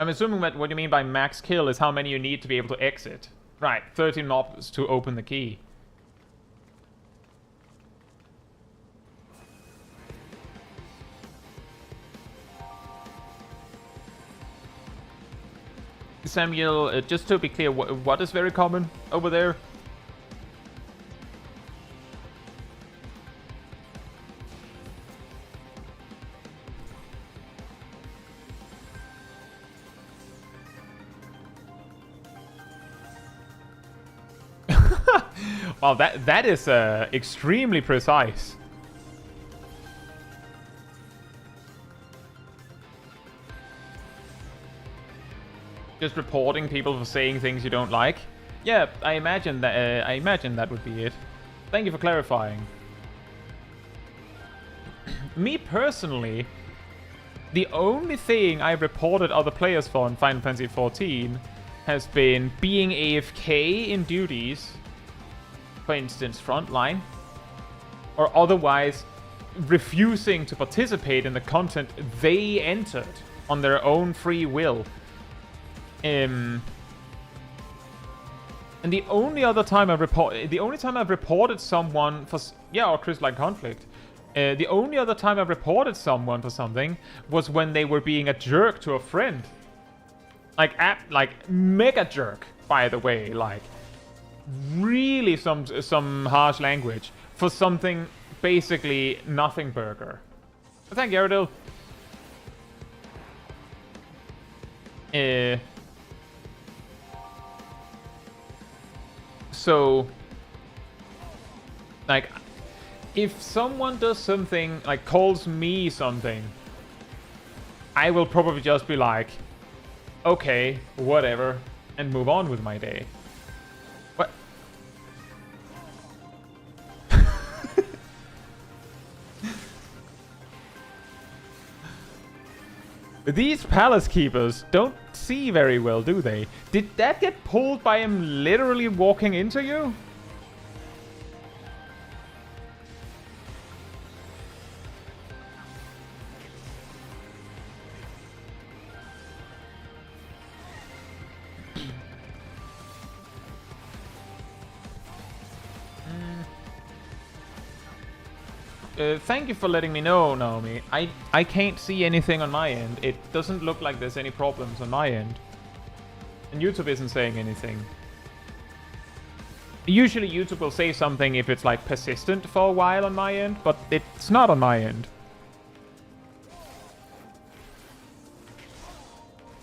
I'm assuming that what you mean by max kill is how many you need to be able to exit. Right, 13 mobs to open the key. Samuel, just to be clear, what is very common over there? Wow, that is extremely precise. Just reporting people for saying things you don't like. Yeah, I imagine that would be it. Thank you for clarifying. Me personally, the only thing I've reported other players for in Final Fantasy XIV has been being AFK in duties, for instance, frontline, or otherwise refusing to participate in the content they entered on their own free will. And the only time I've reported someone for or Crystalline Conflict. The only other time I've reported someone for something was when they were being a jerk to a friend. Like mega jerk, by the way, like really some harsh language for something basically nothing burger. Thank you, Aerodil. So, like, if someone does something, like calls me something, I will probably just be like, okay, whatever, and move on with my day. What? These palace keepers don't see very well, do they? Did that get pulled by him literally walking into you? Thank you for letting me know, Naomi. I can't see anything on my end. It doesn't look like there's any problems on my end. And YouTube isn't saying anything. Usually YouTube will say something if it's like persistent for a while on my end, but it's not on my end.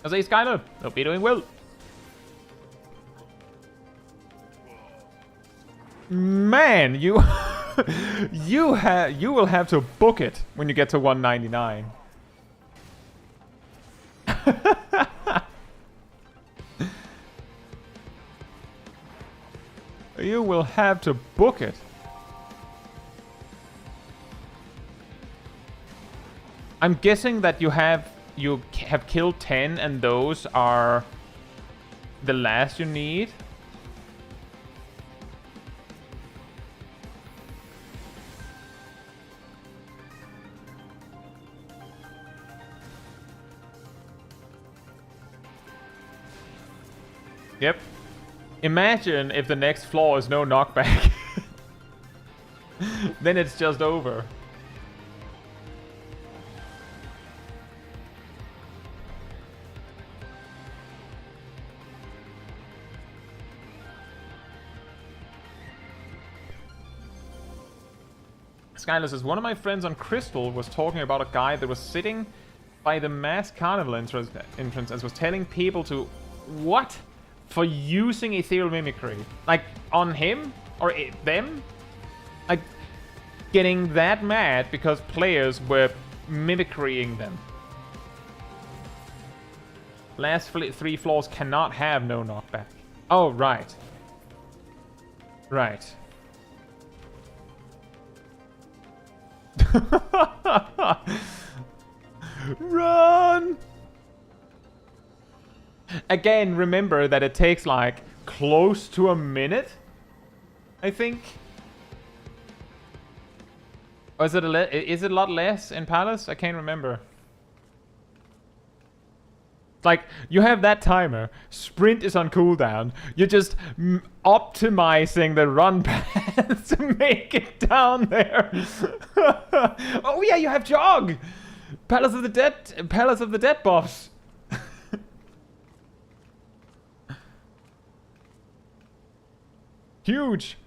I say, Skylar, hope you're doing well. Man, you... you will have to book it when you get to 199. You will have to book it. I'm guessing that you have killed 10 and those are the last you need. Yep. Imagine if the next floor is no knockback. Then it's just over. Skylar says, one of my friends on Crystal was talking about a guy that was sitting by the mass carnival entrance and was telling people to... What? For using ethereal mimicry. Like, on him? Or them? Like, getting that mad because players were mimicrying them. Last 3 floors cannot have no knockback. Oh, right. Right. Run! Again, remember that it takes like close to a minute, I think. Or is it a lot less in Palace? I can't remember. Like, you have that timer, sprint is on cooldown, you're just optimizing the run path to make it down there. Oh yeah, you have jog! Palace of the Dead boss. Huge.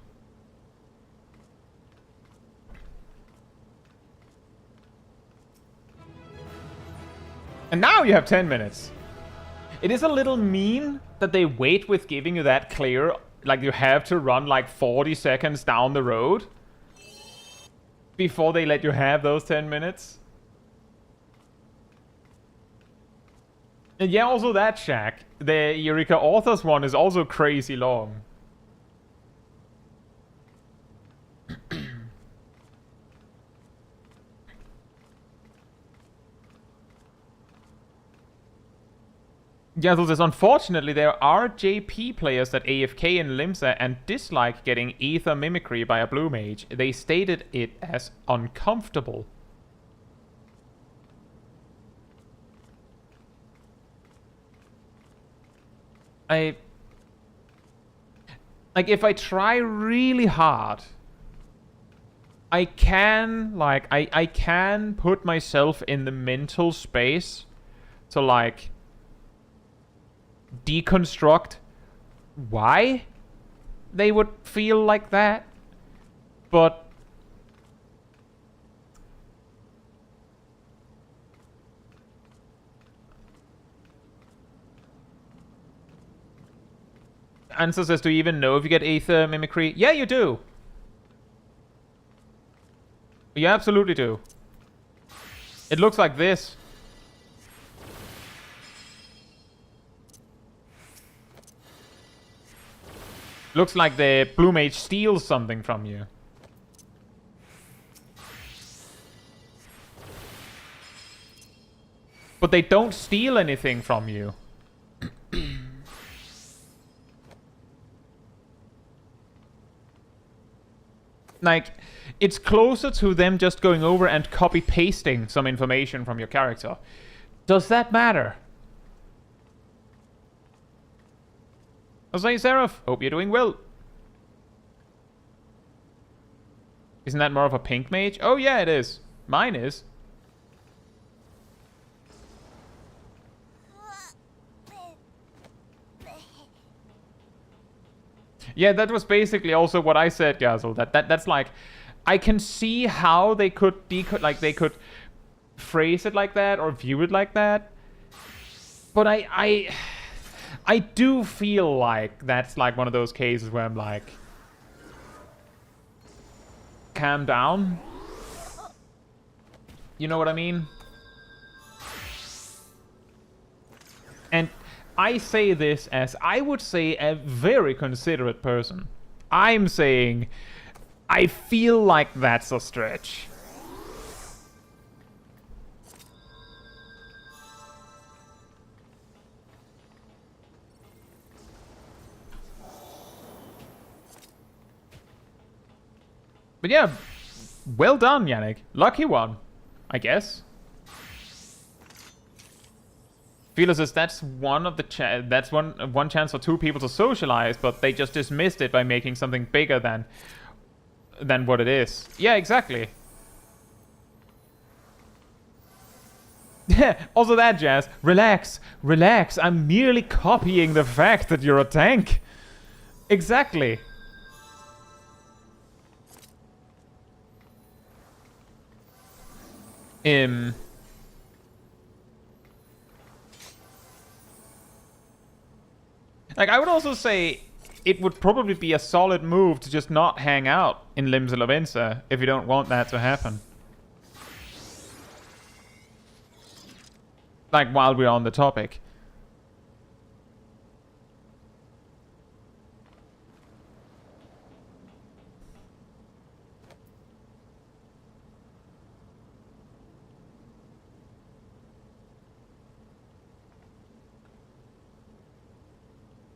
And now you have 10 minutes. It is a little mean that they wait with giving you that clear, like you have to run like 40 seconds down the road before they let you have those 10 minutes. And yeah, also that shack, the Eureka Authors one is also crazy long. Yeah, so this, unfortunately, there are JP players that AFK in Limsa and dislike getting ether mimicry by a blue mage. They stated it as uncomfortable. Like, if I try really hard, I can, like, I can put myself in the mental space to, like, deconstruct why they would feel like that, but Answer says, do you even know if you get ether mimicry? Yeah, you do. You absolutely do. It looks like this. Looks like the blue mage steals something from you. But they don't steal anything from you. Like, it's closer to them just going over and copy-pasting some information from your character. Does that matter? Jose Seraph, hope you're doing well. Isn't that more of a pink mage? Oh yeah, it is. Mine is. Yeah, that was basically also what I said, Gazel. That's like, I can see how they could they could phrase it like that or view it like that. But I do feel like that's like one of those cases where I'm like, calm down. You know what I mean? And I say this as, I would say, a very considerate person. I'm saying, I feel like that's a stretch. But yeah, well done, Yannick. Lucky one, I guess. Feeler says that's one of the that's one chance for two people to socialize, but they just dismissed it by making something bigger than what it is. Yeah, exactly. Yeah, also that, Jazz. Relax, relax. I'm merely copying the fact that you're a tank. Exactly. Like, I would also say it would probably be a solid move to just not hang out in Limsa Lovensa if you don't want that to happen. Like, while we're on the topic.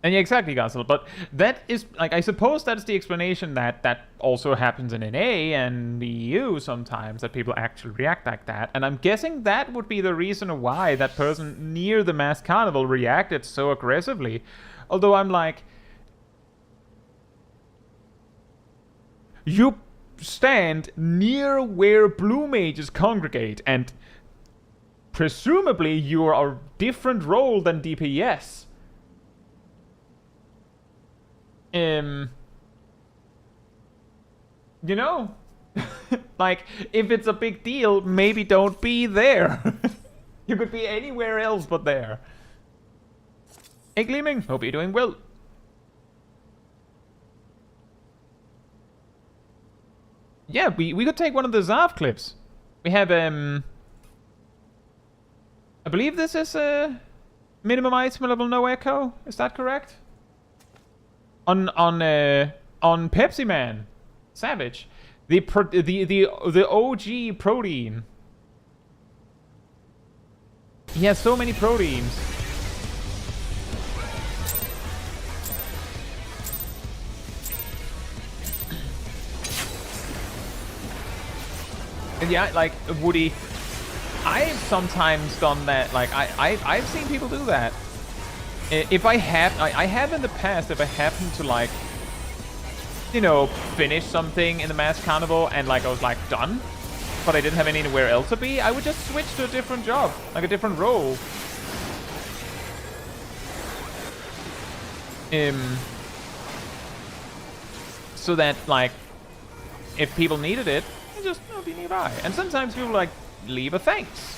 And yeah, exactly, Gassel. But that is, like, I suppose that's the explanation that also happens in NA and the EU sometimes, that people actually react like that. And I'm guessing that would be the reason why that person near the mass carnival reacted so aggressively. Although I'm like, you stand near where blue mages congregate, and presumably you are a different role than DPS. You know? Like, if it's a big deal, maybe don't be there. You could be anywhere else but there. Hey, Gleaming, hope you're doing well. Yeah, we could take one of the Zav clips. We have, I believe this is minimum item level, no echo. Is that correct? On Pepsi Man, Savage, the OG protein. He has so many proteins. And yeah, like Woody, I've sometimes done that. Like I've seen people do that. If I have in the past, if I happen to, like, you know, finish something in the mass carnival and, like, I was, like, done, but I didn't have anywhere else to be, I would just switch to a different job, like a different role. So that, like, if people needed it, I just be nearby. And sometimes people, like, leave a thanks.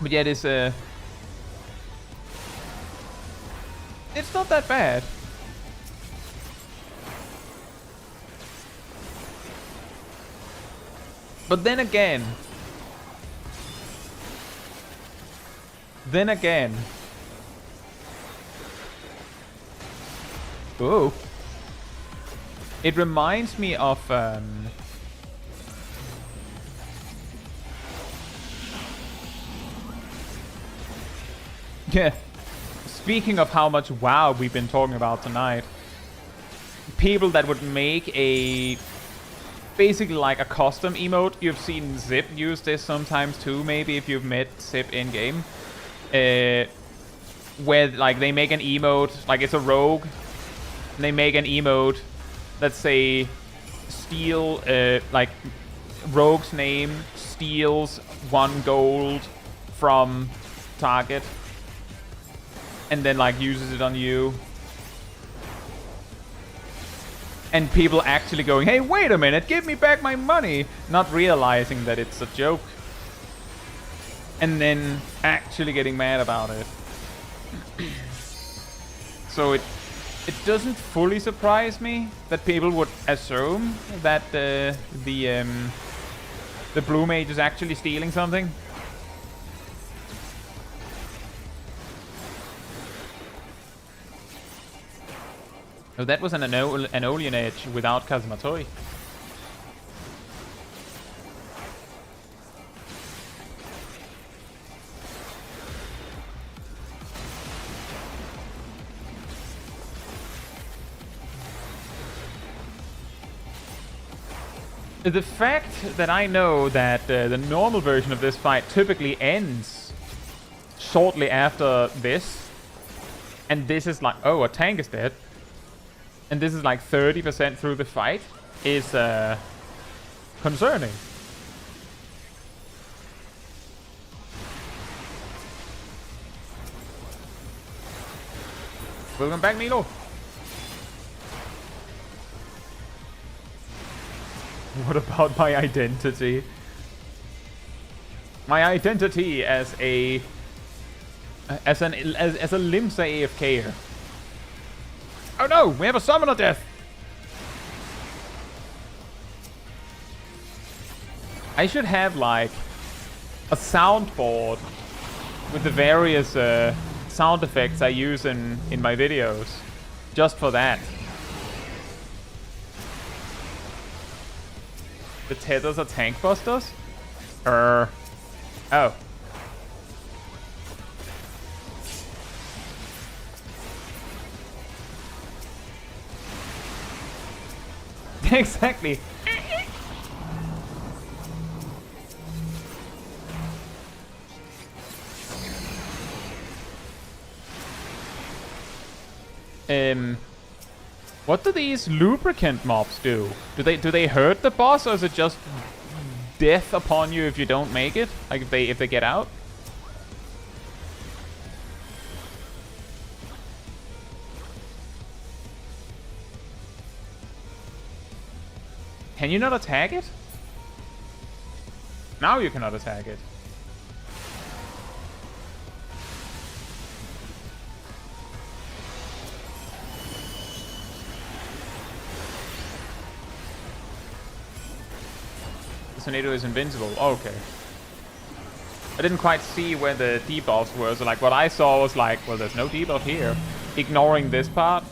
But yeah, it's not that bad. But then again, oh, it reminds me of yeah. Speaking of how much WoW we've been talking about tonight, people that would make a basically like a custom emote. You've seen Zip use this sometimes too, maybe if you've met Zip in game, where like they make an emote, like it's a rogue, and they make an emote, let's say steal, like rogue's name steals 1 gold from target, and then like uses it on you. And people actually going, hey, wait a minute, give me back my money, not realizing that it's a joke. And then actually getting mad about it. So it doesn't fully surprise me that people would assume that the blue mage is actually stealing something. Oh, that was an Aeolian Edge without Kazumatoi. The fact that I know that the normal version of this fight typically ends shortly after this, and this is like, oh, a tank is dead, and this is like 30% through the fight, is concerning. Welcome back, Milo. What about my identity? My identity as a Limsa AFKer. Oh no, we have a summoner death. I should have like a soundboard with the various sound effects I use in my videos, just for that. The tethers are tank busters? Oh. Exactly. What do these lubricant mobs do? Do they hurt the boss, or is it just death upon you if you don't make it? Like if they get out? Can you not attack it? Now you cannot attack it. The tornado is invincible. Oh, okay. I didn't quite see where the debuffs were, so like what I saw was like, well, there's no debuff here. Ignoring this part.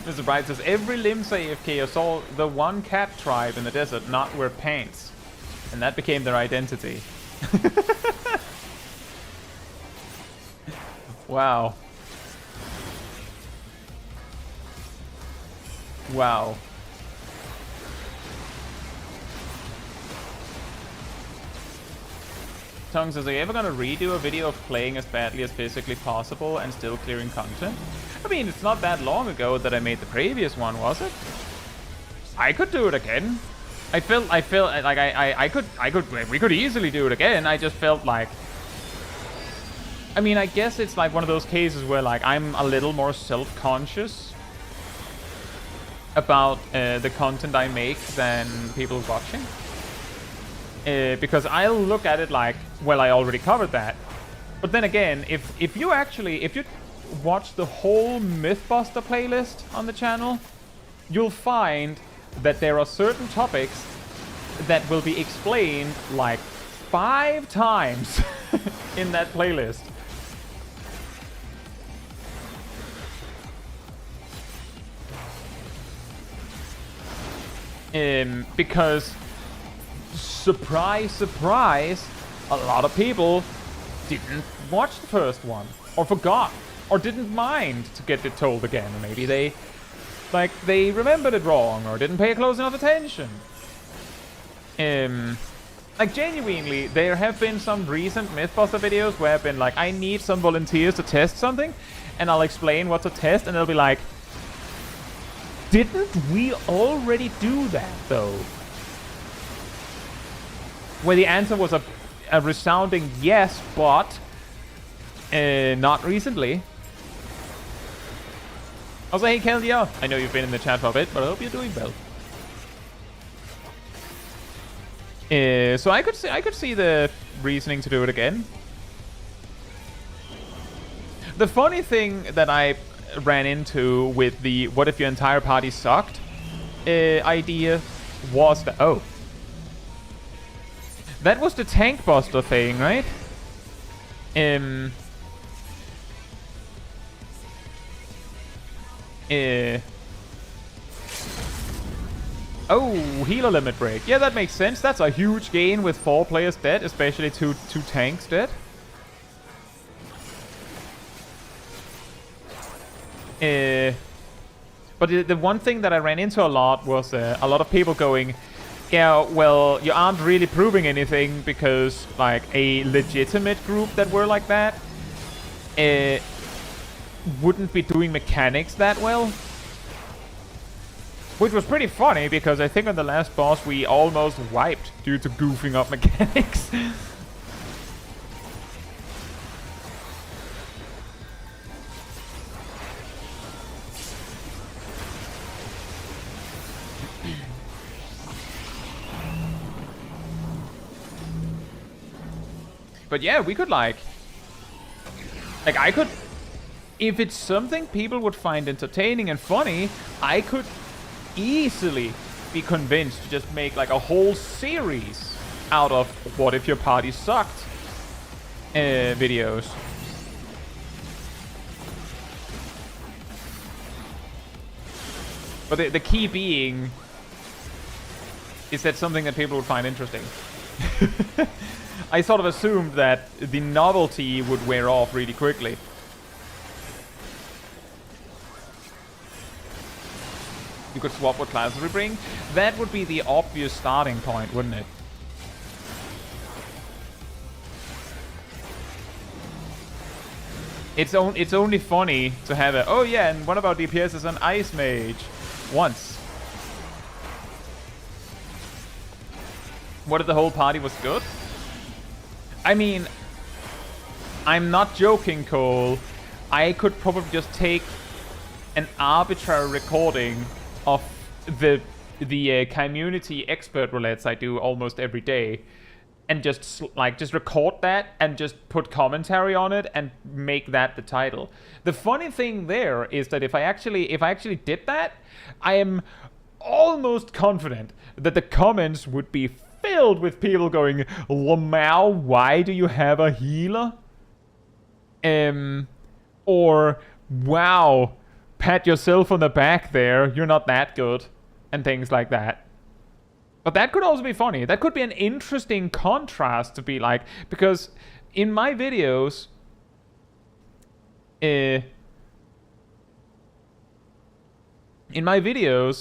Mr. Bright says, every Limbs AFK saw the one cat tribe in the desert not wear pants. And that became their identity. Wow. Wow. Tongues says, are you ever gonna redo a video of playing as badly as physically possible and still clearing content? I mean, it's not that long ago that I made the previous one, was it? I could do it again. I felt like we could easily do it again. I just felt like, I mean, I guess it's like one of those cases where like I'm a little more self-conscious about the content I make than people watching. Because I'll look at it like, well, I already covered that. But then again, if you watch the whole Mythbuster playlist on the channel, you'll find that there are certain topics that will be explained like 5 times in that playlist. Because surprise, surprise, a lot of people didn't watch the first one, or forgot, or didn't mind to get it told again. Or maybe they remembered it wrong, or didn't pay close enough attention. Like genuinely, there have been some recent Mythbuster videos where I've been like, I need some volunteers to test something, and I'll explain what to test, and they'll be like, didn't we already do that though? Where the answer was a resounding yes, but not recently. Also, hey Keldia, I know you've been in the chat for a bit, but I hope you're doing well. So I could see the reasoning to do it again. The funny thing that I ran into with the "what if your entire party sucked" idea was that that was the tank buster thing, right? Oh, healer limit break. Yeah, that makes sense. That's a huge gain with 4 players dead, especially two tanks dead. But the one thing that I ran into a lot was a lot of people going, yeah, well, you aren't really proving anything because, like, a legitimate group that were like that wouldn't be doing mechanics that well. Which was pretty funny, because I think on the last boss we almost wiped due to goofing up mechanics. But yeah, we could like I could, if it's something people would find entertaining and funny, I could easily be convinced to just make like a whole series out of what if your party sucked videos. But the key being is that something that people would find interesting. I sort of assumed that the novelty would wear off really quickly. You could swap what classes we bring. That would be the obvious starting point, wouldn't it? It's only funny to have a, oh yeah, and one of our DPS is an Ice Mage. Once. What if the whole party was good? I mean, I'm not joking, Cole. I could probably just take an arbitrary recording of the community expert roulettes I do almost every day, and just record that and just put commentary on it and make that the title. The funny thing there is that if I actually did that, I am almost confident that the comments would be filled with people going, Lamau, why do you have a healer? Or, wow, pat yourself on the back there, you're not that good, and things like that. But that could also be funny. That could be an interesting contrast to be like, because in my videos,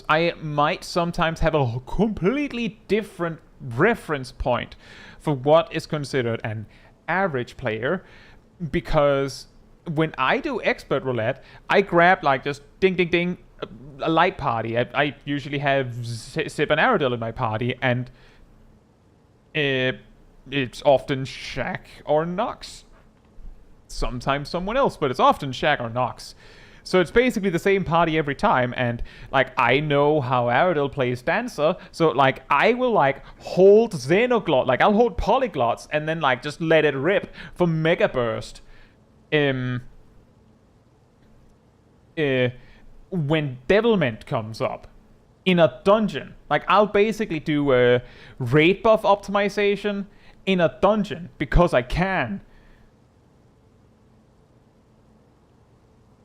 I might sometimes have a completely different reference point for what is considered an average player, because when I do expert roulette, I grab like just ding ding ding a light party. I usually have Sip and Aradil in my party, and it's often Shaq or Nox. Sometimes someone else, but it's often Shaq or Nox. So it's basically the same party every time, and like I know how Aradil plays Dancer, so like I will like hold Xenoglot, like I'll hold Polyglots and then like just let it rip for Mega Burst. When Devilment comes up in a dungeon, like I'll basically do a raid buff optimization in a dungeon because I can.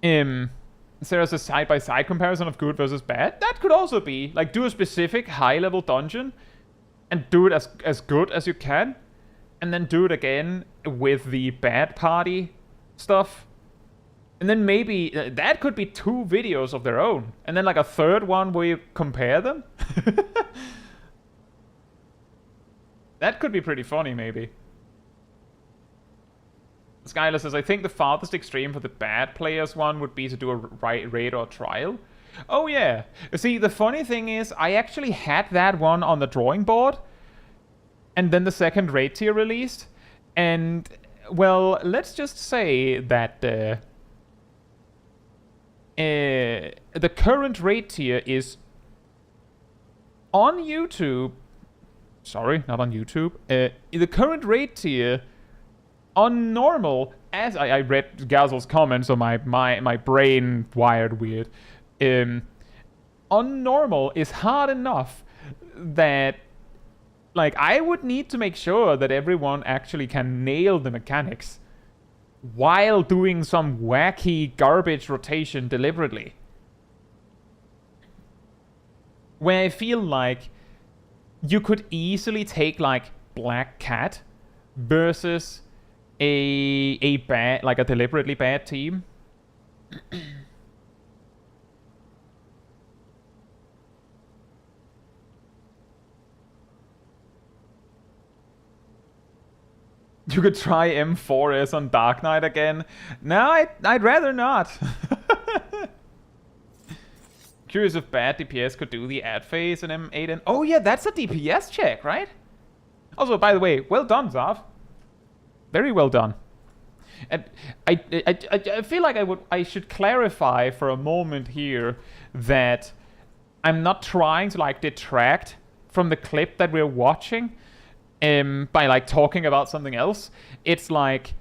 There's a side-by-side comparison of good versus bad. That could also be like do a specific high-level dungeon and do it as good as you can, and then do it again with the bad party stuff. And then maybe that could be 2 videos of their own, and then like a third one where you compare them. That could be pretty funny, maybe. Skylar says, I think the farthest extreme for the bad players one would be to do a raid or trial. Oh yeah. See, the funny thing is, I actually had that one on the drawing board, and then the second raid tier released, and well, let's just say that the current raid tier is on YouTube. Sorry, not on YouTube. The current raid tier on normal, as I read Gazel's comments, so my brain wired weird. On normal is hard enough that like I would need to make sure that everyone actually can nail the mechanics while doing some wacky garbage rotation deliberately. Where I feel like you could easily take like Black Cat versus a bad, like a deliberately bad team. You could try M4S on Dark Knight again. No, I'd rather not. Curious if bad DPS could do the ad phase in M8 and... Oh yeah, that's a DPS check, right? Also, by the way, well done, Zav. Very well done. And I feel like I should clarify for a moment here that I'm not trying to like detract from the clip that we're watching. by like talking about something else. It's like,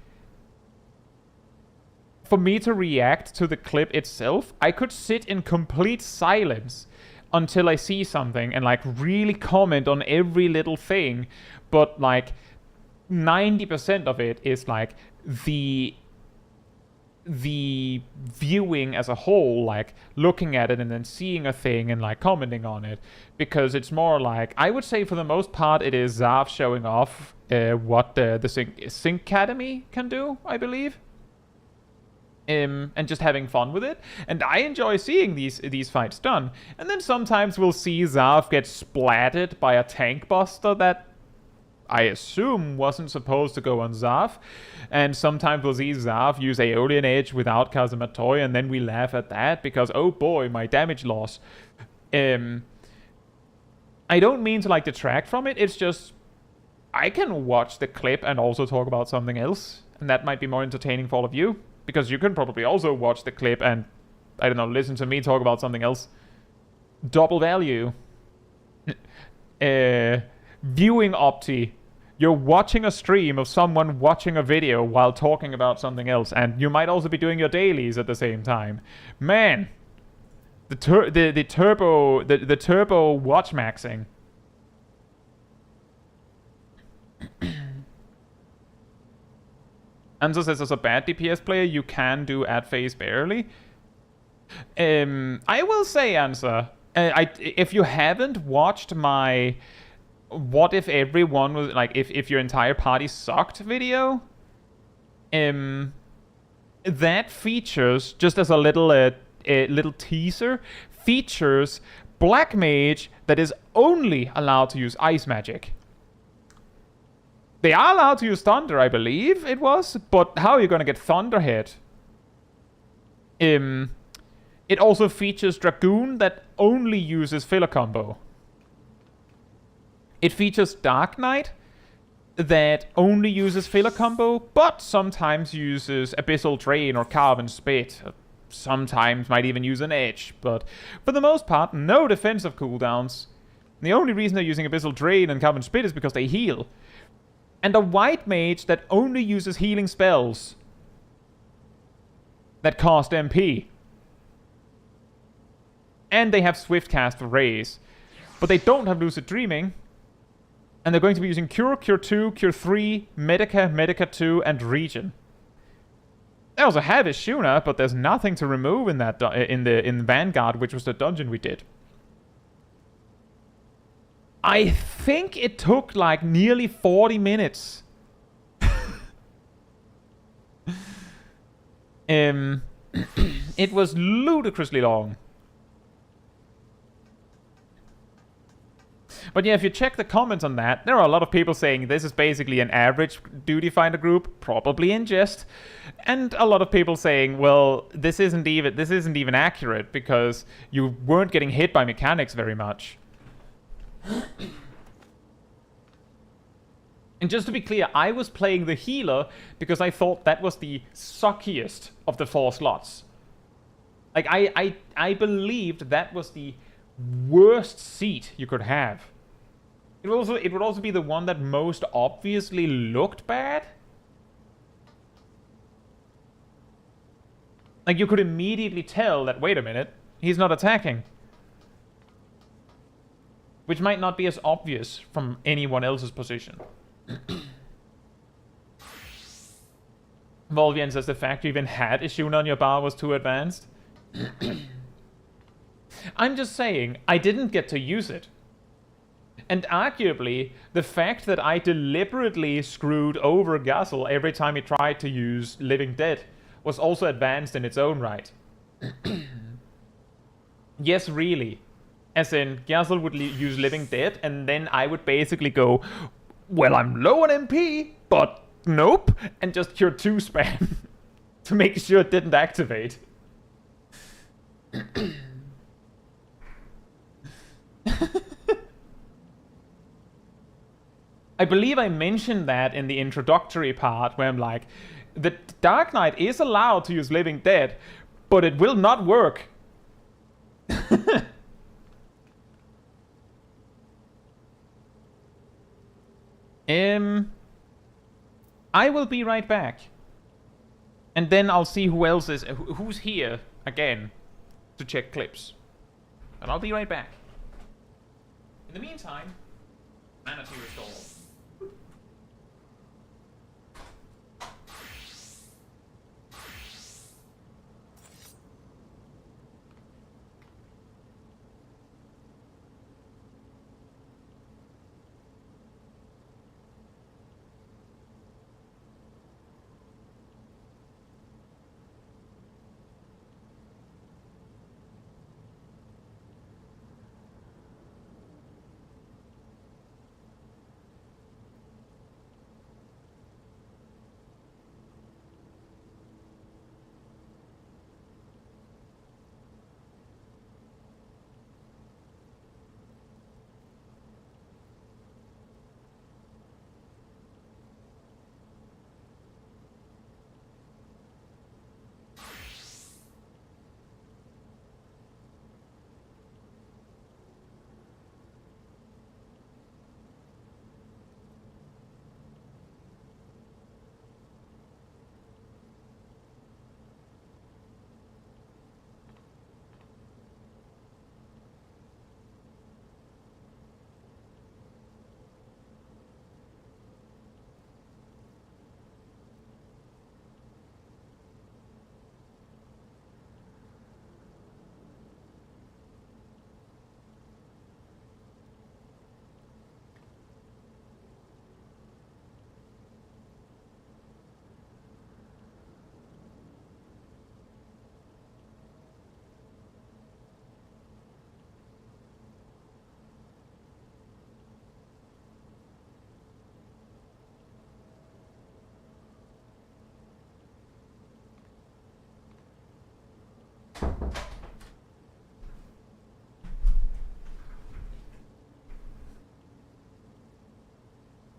for me to react to the clip itself, I could sit in complete silence until I see something and like really comment on every little thing, but like 90% of it is like the viewing as a whole, like looking at it and then seeing a thing and like commenting on it, because it's more like, I would say for the most part it is Zav showing off what the Sync Academy can do, I believe, and just having fun with it. And I enjoy seeing these fights done. And then sometimes we'll see Zav get splatted by a tank buster that I assume wasn't supposed to go on Zav. And sometimes we'll see Zav use Aeolian Edge without Kazumatoy, and then we laugh at that because, oh boy, my damage loss. I don't mean to like detract from it, it's just I can watch the clip and also talk about something else, and that might be more entertaining for all of you, because you can probably also watch the clip and, I don't know, listen to me talk about something else. Double value. Viewing opti. You're watching a stream of someone watching a video while talking about something else, and you might also be doing your dailies at the same time. Man, the turbo watch maxing. Anzo says, as a bad DPS player, you can do at phase barely. I will say, Anza, if you haven't watched my what if everyone was like, if your entire party sucked video, that features, just as a little teaser, features Black Mage that is only allowed to use ice magic. They are allowed to use thunder, I believe it was, but how are you gonna get thunder hit? It also features Dragoon that only uses filler combo. It features Dark Knight that only uses filler combo, but sometimes uses Abyssal Drain or Carven Spit. Sometimes might even use an Edge, but for the most part, no defensive cooldowns. The only reason they're using Abyssal Drain and Carven Spit is because they heal. And a White Mage that only uses healing spells that cost MP. And they have Swift Cast for Raise. But they don't have Lucid Dreaming. And they're going to be using Cure, Cure 2, Cure 3, Medica, Medica 2, and Regen. They also have Ishuna, but there's nothing to remove in that in Vanguard, which was the dungeon we did. I think it took like nearly 40 minutes. It was ludicrously long. But yeah, if you check the comments on that, there are a lot of people saying this is basically an average Duty Finder group, probably in jest. And a lot of people saying, well, this isn't even accurate because you weren't getting hit by mechanics very much. And just to be clear, I was playing the healer because I thought that was the suckiest of the 4 slots. Like, I believed that was the worst seat you could have. It would also be the one that most obviously looked bad. Like, you could immediately tell that, wait a minute, he's not attacking. Which might not be as obvious from anyone else's position. Volvian says the fact you even had Ishuna on your bar was too advanced. I'm just saying, I didn't get to use it. And arguably, the fact that I deliberately screwed over Gazel every time he tried to use Living Dead was also advanced in its own right. Yes, really. As in, Gazel would use Living Dead, and then I would basically go, well, I'm low on MP, but nope, and just Cure 2 spam to make sure it didn't activate. I believe I mentioned that in the introductory part where I'm like, the Dark Knight is allowed to use Living Dead, but it will not work. I will be right back. And then I'll see who else is... who's here again to check clips. And I'll be right back. In the meantime, manatee restore.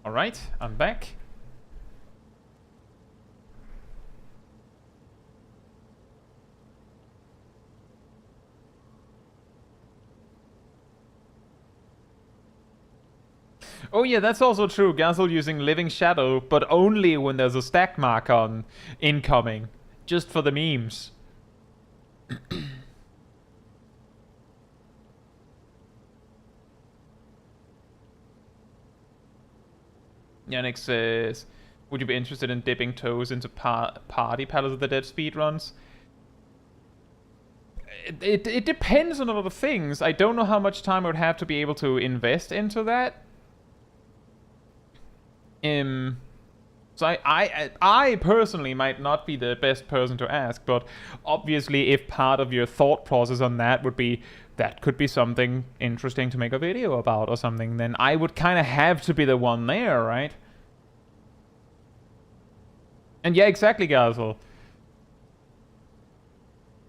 Alright, I'm back. Oh yeah, that's also true. Gazel using Living Shadow, but only when there's a stack mark on incoming. Just for the memes. Yannick says, would you be interested in dipping toes into party Palace of the Dead speedruns? It depends on a lot of things. I don't know how much time I would have to be able to invest into that. So I personally might not be the best person to ask, but obviously if part of your thought process on that would be, that could be something interesting to make a video about or something, then I would kind of have to be the one there, right? And yeah, exactly, Gazel.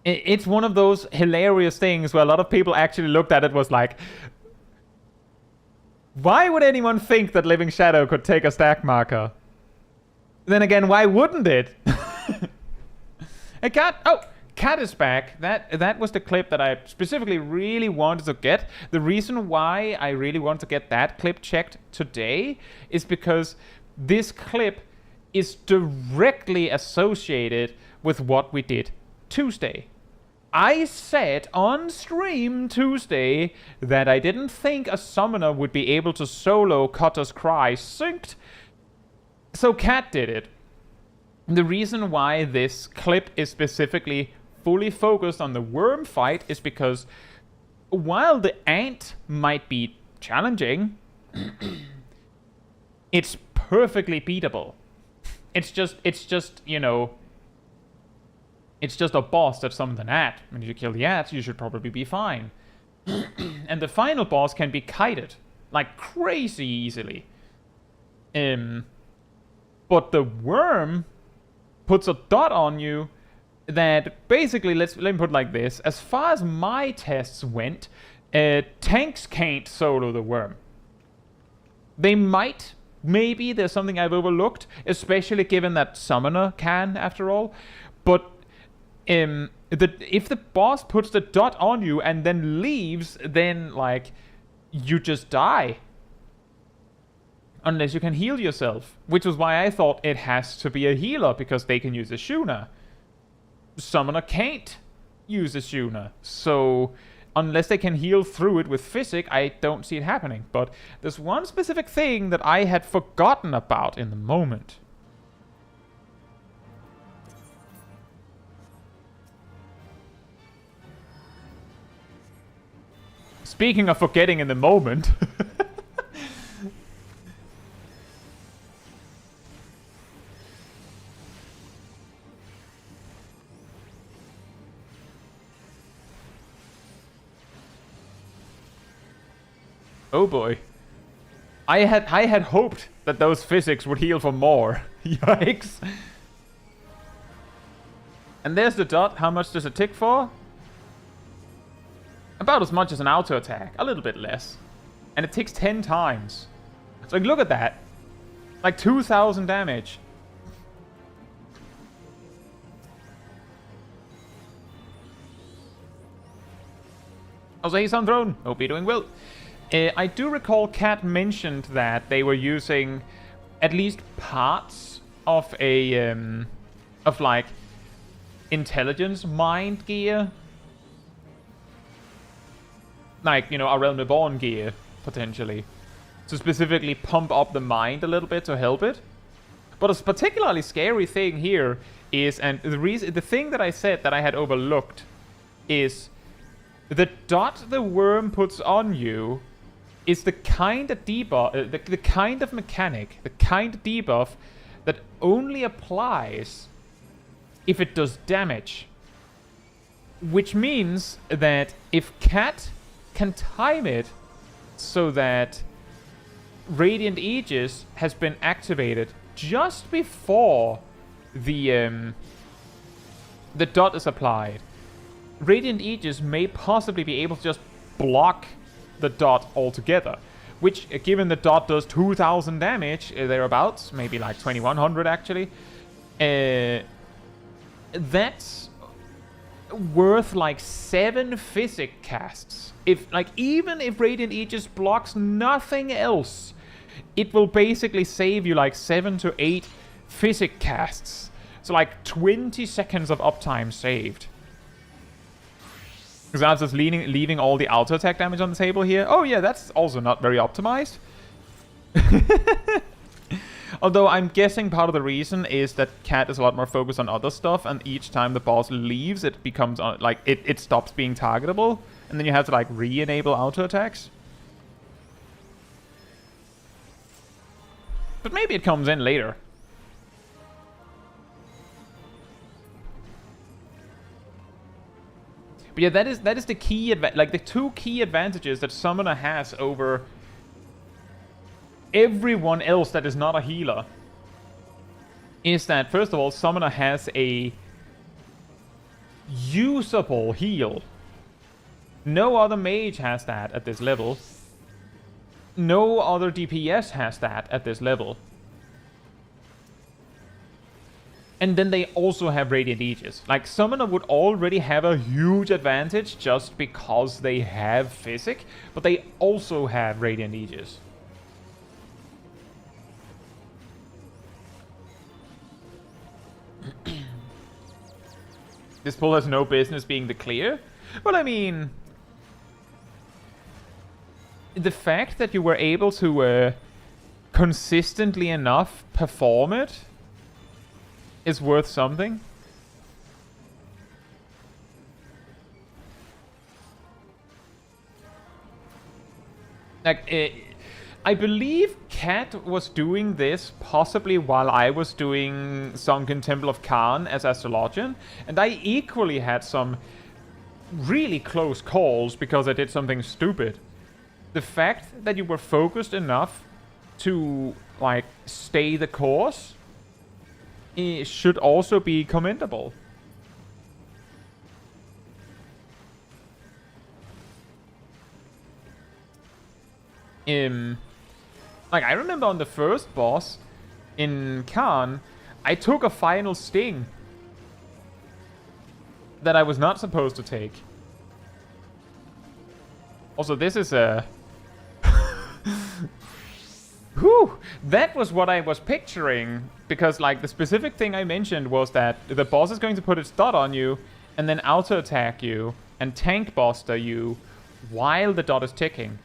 It's one of those hilarious things where a lot of people actually looked at it was like, why would anyone think that Living Shadow could take a stack marker? Then again, why wouldn't it? A cat. Oh, Cat is back. That was the clip that I specifically really wanted to get. The reason why I really want to get that clip checked today is because this clip is directly associated with what we did Tuesday. I said on stream Tuesday that I didn't think a summoner would be able to solo Cutter's Cry synced, so Cat did it. The reason why this clip is specifically fully focused on the worm fight is because while the ant might be challenging, it's perfectly beatable. It's just, you know, it's just a boss that summoned an ant. When you kill the ant, you should probably be fine. And the final boss can be kited, like crazy easily. But the worm puts a dot on you that basically, let me put it like this. As far as my tests went, tanks can't solo the worm. They might. Maybe there's something I've overlooked, especially given that Summoner can, after all. But if the boss puts the dot on you and then leaves, then, like, you just die. Unless you can heal yourself, which was why I thought it has to be a healer, because they can use a Shuna. Summoner can't use a Shuna, so unless they can heal through it with physic, I don't see it happening. But there's one specific thing that I had forgotten about in the moment. Speaking of forgetting in the moment... Oh boy. I had hoped that those physics would heal for more. Yikes. And there's the dot. How much does it tick for? About as much as an auto attack. A little bit less. And it ticks 10 times. So like, look at that. Like 2,000 damage. Also, he's on throne. Hope you're doing well. I do recall Cat mentioned that they were using at least parts of a like intelligence mind gear, like, you know, a Realm Reborn gear potentially, to specifically pump up the mind a little bit to help it. But a particularly scary thing here is, and the thing that I said that I had overlooked is the dot the worm puts on you is the kind of debuff, the kind of mechanic, the kind of debuff that only applies if it does damage. Which means that if Cat can time it so that Radiant Aegis has been activated just before the dot is applied, Radiant Aegis may possibly be able to just block the dot altogether, which, given the dot does 2,000 damage thereabouts, maybe like 2,100 actually, that's worth like 7 physic casts. If, like, even if Radiant Aegis blocks nothing else, it will basically save you like 7 to 8 physic casts. So like 20 seconds of uptime saved. Because I was just leaving all the auto attack damage on the table here. Oh yeah, that's also not very optimized. Although I'm guessing part of the reason is that Cat is a lot more focused on other stuff, and each time the boss leaves, it becomes like it stops being targetable, and then you have to like re-enable auto attacks. But maybe it comes in later. But yeah, that is the key like the two key advantages that Summoner has over everyone else that is not a healer. Is that, first of all, Summoner has a usable heal. No other mage has that at this level. No other DPS has that at this level. And then they also have Radiant Aegis. Like, Summoner would already have a huge advantage just because they have Physic, but they also have Radiant Aegis. This pull has no business being the clear. But I mean, the fact that you were able to consistently enough perform it is worth something. Like, I believe Cat was doing this possibly while I was doing Sunken Temple of Khan as Astrologian, and I equally had some really close calls because I did something stupid. The fact that you were focused enough to, like, stay the course, it should also be commendable. Like, I remember on the first boss in Khan, I took a final sting that I was not supposed to take. Also, this is a Whew, that was what I was picturing, because like the specific thing I mentioned was that the boss is going to put its dot on you and then auto attack you and tank buster you while the dot is ticking.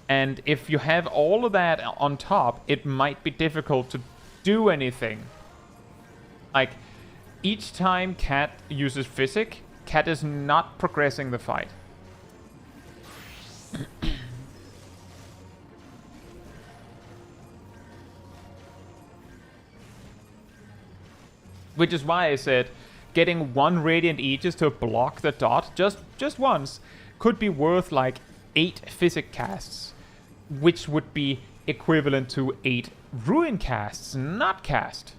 And if you have all of that on top, it might be difficult to do anything. Like, each time Cat uses Physic, Cat is not progressing the fight. Which is why I said getting one Radiant Aegis to block the dot just once could be worth like 8 Physic casts, which would be equivalent to 8 Ruin casts, not cast.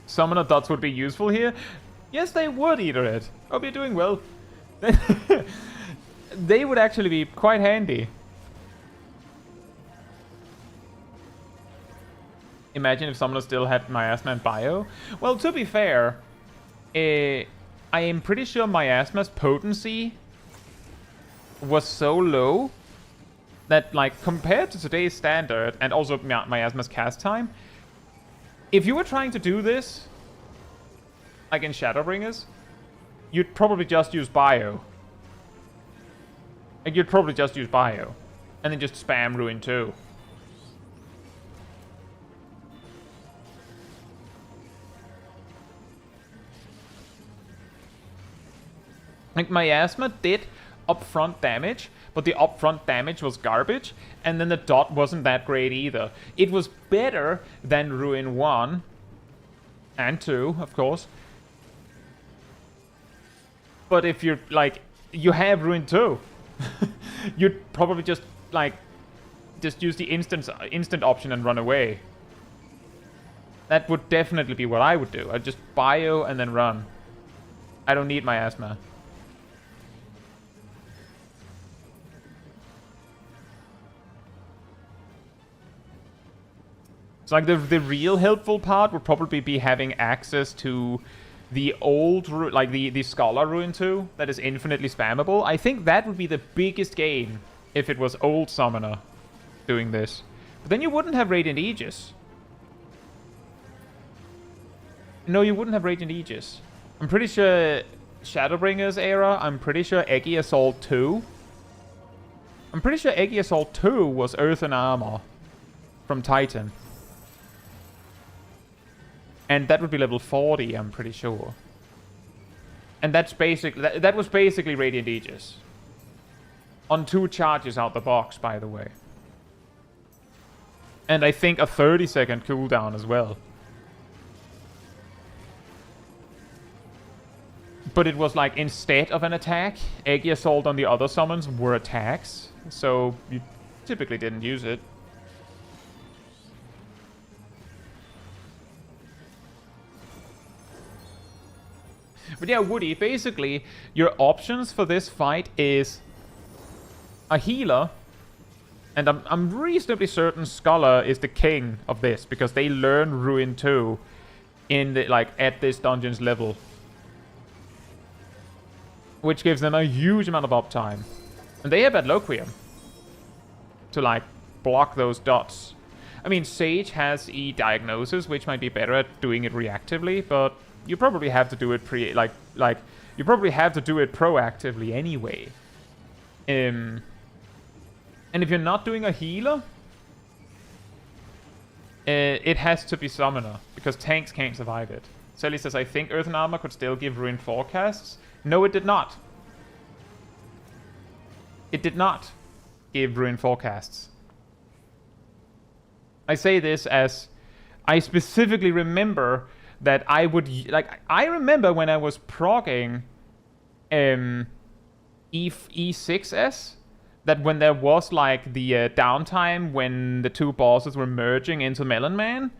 Summoner dots would be useful here? Yes, they would, Eaterhead. Hope you're doing well. They would actually be quite handy. Imagine if someone still had Miasma and Bio. Well, to be fair, I am pretty sure Miasma's potency was so low that, like, compared to today's standard, and also Miasma's cast time, if you were trying to do this, like in Shadowbringers, you'd probably just use Bio. Like, you'd probably just use Bio. And then just spam Ruin 2. Like, Miasma did upfront damage, but the upfront damage was garbage, and then the dot wasn't that great either. It was better than Ruin 1, and 2, of course. But if you're, like, you have Ruin 2, you'd probably just, like, just use the instant option and run away. That would definitely be what I would do. I'd just Bio and then run. I don't need Miasma. So like the real helpful part would probably be having access to the old, like the Scholar Ruin 2 that is infinitely spammable. I think that would be the biggest gain if it was old Summoner doing this. But then you wouldn't have Radiant Aegis. No, you wouldn't have Radiant Aegis. I'm pretty sure Shadowbringers era, I'm pretty sure Eggy Assault 2. I'm pretty sure Eggy Assault 2 was Earthen Armor from Titan. And that would be level 40, I'm pretty sure. And that's basically that was basically Radiant Aegis. On 2 charges out the box, by the way. And I think a 30-second cooldown as well. But it was like, instead of an attack, Eggy Assault on the other summons were attacks. So you typically didn't use it. But yeah, Woody, basically, your options for this fight is a healer, and I'm reasonably certain Scholar is the king of this, because they learn Ruin 2 in the, like, at this dungeon's level. Which gives them a huge amount of uptime. And they have Adloquium to, like, block those dots. I mean, Sage has E-Diagnosis, which might be better at doing it reactively, but you probably have to do it you probably have to do it proactively anyway. And if you're not doing a healer, it has to be Summoner, because tanks can't survive it. Sally says, I think Earthen Armor could still give Ruin forecasts. No, it did not. It did not give Ruin forecasts. I say this as I specifically remember that I would, like, I remember when I was progging E6S, that when there was, like, the downtime when the 2 bosses were merging into Melon Man,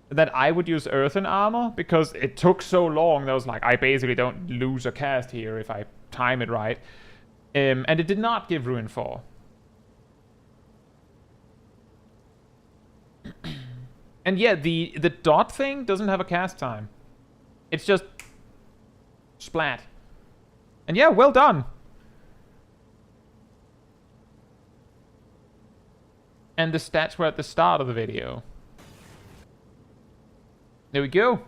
that I would use Earthen Armor, because it took so long that I was like, I basically don't lose a cast here if I time it right. And it did not give Ruin 4. And yeah, the dot thing doesn't have a cast time. It's just splat. And yeah, well done. And the stats were at the start of the video. There we go.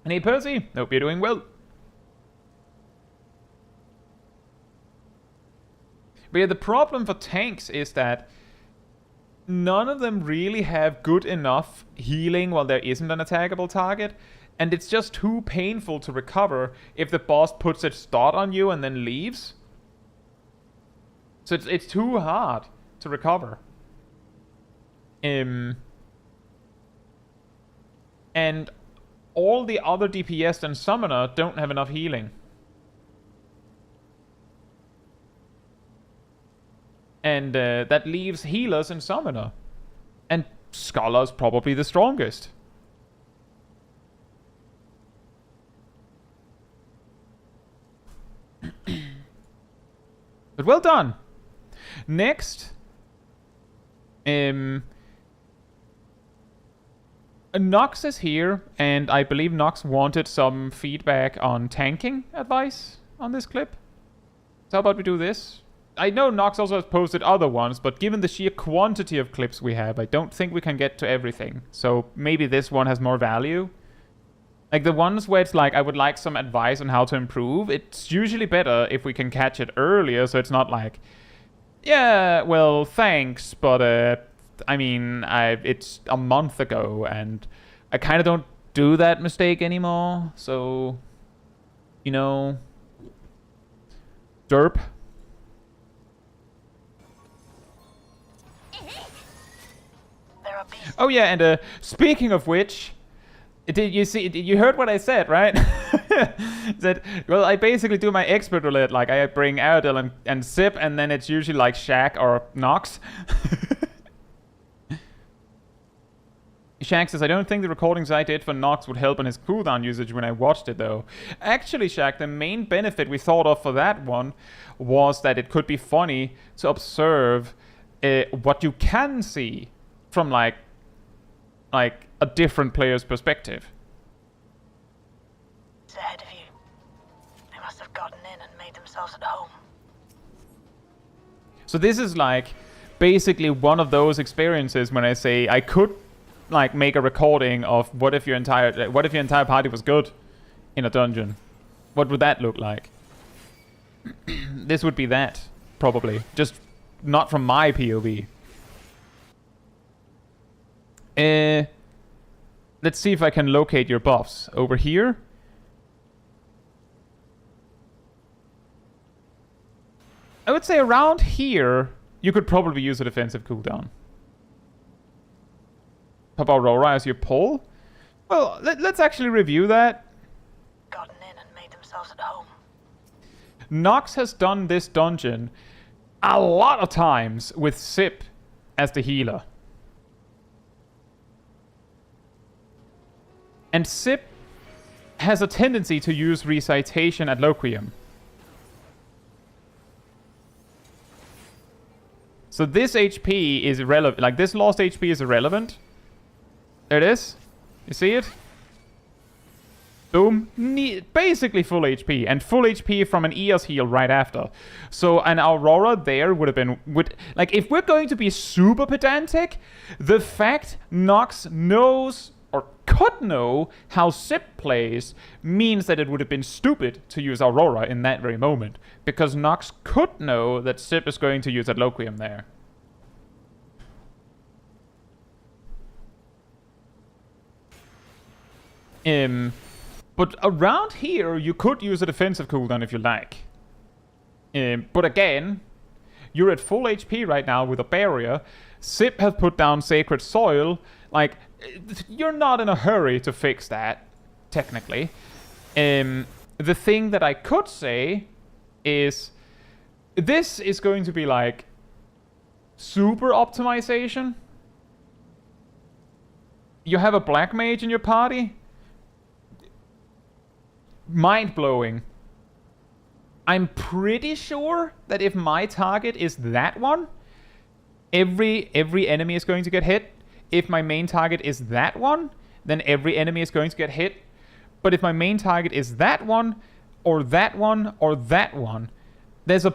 And hey Percy, hope you're doing well. But yeah, the problem for tanks is that none of them really have good enough healing while there isn't an attackable target. And it's just too painful to recover if the boss puts its dot on you and then leaves. So it's too hard to recover. And all the other DPS and Summoner don't have enough healing. And that leaves Healers and Summoner. And Scholar's probably the strongest. But well done. Next, Nox is here, and I believe Nox wanted some feedback on tanking advice on this clip. So how about we do this? I know Nox also has posted other ones, but given the sheer quantity of clips we have, I don't think we can get to everything. So maybe this one has more value. Like the ones where it's like, I would like some advice on how to improve, it's usually better if we can catch it earlier, so it's not like, yeah, well, thanks, but I mean, it's a month ago, and I kind of don't do that mistake anymore, so, you know, derp. Oh yeah, and speaking of which, did you see? You heard what I said, right? That, well, I basically do my expert roulette. Like I bring Aradil and Zip, and then it's usually like Shaq or Nox. Shaq says, I don't think the recordings I did for Nox would help on his cooldown usage when I watched it, though. Actually, Shaq, the main benefit we thought of for that one was that it could be funny to observe what you can see from like a different player's perspective. It's ahead of you. They must have gotten in and made themselves at home. So this is like basically one of those experiences when I say I could like make a recording of what if your entire party was good in a dungeon. What would that look like? This would be that, probably. Just not from my POV. Let's see if I can locate your buffs. Over here. I would say around here, you could probably use a defensive cooldown. Pop Aurora as your pull? Well, let's actually review that. Gotten in and made themselves at home. Nox has done this dungeon a lot of times with Zip as the healer. And Zip has a tendency to use Recitation at Loquium. So this HP is irrelevant. Like, this lost HP is irrelevant. There it is. You see it? Boom. Basically full HP. And full HP from an EOS heal right after. So an Aurora there would have been... like, if we're going to be super pedantic, the fact Nox knows... or could know how Zip plays means that it would have been stupid to use Aurora in that very moment. Because Nox could know that Zip is going to use Adloquium there. But around here, you could use a defensive cooldown if you like. But again, you're at full HP right now with a barrier. Zip has put down Sacred Soil. Like, you're not in a hurry to fix that, technically. The thing that I could say is this is going to be like super optimization. You have a Black Mage in your party. Mind-blowing. I'm pretty sure that if my target is that one, every enemy is going to get hit. If my main target is that one, then every enemy is going to get hit. But if my main target is that one, or that one, or that one, there's a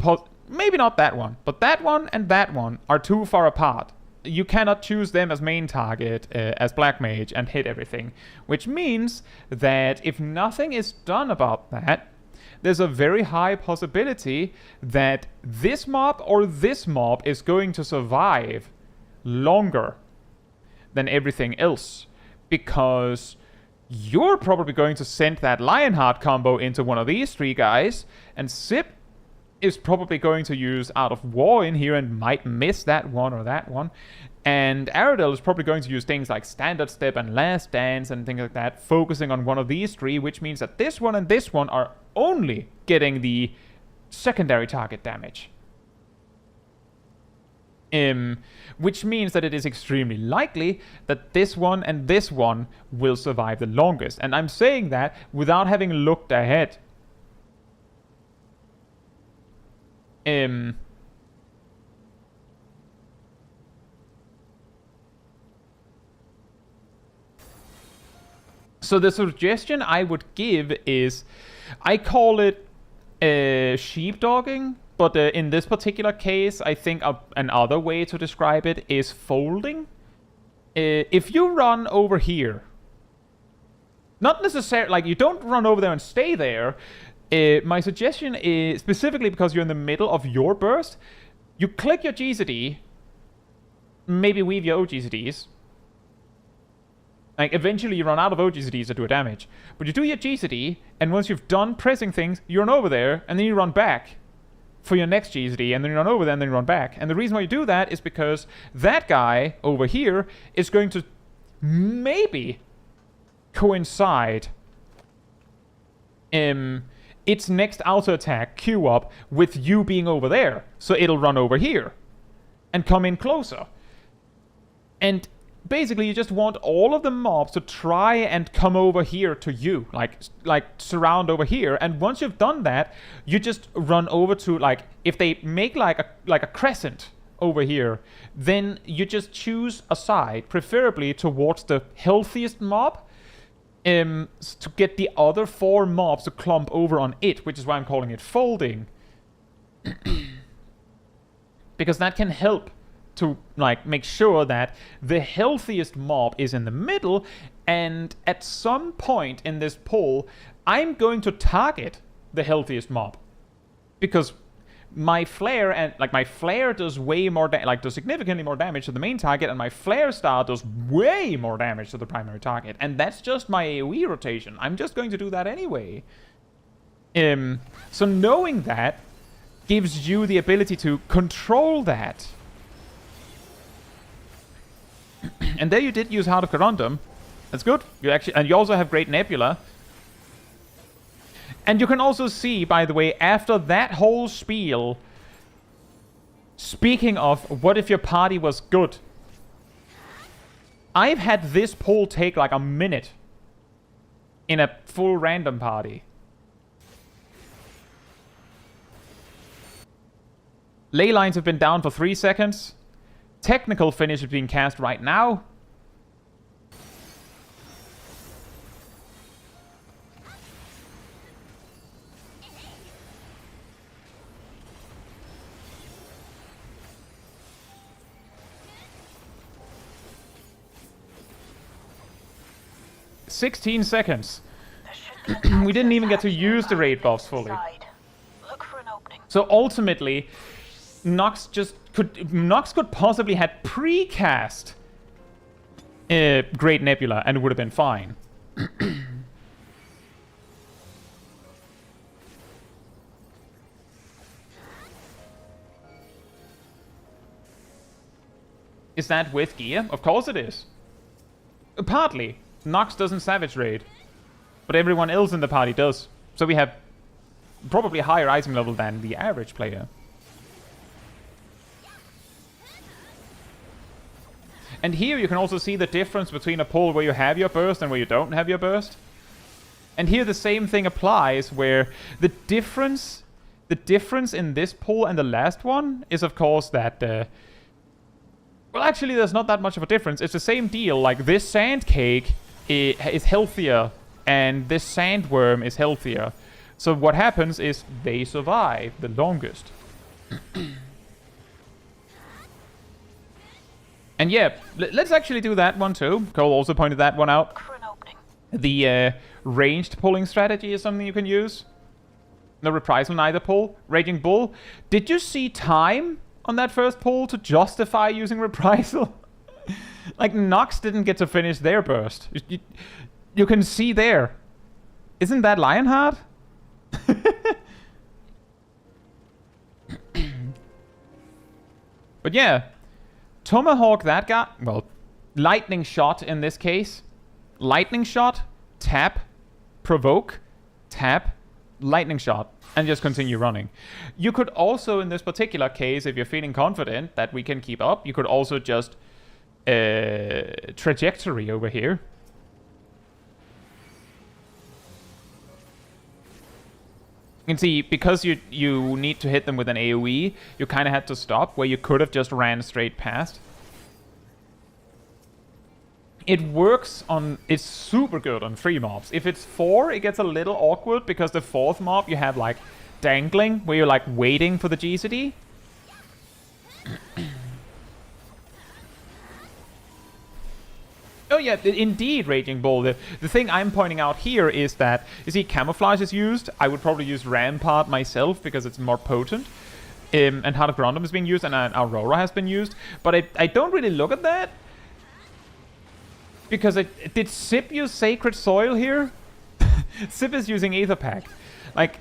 maybe not that one, but that one and that one are too far apart. You cannot choose them as main target as Black Mage and hit everything. Which means that if nothing is done about that, there's a very high possibility that this mob or this mob is going to survive longer than everything else. Because you're probably going to send that Lionheart combo into one of these three guys, and Sip is probably going to use Out of War in here and might miss that one or that one. And Aradel is probably going to use things like Standard Step and Last Dance and things like that, focusing on one of these three, which means that this one and this one are only getting the secondary target damage. Which means that it is extremely likely that this one and this one will survive the longest. And I'm saying that without having looked ahead. So the suggestion I would give is, I call it sheepdogging, but in this particular case, I think another way to describe it is folding. If you run over here, not necessarily, like, you don't run over there and stay there. My suggestion is, specifically because you're in the middle of your burst, you click your GZD, maybe weave your OGZDs. Like, eventually you run out of OGZDs that do damage. But you do your GZD, and once you've done pressing things, you run over there, and then you run back for your next GZD, and then you run over there, and then you run back. And the reason why you do that is because that guy over here is going to maybe coincide its next auto attack queue up with you being over there. So it'll run over here and come in closer. And basically you just want all of the mobs to try and come over here to you, like surround over here. And once you've done that, you just run over to, like, if they make like a crescent over here, then you just choose a side, preferably towards the healthiest mob, to get the other 4 mobs to clump over on it, which is why I'm calling it folding. Because that can help to, like, make sure that the healthiest mob is in the middle, and at some point in this pull, I'm going to target the healthiest mob. Because my flare does way more does significantly more damage to the main target, and my flare star does way more damage to the primary target. And that's just my AoE rotation. I'm just going to do that anyway. So knowing that gives you the ability to control that. And there you did use Heart of Corundum. That's good. And you also have Great Nebula. And you can also see, by the way, after that whole spiel, speaking of what if your party was good, I've had this pull take like a minute in a full random party. Ley lines have been down for 3 seconds. Technical finish is being cast right now. "16 seconds. We didn't even get to use the raid buffs fully. Look for an opening. So ultimately, Nox could possibly had precast Great Nebula and it would have been fine. Is that with gear? Of course it is. Partly. Nox doesn't Savage Raid, but everyone else in the party does. So we have probably a higher item level than the average player. And here you can also see the difference between a pull where you have your burst and where you don't have your burst. And here the same thing applies, where the difference in this pull and the last one is, of course, that well, actually, there's not that much of a difference. It's the same deal. Like, this sand cake is healthier, and this sandworm is healthier. So what happens is they survive the longest. And yeah, let's actually do that one too. Cole also pointed that one out. For an opening. The ranged pulling strategy is something you can use. No reprisal, neither pull. Raging Bull. Did you see time on that first pull to justify using reprisal? Like, Nox didn't get to finish their burst. You can see there. Isn't that Lionheart? But yeah, Tomahawk that guy. Well, Lightning Shot in this case. Lightning Shot, tap, provoke, tap, Lightning Shot, and just continue running. You could also, in this particular case, if you're feeling confident that we can keep up, you could also just trajectory over here. You can see, because you need to hit them with an AoE, you kind of had to stop, where you could have just ran straight past. It works on... It's super good on 3 mobs. If it's 4, it gets a little awkward, because the 4th mob you have, like, dangling, where you're, like, waiting for the GCD. Oh yeah, indeed, Raging Bull. The thing I'm pointing out here is that, you see, Camouflage is used. I would probably use Rampart myself, because it's more potent. And Heart of Grondom is being used, and Aurora has been used. But I don't really look at that. Because did Sip use Sacred Soil here? Sip is using Aether Pact. Like,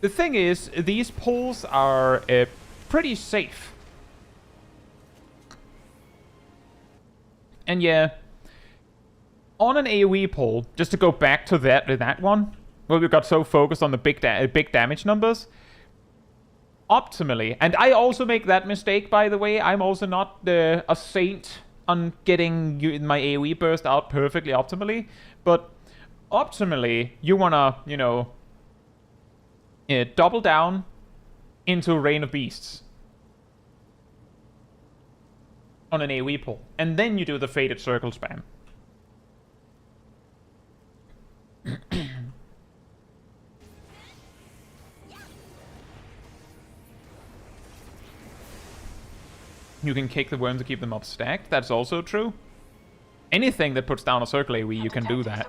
the thing is, these pulls are pretty safe. And yeah, on an AoE pull, just to go back to that one, where we got so focused on the big damage numbers, optimally, and I also make that mistake, by the way, I'm also not a saint on getting my AoE burst out perfectly optimally, but optimally, you wanna, you know, double down into Reign of Beasts on an AoE pull, and then you do the Fated Circle spam. You can kick the worm to keep them up stacked. That's also true. Anything that puts down a circle AoE, you can do that.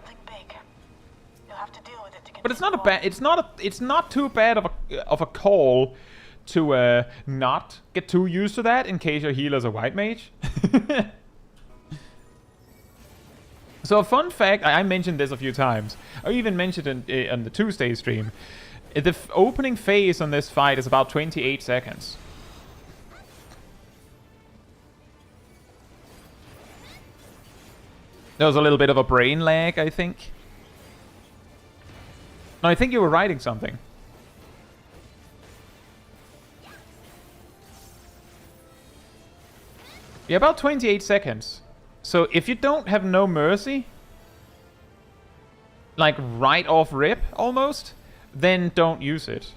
But it's not a bad. It's not too bad of a call to not get too used to that in case your healer's a white mage. So a fun fact, I mentioned this a few times. I even mentioned it on the Tuesday stream. The opening phase on this fight is about 28 seconds. There was a little bit of a brain lag, I think. No, I think you were writing something. Yeah, about 28 seconds. So if you don't have no mercy, like right off rip almost, then don't use it.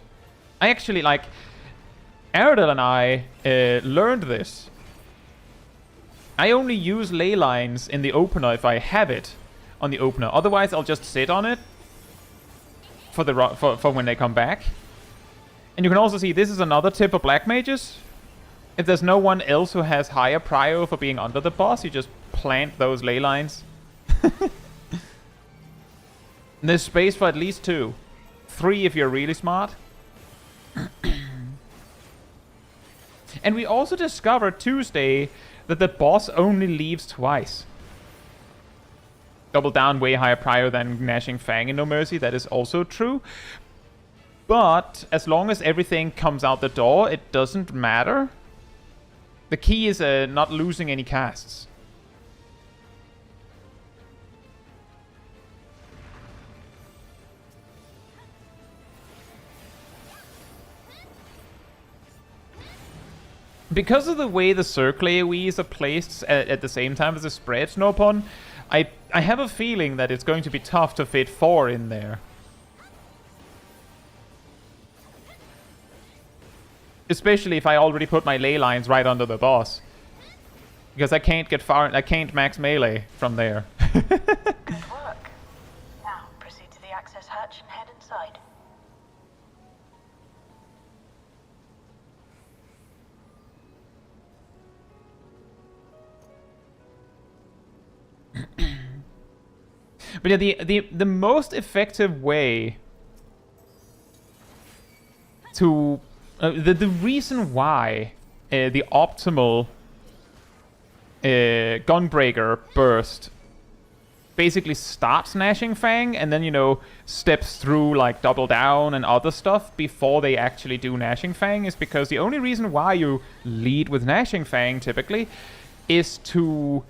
I actually, like, Aerodel and I learned this. I only use ley lines in the opener if I have it on the opener. Otherwise, I'll just sit on it for when they come back. And you can also see this is another tip for black mages. If there's no one else who has higher prio for being under the boss, you just plant those ley lines. There's space for at least 2. 3 if you're really smart. And we also discovered Tuesday that the boss only leaves twice. Double down, way higher prio than Gnashing Fang in No Mercy. That is also true. But as long as everything comes out the door, it doesn't matter. The key is not losing any casts. Because of the way the circle AoEs are placed at the same time as the spread Snowpon, I have a feeling that it's going to be tough to fit 4 in there. Especially if I already put my ley lines right under the boss. Because I can't get far, I can't max melee from there. Good work. Now, proceed to the access hatch and head inside. But yeah, the most effective way to... the reason why the optimal Gunbreaker burst basically starts Gnashing Fang and then, you know, steps through like Double Down and other stuff before they actually do Gnashing Fang is because the only reason why you lead with Gnashing Fang typically is to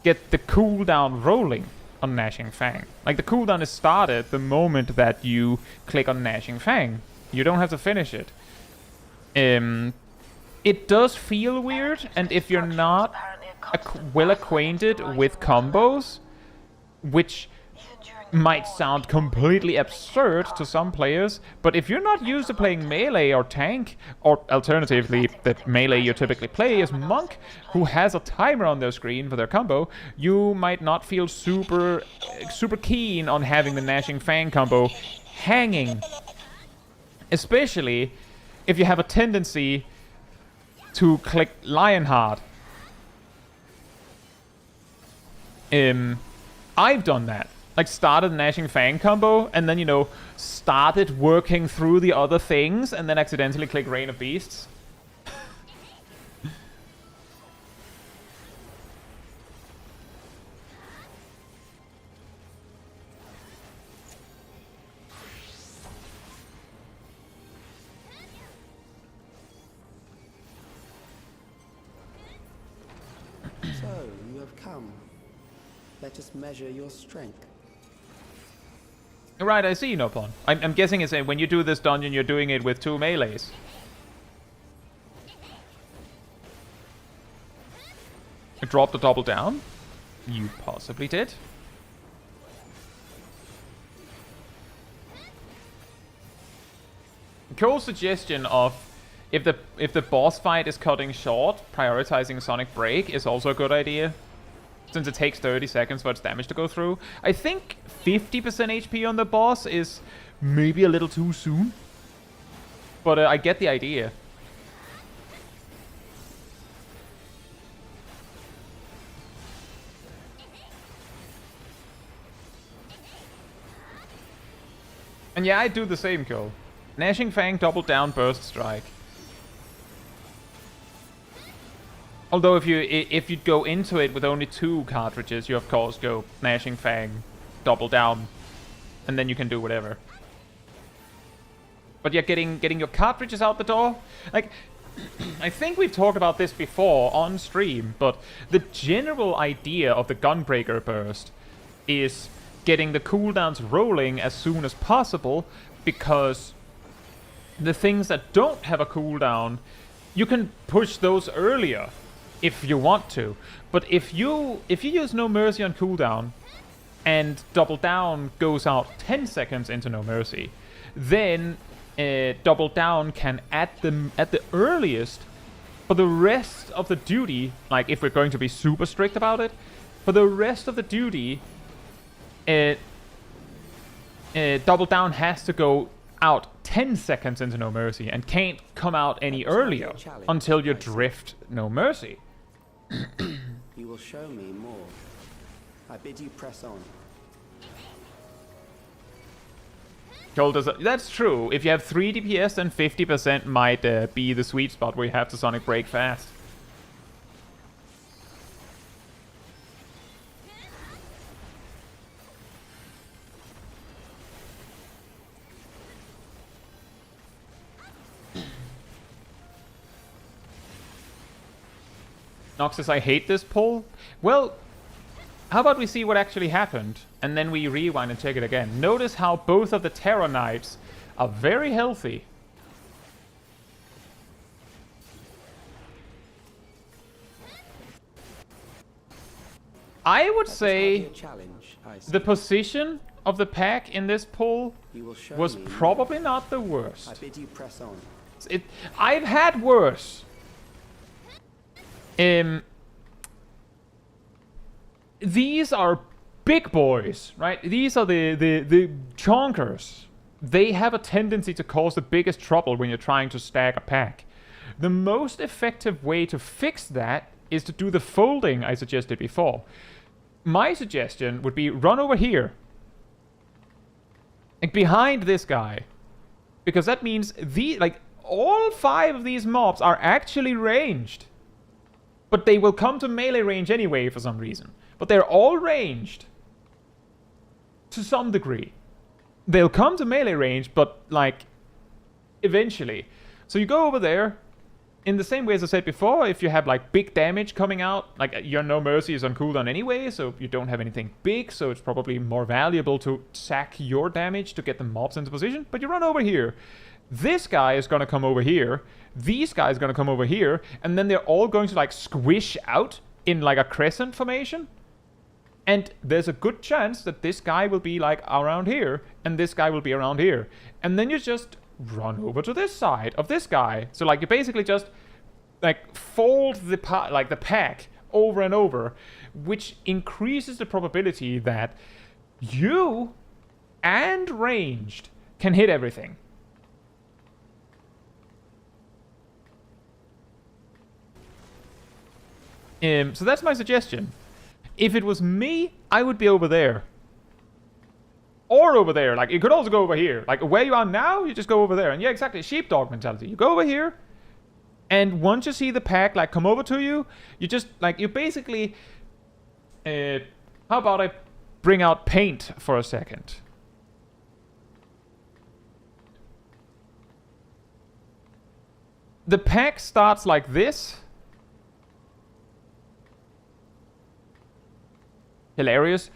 get the cooldown rolling on Gnashing Fang. Like, the cooldown is started the moment that you click on Gnashing Fang. You don't have to finish it. It does feel weird, and if you're not well acquainted with combos, which might sound completely absurd to some players, but if you're not used to playing melee or tank, or alternatively, the melee you typically play is Monk, who has a timer on their screen for their combo, you might not feel super keen on having the Gnashing Fang combo hanging. Especially if you have a tendency to click Lionheart. I've done that. Like, started Gnashing Fang combo, and then, you know, started working through the other things, and then accidentally click Rain of Beasts. So, you have come. Let us measure your strength. Right, I see, Nopon. I'm guessing it's when you do this dungeon, you're doing it with 2 melees. You dropped the Double Down? You possibly did. Cool suggestion of if the boss fight is cutting short, prioritizing Sonic Break is also a good idea. Since it takes 30 seconds for its damage to go through. I think 50% HP on the boss is maybe a little too soon. But I get the idea. And yeah, I do the same, Cole. Gnashing Fang, Double Down, Burst Strike. Although if you go into it with only 2 cartridges, you of course go Gnashing Fang, Double Down, and then you can do whatever. But yeah, getting your cartridges out the door, like, I think we've talked about this before on stream, but the general idea of the Gunbreaker burst is getting the cooldowns rolling as soon as possible, because the things that don't have a cooldown, you can push those earlier if you want to. But if you use No Mercy on cooldown and Double Down goes out 10 seconds into No Mercy, then Double Down can at the earliest for the rest of the duty, like if we're going to be super strict about it, for the rest of the duty, Double Down has to go out 10 seconds into No Mercy and can't come out any earlier until you drift No Mercy. You will show me more. I bid you press on. That's true. If you have 3 DPS, then 50% might be the sweet spot where you have to Sonic Break fast. Noxus, I hate this pull. Well, how about we see what actually happened, and then we rewind and check it again. Notice how both of the Terror Knights are very healthy. I would say the position of the pack in this pull was probably not the worst. I bid you press on. I've had worse. These are big boys, right? These are the chonkers. They have a tendency to cause the biggest trouble when you're trying to stack a pack. The most effective way to fix that is to do the folding I suggested before. My suggestion would be run over here Like, behind this guy. Because that means all 5 of these mobs are actually ranged. But they will come to melee range anyway for some reason. But they're all ranged. To some degree. They'll come to melee range, but, like, eventually. So you go over there. In the same way as I said before, if you have, like, big damage coming out, like, your No Mercy is on cooldown anyway, so you don't have anything big, so it's probably more valuable to sack your damage to get the mobs into position. But you run over here. This guy is gonna come over here. These guys are gonna come over here. And then they're all going to, like, squish out in, like, a crescent formation. And there's a good chance that this guy will be, like, around here. And this guy will be around here. And then you just run over to this side of this guy. So, like, you basically just, like, fold the pack over and over, which increases the probability that you and ranged can hit everything. So that's my suggestion. If it was me, I would be over there. Or over there. Like, you could also go over here. Like, where you are now, you just go over there. And yeah, exactly. Sheepdog mentality. You go over here. And once you see the pack, like, come over to you, you just, like, you basically... how about I bring out paint for a second? The pack starts like this. Hilarious.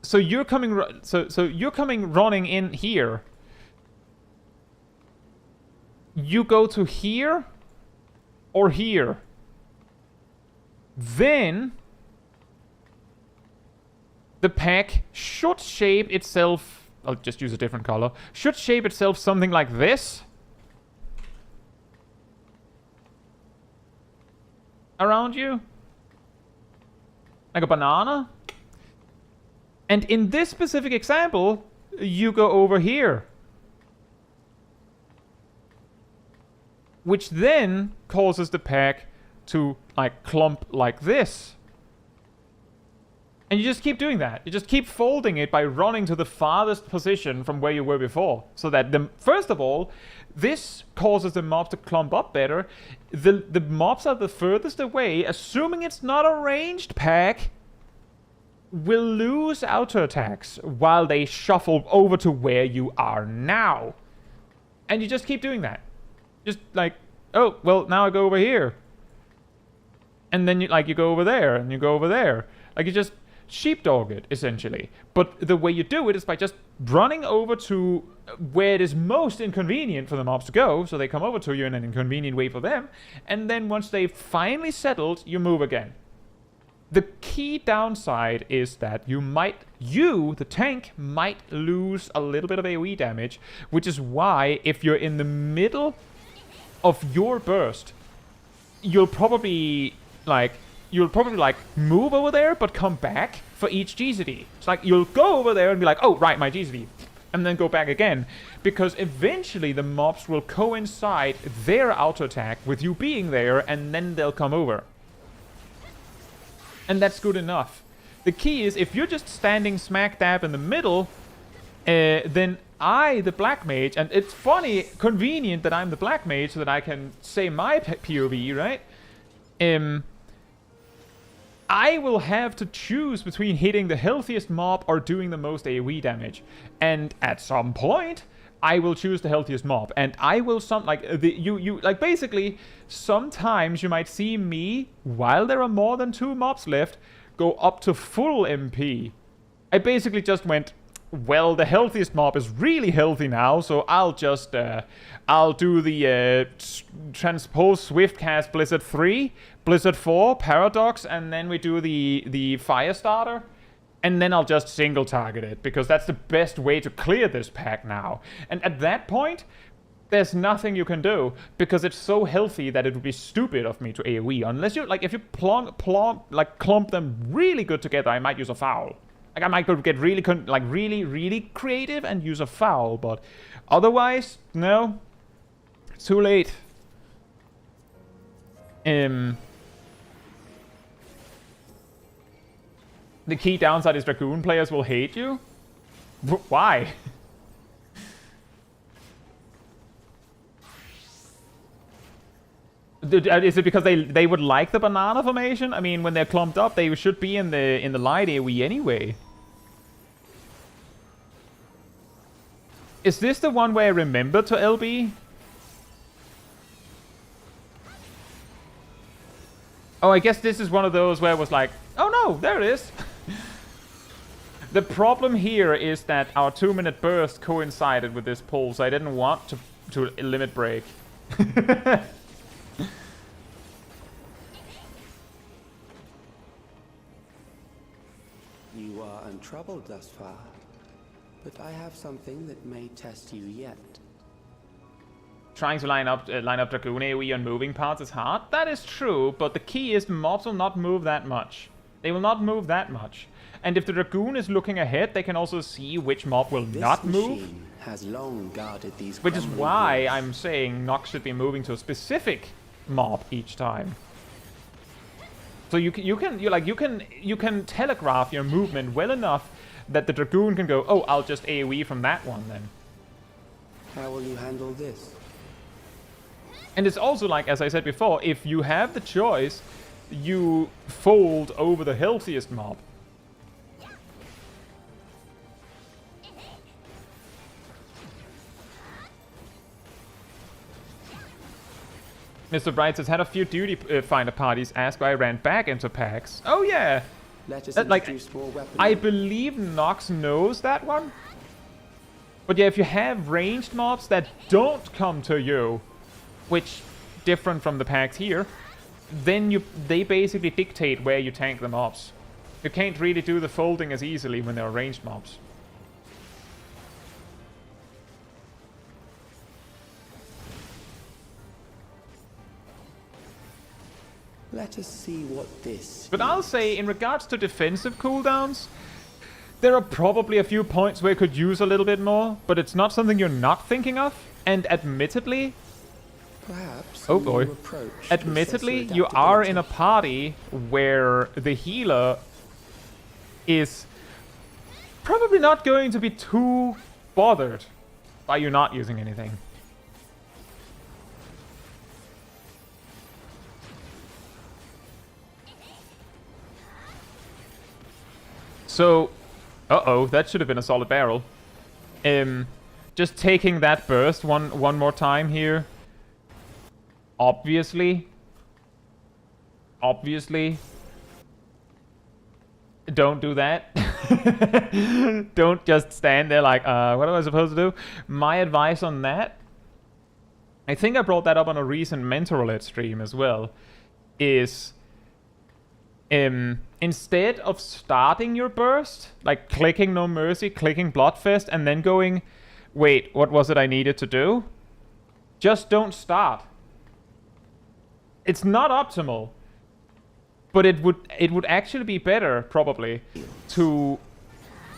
So you're coming. So you're coming running in here. You go to here or here. Then the pack should shape itself. I'll just use a different color. Should shape itself something like this. Around you. Like a banana. And in this specific example, you go over here. Which then causes the pack to, like, clump like this. And you just keep doing that. You just keep folding it by running to the farthest position from where you were before. So that, first of all, this causes the mobs to clump up better. The mobs are the furthest away, assuming it's not a ranged pack, will lose auto attacks while they shuffle over to where you are now. And you just keep doing that. Just like, oh, well, now I go over here. And then you go over there, and you go over there. Like, you just sheepdog it, essentially. But the way you do it is by just running over to where it is most inconvenient for the mobs to go, so they come over to you in an inconvenient way for them, and then once they've finally settled, you move again. The key downside is that the tank, might lose a little bit of AoE damage, which is why if you're in the middle of your burst, you'll probably move over there, but come back for each GZD. It's like, you'll go over there and be like, oh, right, my GZD. And then go back again. Because eventually the mobs will coincide their auto attack with you being there, and then they'll come over. And that's good enough. The key is, if you're just standing smack dab in the middle, then I, the Black Mage, and it's funny, convenient that I'm the Black Mage so that I can say my POV, right? I will have to choose between hitting the healthiest mob or doing the most AoE damage. And at some point, I will choose the healthiest mob. And I will basically, sometimes you might see me, while there are more than 2 mobs left, go up to full MP. I basically just went, well, the healthiest mob is really healthy now, so I'll just, I'll do the Transpose Swiftcast Blizzard 3, Blizzard 4, Paradox, and then we do the Firestarter. And then I'll just single target it, because that's the best way to clear this pack now. And at that point, there's nothing you can do, because it's so healthy that it would be stupid of me to AoE. Unless you, if you clump them really good together, I might use a foul. Like, I might get really creative and use a foul, but otherwise, no. Too late. The key downside is Dragoon players will hate you. Why? Is it because they would like the banana formation? I mean, when they're clumped up, they should be in the light AoE anyway. Is this the one where I remember to LB? Oh, I guess this is one of those where it was like, oh no, there it is. The problem here is that our 2-minute burst coincided with this pull, so I didn't want to limit break. You are untroubled thus far, but I have something that may test you yet. Trying to line up Dragoon AoE on moving parts is hard. That is true, but the key is mobs will not move that much. They will not move that much. And if the Dragoon is looking ahead, they can also see which mob will not move. Has long guarded these, which is why I'm saying Nox should be moving to a specific mob each time. So you can telegraph your movement well enough that the Dragoon can go, oh, I'll just AoE from that one then. How will you handle this? And it's also like, as I said before, if you have the choice, you fold over the healthiest mob. Mr. Bright says, had a few duty finder parties ask why I ran back into packs. Oh yeah! Let us like, more weaponry. I believe Nox knows that one. But yeah, if you have ranged mobs that don't come to you, which different from the packs here, then they basically dictate where you tank the mobs. You can't really do the folding as easily when they're ranged mobs. Let us see what this But I'll say, in regards to defensive cooldowns, there are probably a few points where you could use a little bit more, but it's not something you're not thinking of. And admittedly, perhaps oh boy, admittedly, you are in a party where the healer is probably not going to be too bothered by you not using anything. So, uh-oh, that should have been a solid barrel. Just taking that burst one more time here. Obviously, don't do that. Don't just stand there like, what am I supposed to do? My advice on that, I think I brought that up on a recent Mentor Roulette stream as well, is instead of starting your burst, like clicking No Mercy, clicking Bloodfest, and then going, wait, what was it I needed to do? Just don't start. It's not optimal, but it would actually be better, probably, to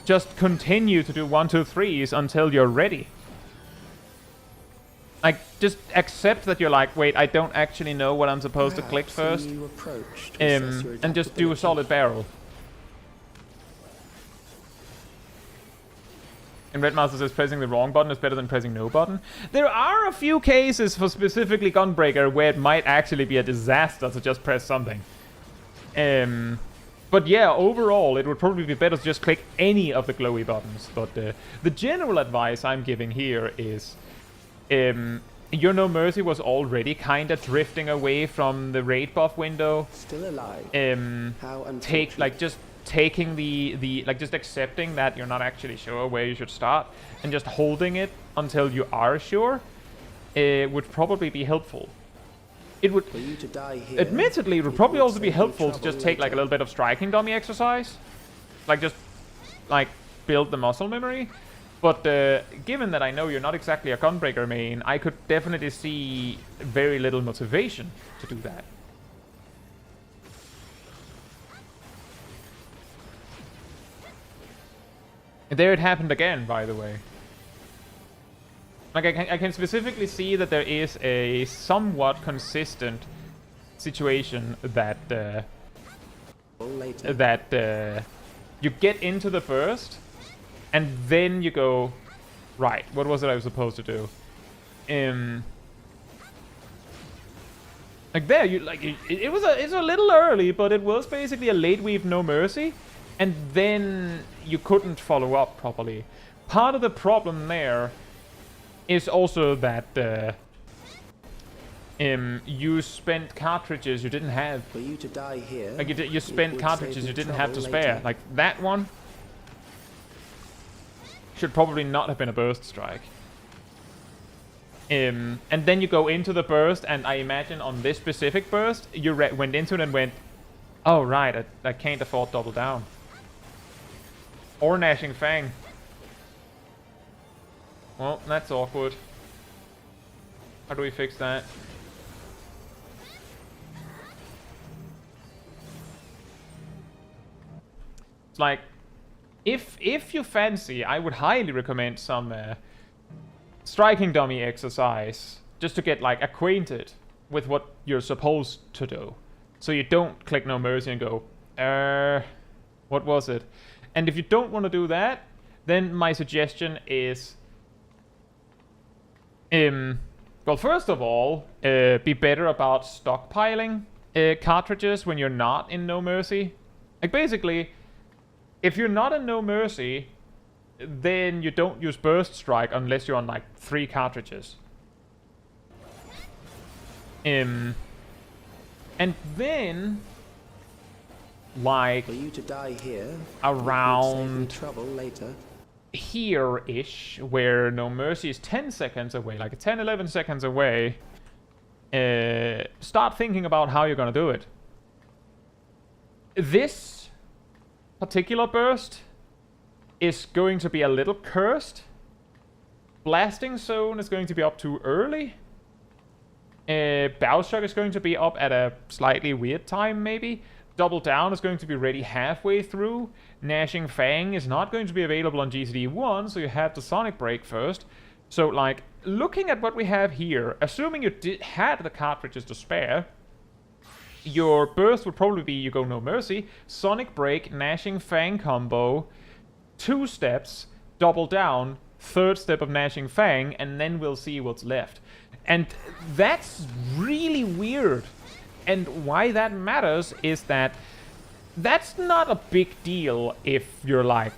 just continue to do 1, 2, 3s until you're ready. Like, just accept that you're like, wait, I don't actually know what I'm supposed to click first. And just do a solid barrel. And Redmaster says pressing the wrong button is better than pressing no button. There are a few cases for specifically Gunbreaker where it might actually be a disaster to just press something. But yeah, overall, it would probably be better to just click any of the glowy buttons. But the general advice I'm giving here is, your No Mercy was already kind of drifting away from the raid buff window. Still alive. Just taking just accepting that you're not actually sure where you should start and just holding it until you are sure, would probably be helpful. It would, for you to die here, admittedly, it would probably also be helpful to just take like a little bit of striking dummy exercise, like just like build the muscle memory. But given that I know you're not exactly a Gunbreaker main, I could definitely see very little motivation to do that. And there it happened again, by the way. Like, I can specifically see that there is a somewhat consistent situation that you get into the burst, And then you go, right, what was it I was supposed to do? Like there, you like it's a little early, but it was basically a late weave no mercy, and then you couldn't follow up properly. Part of the problem there is also that you spent cartridges you didn't have. For you to die here, Like you spent cartridges you didn't have to spare. Like that one should probably not have been a burst strike. And then you go into the burst, and I imagine on this specific burst, you went into it and went, oh right, I can't afford double down. Or Gnashing Fang. Well, that's awkward. How do we fix that? It's like, if you fancy, I would highly recommend some striking dummy exercise, just to get like acquainted with what you're supposed to do, so you don't click no mercy and go, what was it? And if you don't want to do that, then my suggestion is, well, first of all, be better about stockpiling cartridges when you're not in no mercy. Like basically, if you're not in no mercy, then you don't use burst strike unless you're on like 3 cartridges. And then, like, for you to die here, around trouble later. Here-ish, where no mercy is 10 seconds away, like 10-11 seconds away, start thinking about how you're gonna do it. This particular burst is going to be a little cursed. Blasting Zone is going to be up too early. Bow Shock is going to be up at a slightly weird time, maybe. Double Down is going to be ready halfway through. Gnashing Fang is not going to be available on GCD 1, so you have to Sonic Break first. So, like, looking at what we have here, assuming you had the cartridges to spare, your burst would probably be you go no mercy, Sonic Break, Gnashing Fang combo, 2 steps, Double Down, 3rd step of Gnashing Fang, and then we'll see what's left. And that's really weird. And why that matters is that that's not a big deal if you're, like,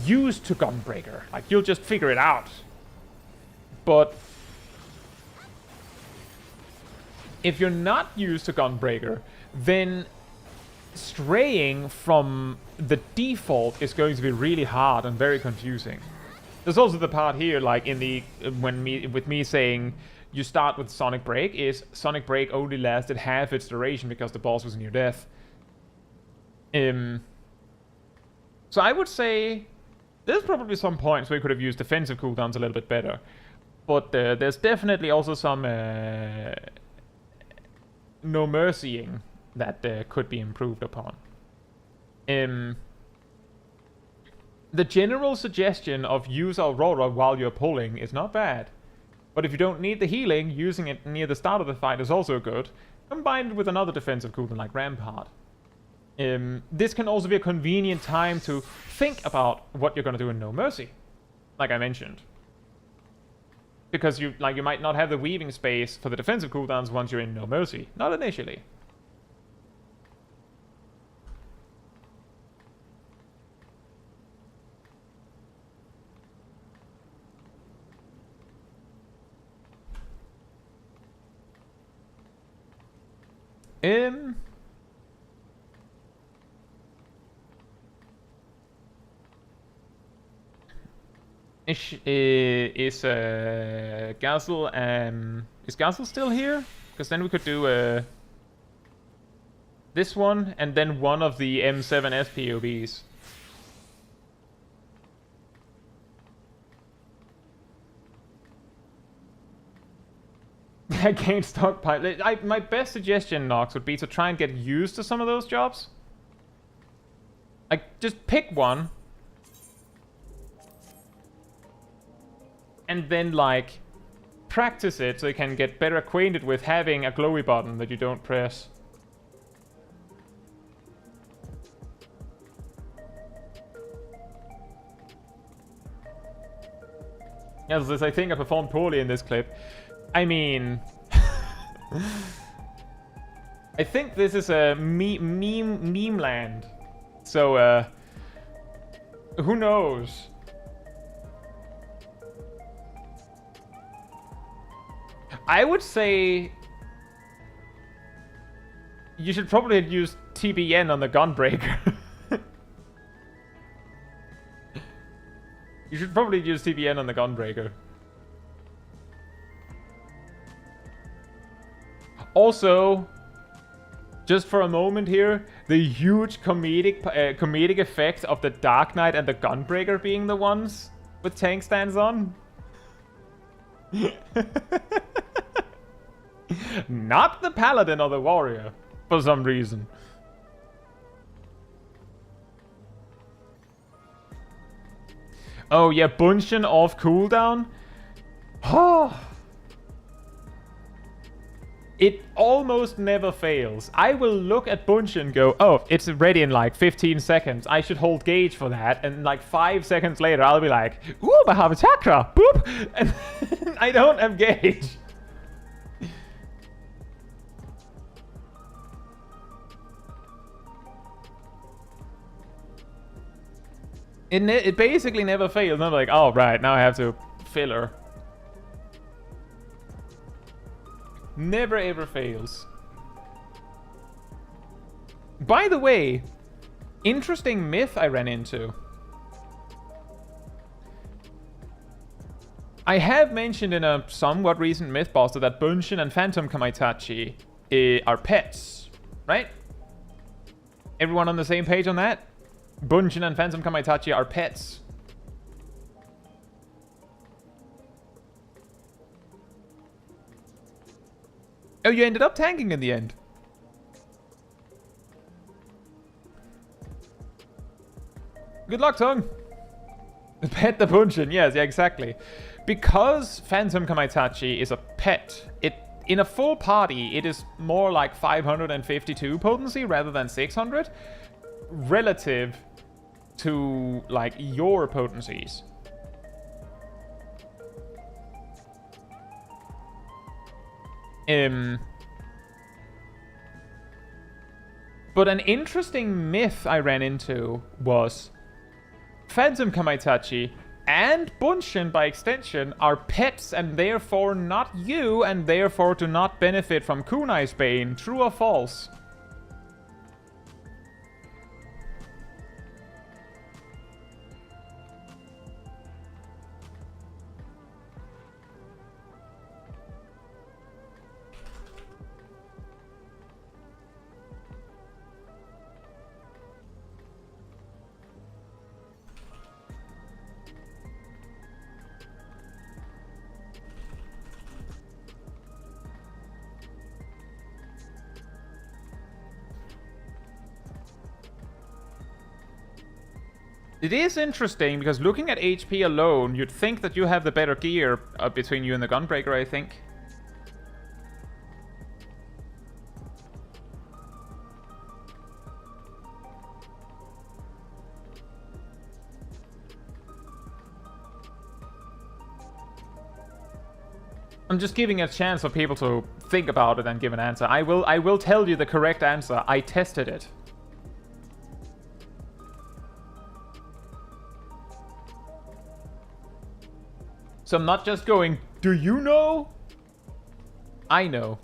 used to Gunbreaker. Like, you'll just figure it out. But if you're not used to Gunbreaker, then straying from the default is going to be really hard and very confusing. There's also the part here, like in the with me saying you start with Sonic Break, is Sonic Break only lasted half its duration because the boss was near death. So I would say there's probably some points where you could have used defensive cooldowns a little bit better, but there's definitely also some no mercying that could be improved upon. The general suggestion of use Aurora while you're pulling is not bad. But if you don't need the healing, using it near the start of the fight is also good, combined with another defensive cooldown like Rampart. This can also be a convenient time to think about what you're going to do in No Mercy, like I mentioned. Because you might not have the weaving space for the defensive cooldowns once you're in No Mercy. Not initially. Is Gazel still here? Because then we could do this one and then one of the M7 SPOBs. I can't stockpile. My best suggestion, Nox, would be to try and get used to some of those jobs. Like, just pick one. And then, like, practice it so you can get better acquainted with having a glowy button that you don't press. Yes, as I think I performed poorly in this clip. I mean... I think this is a meme land. So, who knows? I would say... you should probably use TBN on the Gunbreaker. You should probably use TBN on the Gunbreaker. Also, just for a moment here, the huge comedic effect of the Dark Knight and the Gunbreaker being the ones with tank stands on. Not the Paladin or the Warrior, for some reason. Oh yeah, Bunchen off cooldown? Oh. It almost never fails. I will look at Bunchen and go, oh, it's ready in like 15 seconds. I should hold gauge for that. And like 5 seconds later, I'll be like, ooh, I have a chakra. Boop. And I don't have gauge. It basically never fails. I'm like, oh, right, now I have to filler. Never ever fails. By the way, interesting myth I ran into. I have mentioned in a somewhat recent Mythbuster that Bunchen and Phantom Kamaitachi are pets, right? Everyone on the same page on that? Bunchen and Phantom Kamaitachi are pets. Oh, you ended up tanking in the end. Good luck, Tongue. Pet the Bunchen. Yes, yeah, exactly. Because Phantom Kamaitachi is a pet, in a full party, it is more like 552 potency rather than 600, relative to, like, your potencies. But an interesting myth I ran into was Phantom Kamaitachi and Bunchen, by extension, are pets and therefore not you, and therefore do not benefit from Kunai's Bane. True or false? It is interesting, because looking at HP alone, you'd think that you have the better gear between you and the Gunbreaker, I think. I'm just giving a chance for people to think about it and give an answer. I will tell you the correct answer. I tested it. So I'm not just going, do you know? I know.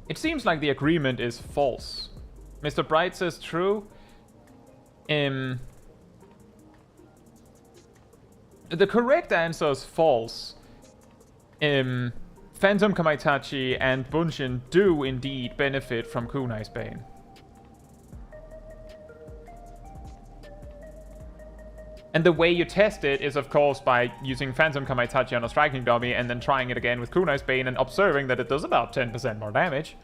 It seems like the agreement is false. Mr. Bright says true. The correct answer is false. Phantom Kamaitachi and Bunchen do indeed benefit from Kunai's Bane. And the way you test it is, of course, by using Phantom Kamaitachi on a striking dummy and then trying it again with Kunai's Bane and observing that it does about 10% more damage.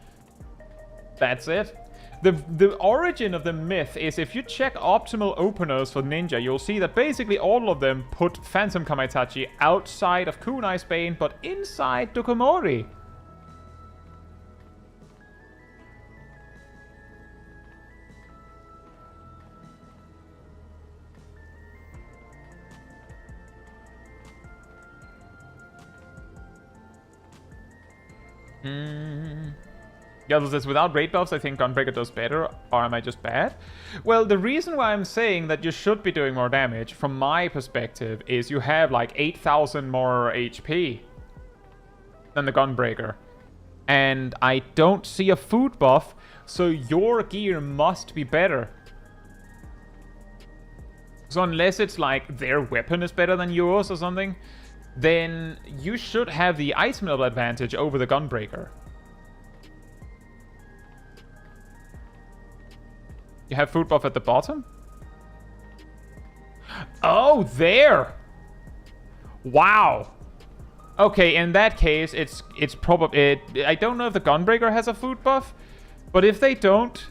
That's it. The origin of the myth is, if you check optimal openers for Ninja, you'll see that basically all of them put Phantom Kamaitachi outside of Kunai's Bane, but inside Dokomori. Yeah, this without raid buffs, I think Gunbreaker does better, or am I just bad? Well, the reason why I'm saying that you should be doing more damage, from my perspective, is you have like 8,000 more HP than the Gunbreaker. And I don't see a food buff, so your gear must be better. So unless it's like their weapon is better than yours or something, then you should have the item level advantage over the Gunbreaker. You have food buff at the bottom? Oh, there! Wow! Okay, in that case, it's probably... I don't know if the Gunbreaker has a food buff, but if they don't,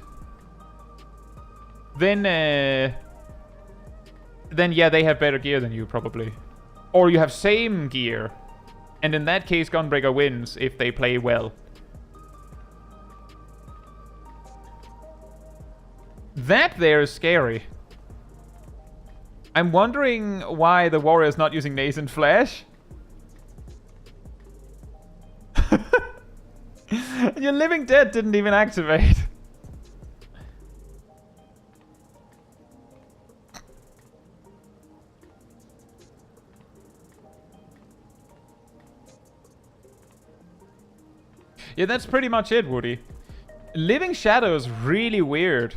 then yeah, they have better gear than you, probably. Or you have same gear, and in that case, Gunbreaker wins if they play well. That there is scary. I'm wondering why the warrior is not using nascent flesh. Your living dead didn't even activate. Yeah, that's pretty much it, Woody. Living Shadow is really weird.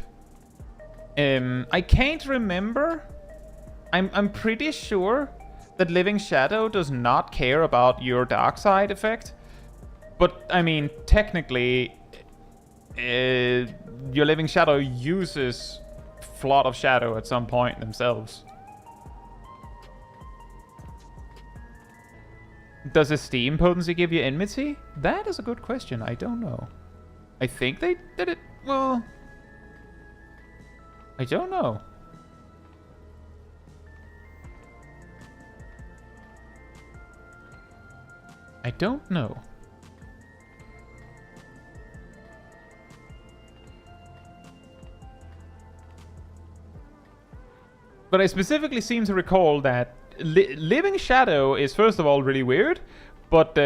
I can't remember. I'm pretty sure that Living Shadow does not care about your dark side effect. But, I mean, technically, your Living Shadow uses Flood of Shadow at some point themselves. Does Esteem Potency give you Enmity? That is a good question. I don't know. I think they did it... Well... I don't know. I don't know. But I specifically seem to recall that Living Shadow is, first of all, really weird. But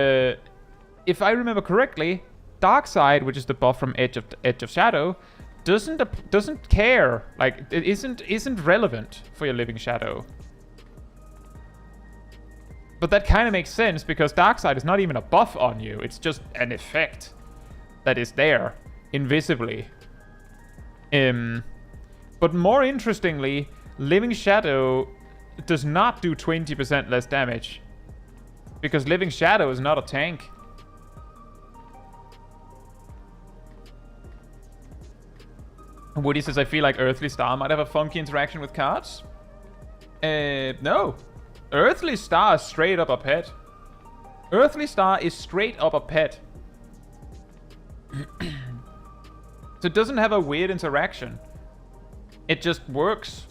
if I remember correctly, Dark Side, which is the buff from Edge of Shadow, doesn't care. Like, it isn't relevant for your Living Shadow. But that kind of makes sense because Darkside is not even a buff on you. It's just an effect that is there invisibly. But more interestingly, Living Shadow does not do 20% less damage because Living Shadow is not a tank. Woody says, I feel like Earthly Star might have a funky interaction with cards. No. Earthly Star is straight up a pet. Earthly Star is straight up a pet. So it doesn't have a weird interaction. It just works.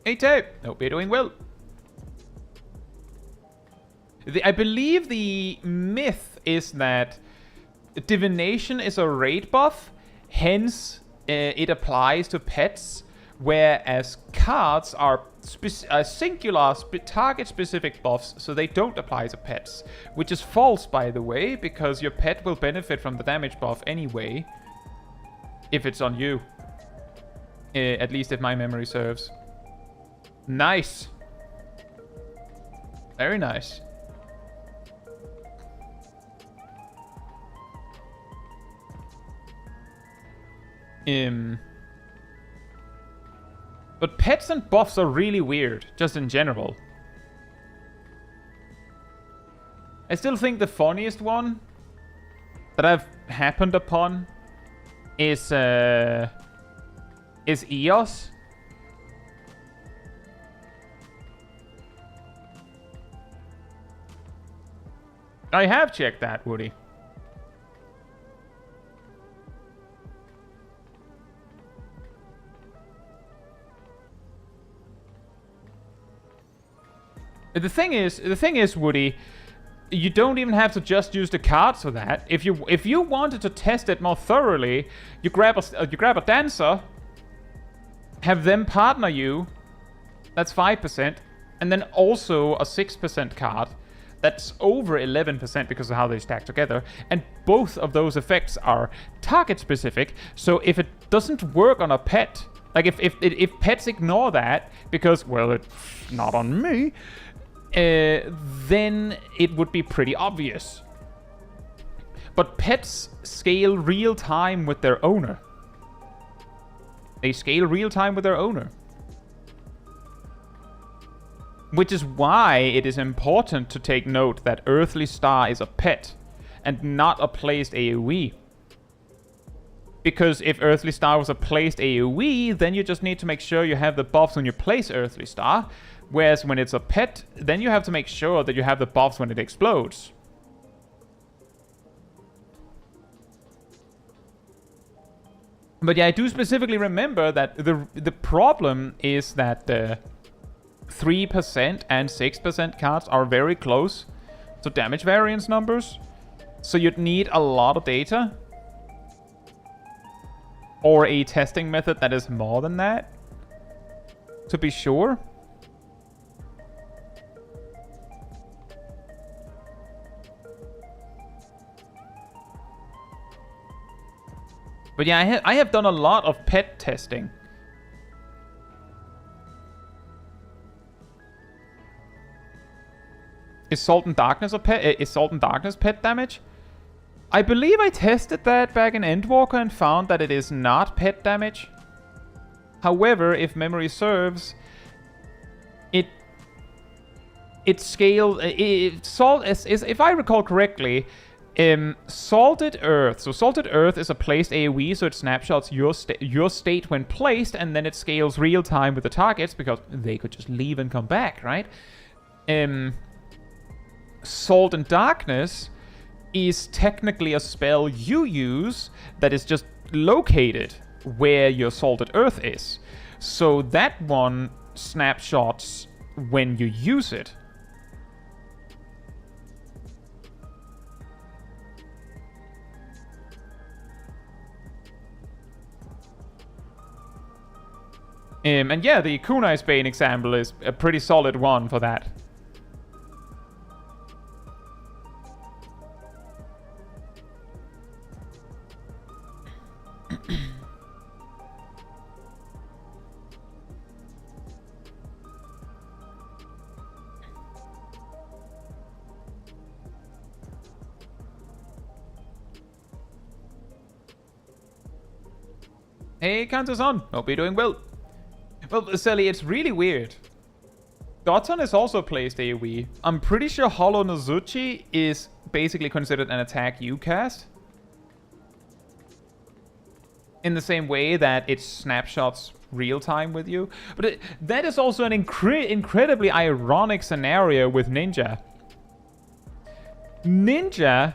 Hey, Tape. Hope you're doing well. I believe the myth is that Divination is a raid buff, hence it applies to pets, whereas cards are singular target-specific buffs, so they don't apply to pets. Which is false, by the way, because your pet will benefit from the damage buff anyway, if it's on you. At least if my memory serves. Nice. Very nice. But pets and buffs are really weird, just in general. I still think the funniest one that I've happened upon is EOS. I have checked that, Woody. The thing is, Woody, you don't even have to just use the cards for that. If you wanted to test it more thoroughly, you grab a dancer, have them partner you, that's 5%, and then also a 6% card, that's over 11% because of how they stack together, and both of those effects are target specific, so if it doesn't work on a pet, like if pets ignore that, because, well, it's not on me, then it would be pretty obvious. But pets scale real time with their owner. They scale real time with their owner. Which is why it is important to take note that Earthly Star is a pet and not a placed AoE. Because if Earthly Star was a placed AoE, then you just need to make sure you have the buffs when you place Earthly Star. Whereas when it's a pet, then you have to make sure that you have the buffs when it explodes. But yeah, I do specifically remember that the problem is that the 3% and 6% cards are very close to damage variance numbers. So you'd need a lot of data. Or a testing method that is more than that, to be sure. But yeah, I have done a lot of pet testing. Is Salt and Darkness a pet? Is Salt and Darkness pet damage? I believe I tested that back in Endwalker and found that it is not pet damage. However, if memory serves, it scaled. If I recall correctly, Salted Earth. So Salted Earth is a placed AoE, so it snapshots your state when placed, and then it scales real time with the targets because they could just leave and come back, right? Salt and Darkness is technically a spell you use that is just located where your Salted Earth is. So that one snapshots when you use it. And yeah, the Kunai's Bane example is a pretty solid one for that. Hey, Kanto-san, hope you're doing well. Well, Sally, it's really weird. Doton is also placed AoE. I'm pretty sure Hollow Nozuchi is basically considered an attack you cast. In the same way that it snapshots real time with you. But that is also an incredibly ironic scenario with Ninja. Ninja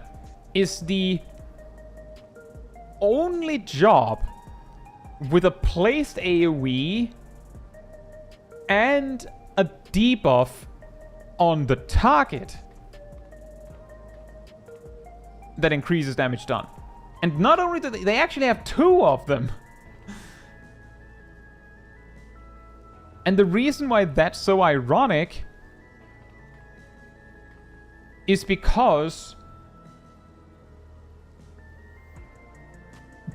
is the only job with a placed AoE and a debuff on the target that increases damage done. And not only do they actually have two of them. And the reason why that's so ironic is because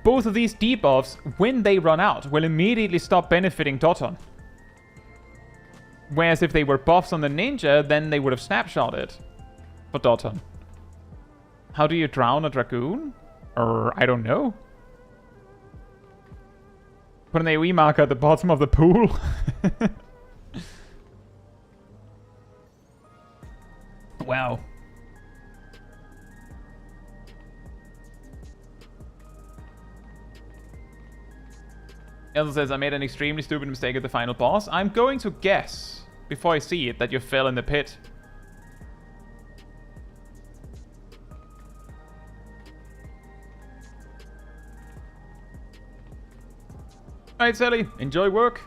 both of these debuffs, when they run out, will immediately stop benefiting Doton. Whereas if they were buffs on the ninja, then they would have snapshotted for Doton. How do you drown a dragoon? Or, I don't know. Put an AoE marker at the bottom of the pool. Wow. Elsa says, I made an extremely stupid mistake at the final boss. I'm going to guess, before I see it, that you fell in the pit. Alright, Sally, enjoy work.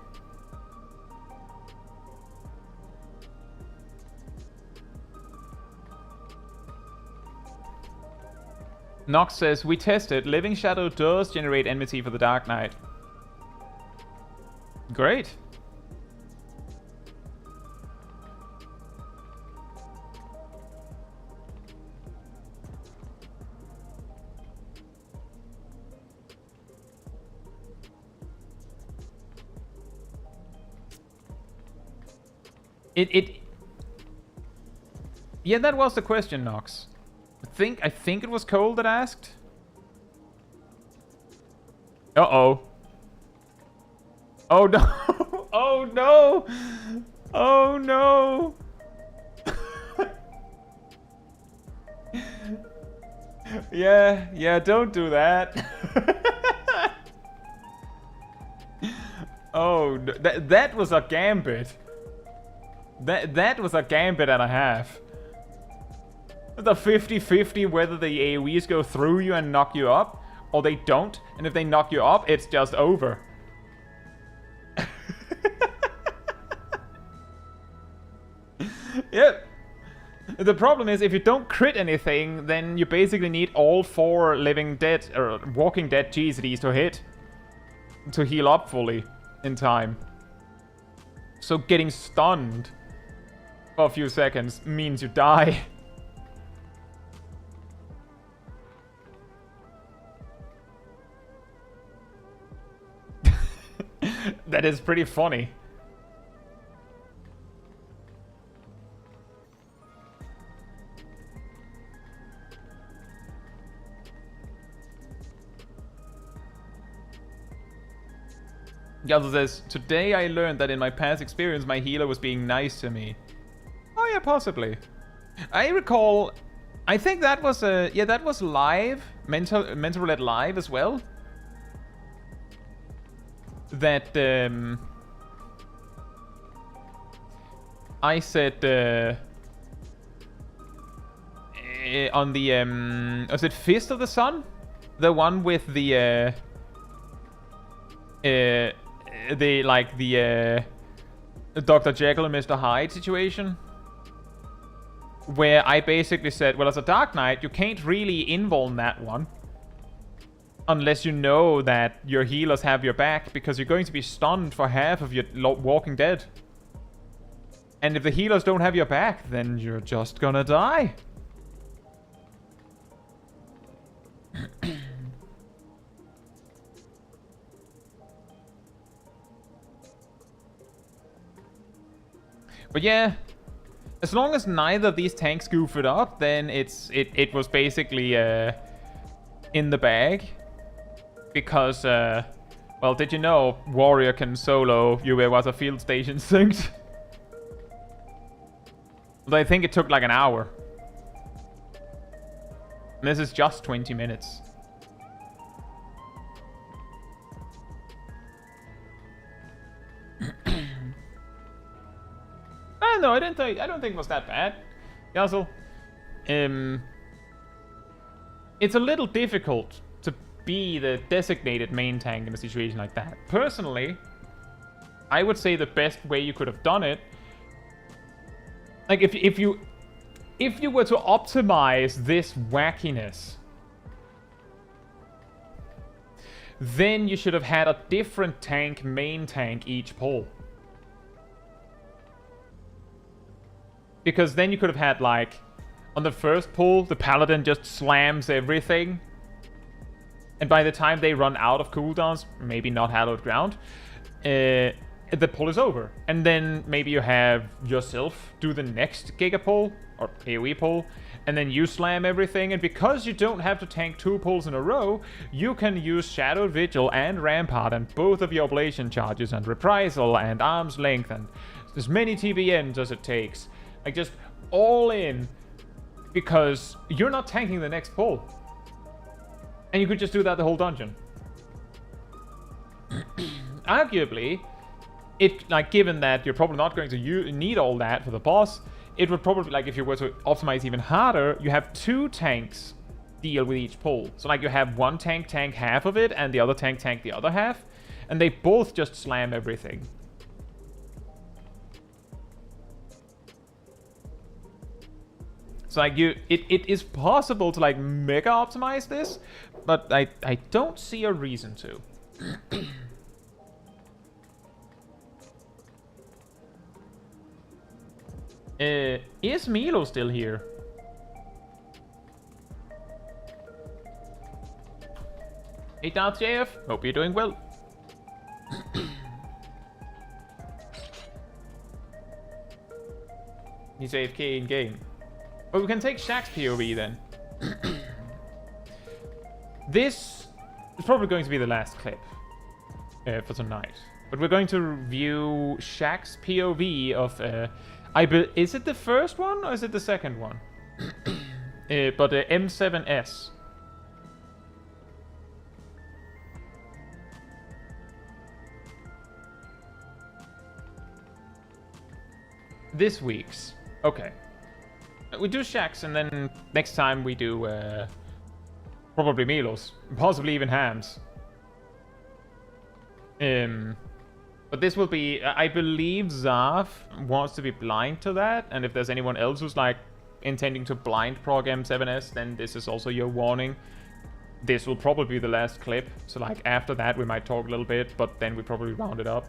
Nox says, we tested. Living Shadow does generate enmity for the Dark Knight. Great. Yeah, that was the question, Nox. I think it was Cole that asked. Uh-oh. Oh no. Oh no. Oh no. Yeah, don't do that. Oh, that was a gambit. That was a gambit and a half. The 50-50 whether the AoEs go through you and knock you up, or they don't, and if they knock you up, it's just over. Yep. The problem is, if you don't crit anything, then you basically need all 4 living dead, or walking dead GCDs to hit. To heal up fully in time. So getting stunned for a few seconds means you die. That is pretty funny. Galdo says, today I learned that in my past experience my healer was being nice to me. Oh yeah, possibly. I recall, I think that was yeah, that was live, mental roulette live as well. That I said on the was it Fist of the Sun, the one with the Dr. Jekyll and Mr. Hyde situation, where I basically said, well, as a Dark Knight, you can't really invuln that one unless you know that your healers have your back, because you're going to be stunned for half of your Walking Dead. And if the healers don't have your back, then you're just gonna die. But yeah, as long as neither of these tanks goof it up, then it was basically in the bag. Because, well, did you know Warrior can solo you where was a field station synced? But I think it took like an hour. And this is just 20 minutes. No, I don't think it was that bad. Yazzle. It's a little difficult to be the designated main tank in a situation like that. Personally, I would say the best way you could have done it, like if you were to optimize this wackiness, then you should have had a different tank, main tank each pull. Because then you could have had, like, on the first pull, the Paladin just slams everything. And by the time they run out of cooldowns, maybe not Hallowed Ground, the pull is over. And then maybe you have yourself do the next Giga pull, or AoE pull, and then you slam everything. And because you don't have to tank 2 pulls in a row, you can use Shadowed Vigil and Rampart and both of your Ablation charges and Reprisal and Arm's Length and as many TBNs as it takes. Like, just all in, because you're not tanking the next pull. And you could just do that the whole dungeon. Arguably, given that you're probably not going to need all that for the boss, it would probably, like, if you were to optimize even harder, you have 2 tanks deal with each pull. So, like, you have one tank half of it, and the other tank the other half, and they both just slam everything. So, like, it is possible to, like, mega optimize this, but I don't see a reason to. Is Milo still here? Hey, Darth JF. Hope you're doing well. He's AFK in game. But we can take Shaq's POV then. This is probably going to be the last clip for tonight. But we're going to review Shaq's POV of... is it the first one or is it the second one? But the M7S. This week's. Okay. We do Shaq's and then next time we do probably Milo's. Possibly even Ham's. But this will be... I believe Zav wants to be blind to that. And if there's anyone else who's like intending to blind prog M7S, then this is also your warning. This will probably be the last clip. So like after that we might talk a little bit, but then we probably round it up.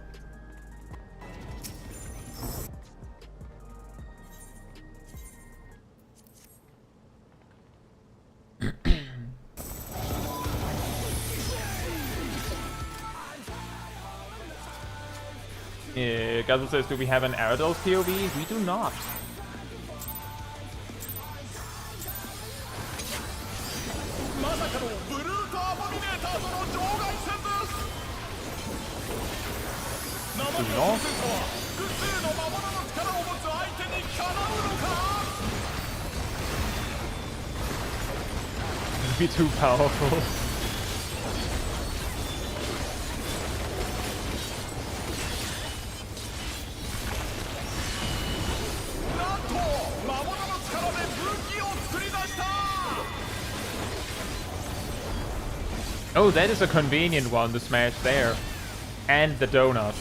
Gazel says, do we have an Aradol's POV? We do not. It'd be too powerful. Oh, that is a convenient one, the smash there. And the donut.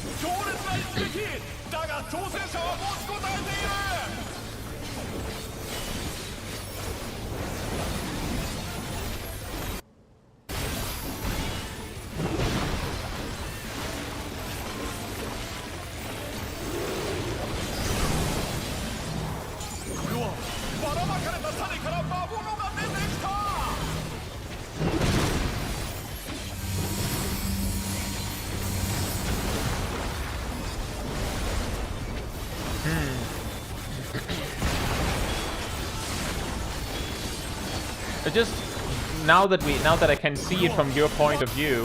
Just now that I can see it from your point of view,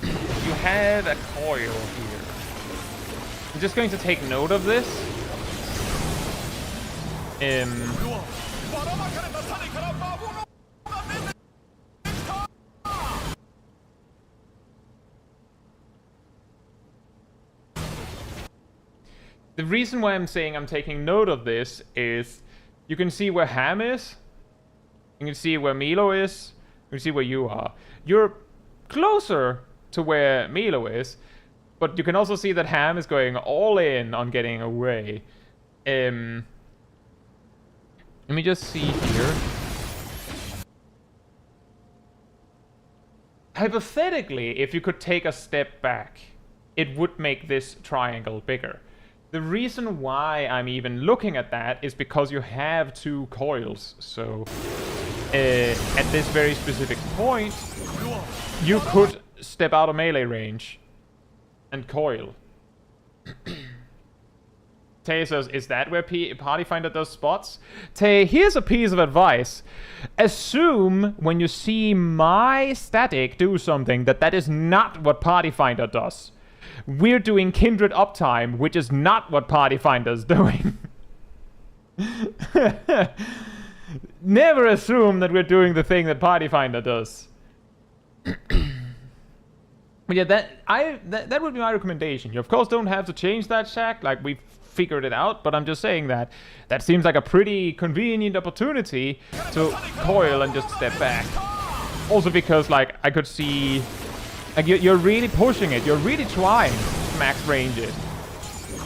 you had a coil here. I'm just going to take note of this. The reason why I'm saying I'm taking note of this is you can see where Ham is. You can see where Milo is. You can see where you are. You're closer to where Milo is, but you can also see that Ham is going all in on getting away. Let me just see here. Hypothetically, if you could take a step back, it would make this triangle bigger. The reason why I'm even looking at that is because you have two coils. So at this very specific point, you could step out of melee range and coil. Tay says, is that where Party Finder does spots? Tay, here's a piece of advice. Assume when you see my static do something that is not what Party Finder does. We're doing Kindred uptime, which is not what Party Finder's doing. Never assume that we're doing the thing that Party Finder does. But yeah, that would be my recommendation. You of course don't have to change that, Shaq. Like, we've figured it out, but I'm just saying that seems like a pretty convenient opportunity to coil and just step back. Also because, like, I could see... Like, you're really pushing it. You're really trying to max range it.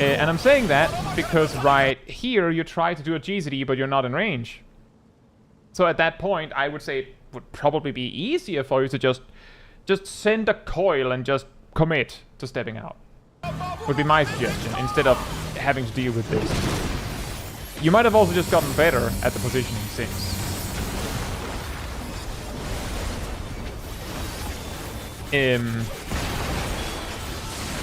And I'm saying that because right here you try to do a GZD, but you're not in range. So at that point, I would say it would probably be easier for you to just send a coil and just commit to stepping out. Would be my suggestion, instead of having to deal with this. You might have also just gotten better at the positioning since.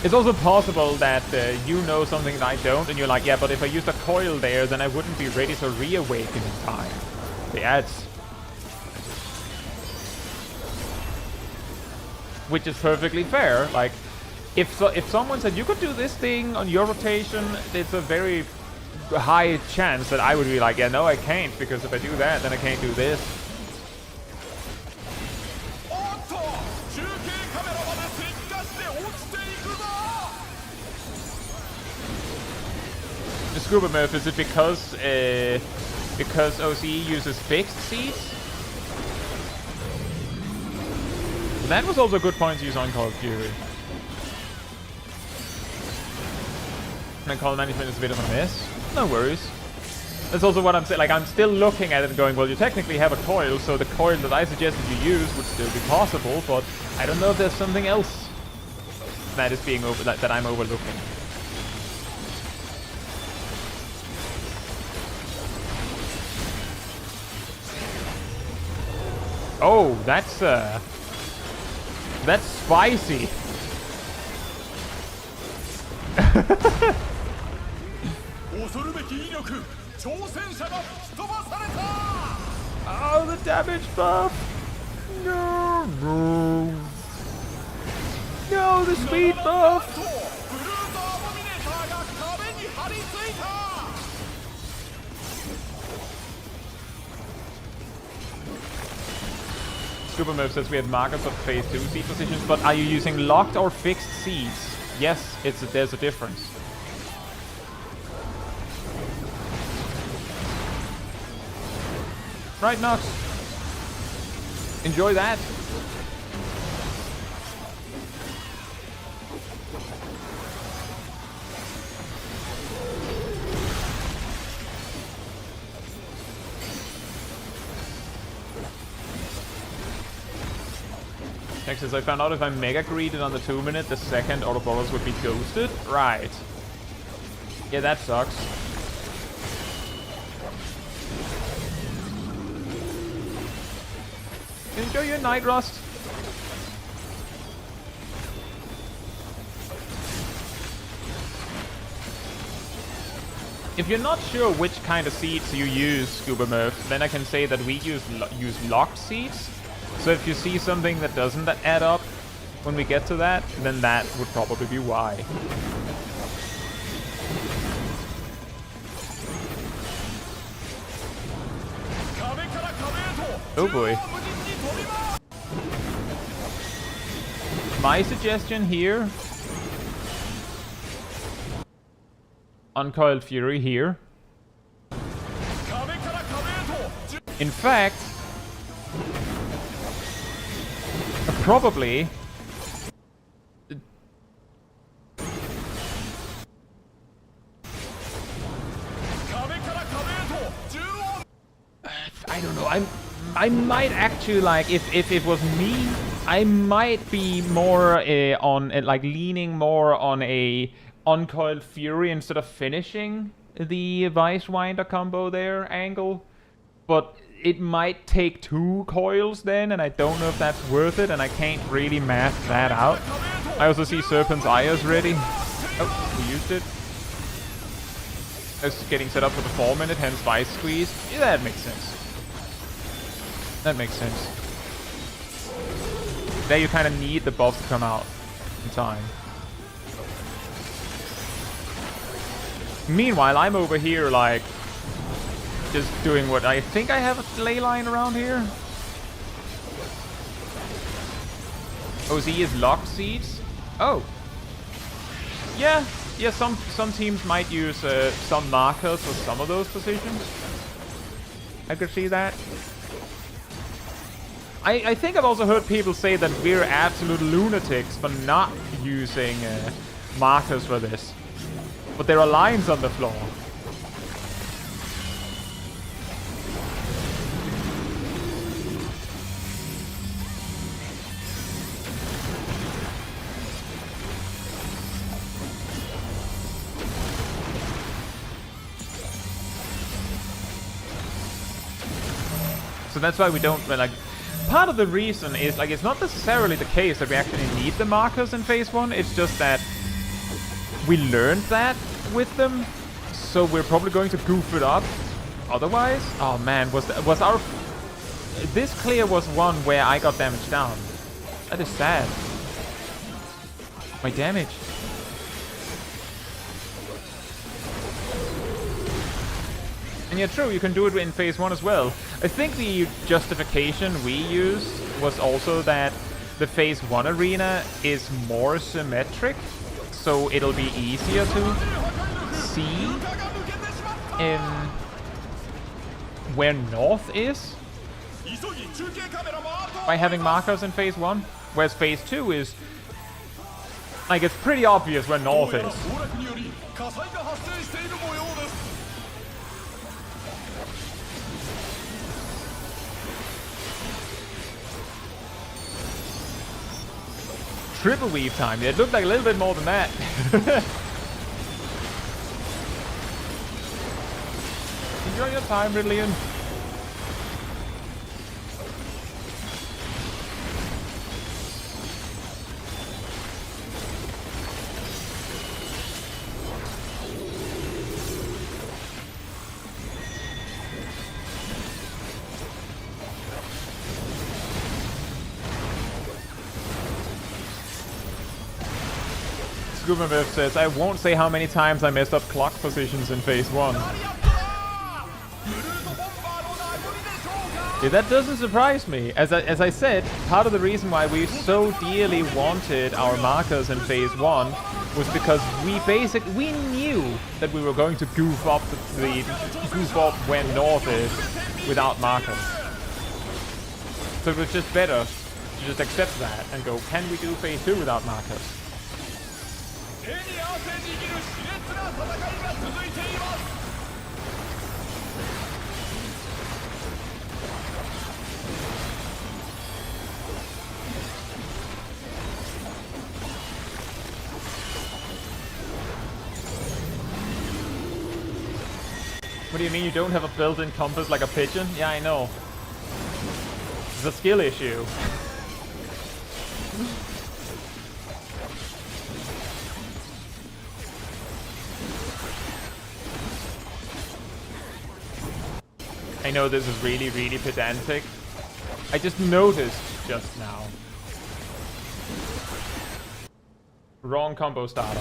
It's also possible that you know something that I don't, and you're like, yeah, but if I used a coil there, then I wouldn't be ready to reawaken in time. Yeah, which is perfectly fair. Like, if someone said you could do this thing on your rotation, it's a very high chance that I would be like, yeah, no, I can't, because if I do that, then I can't do this. The scuba move, is it because OCE uses fixed seats? That was also a good point to use on Call of Fury. And call management is a bit of a mess. No worries. That's also what I'm saying. Like, I'm still looking at it and going, well, you technically have a coil, so the coil that I suggested you use would still be possible, but I don't know if there's something else that is being that I'm overlooking. Oh, that's spicy. Oh, the damage buff. No, no. No, the speed buff. Scuba Move says we have markers of phase 2 seat positions, but are you using locked or fixed seats? Yes, there's a difference. Right, Nox. Enjoy that. Next is I found out if I mega greeted on the 2 minute, the second Ouroboros would be ghosted. Right. Yeah, that sucks. Enjoy your night rust. If you're not sure which kind of seats you use, Scuba Murph, then I can say that we use locked seats. So if you see something that doesn't add up when we get to that, then that would probably be why. Oh boy. My suggestion here, Uncoiled Fury here. In fact, probably I don't know. I might actually, like, if it was me, I might be more on like leaning more on a Uncoiled Fury instead of finishing the Vice Winder combo there angle. But it might take 2 coils then, and I don't know if that's worth it, and I can't really math that out. I also see Serpent's Eyes ready. Oh, we used it. It's getting set up for the 4 minute, hence Vice Squeeze. Yeah, that makes sense. That makes sense. There you kind of need the buffs to come out in time. Meanwhile, I'm over here, like, just doing what I think I have a ley line around here. OZ is locked seats. Oh. Yeah, some teams might use some markers for some of those positions. I could see that. I think I've also heard people say that we're absolute lunatics for not using markers for this. But there are lines on the floor. So that's why we don't, like, part of the reason is, like, it's not necessarily the case that we actually need the markers in Phase 1, it's just that we learned that with them, so we're probably going to goof it up otherwise. Oh man, was our... This clear was one where I got damage down. That is sad. My damage. And yeah, true, you can do it in Phase 1 as well. I think the justification we used was also that the Phase 1 arena is more symmetric, so it'll be easier to see where north is by having markers in Phase 1. Whereas Phase 2 is... like, it's pretty obvious where north is. Triple weave time. It looked like a little bit more than that. Enjoy your time, Ridleyan. Scuba says, I won't say how many times I messed up clock positions in Phase 1. Yeah, that doesn't surprise me. As I said, part of the reason why we so dearly wanted our markers in Phase 1 was because we knew that we were going to goof up where north is without markers. So it was just better to just accept that and go, can we do Phase 2 without markers? What do you mean you don't have a built-in compass like a pigeon? Yeah, I know. It's a skill issue. I know this is really, really pedantic. I just noticed just now. Wrong combo starter.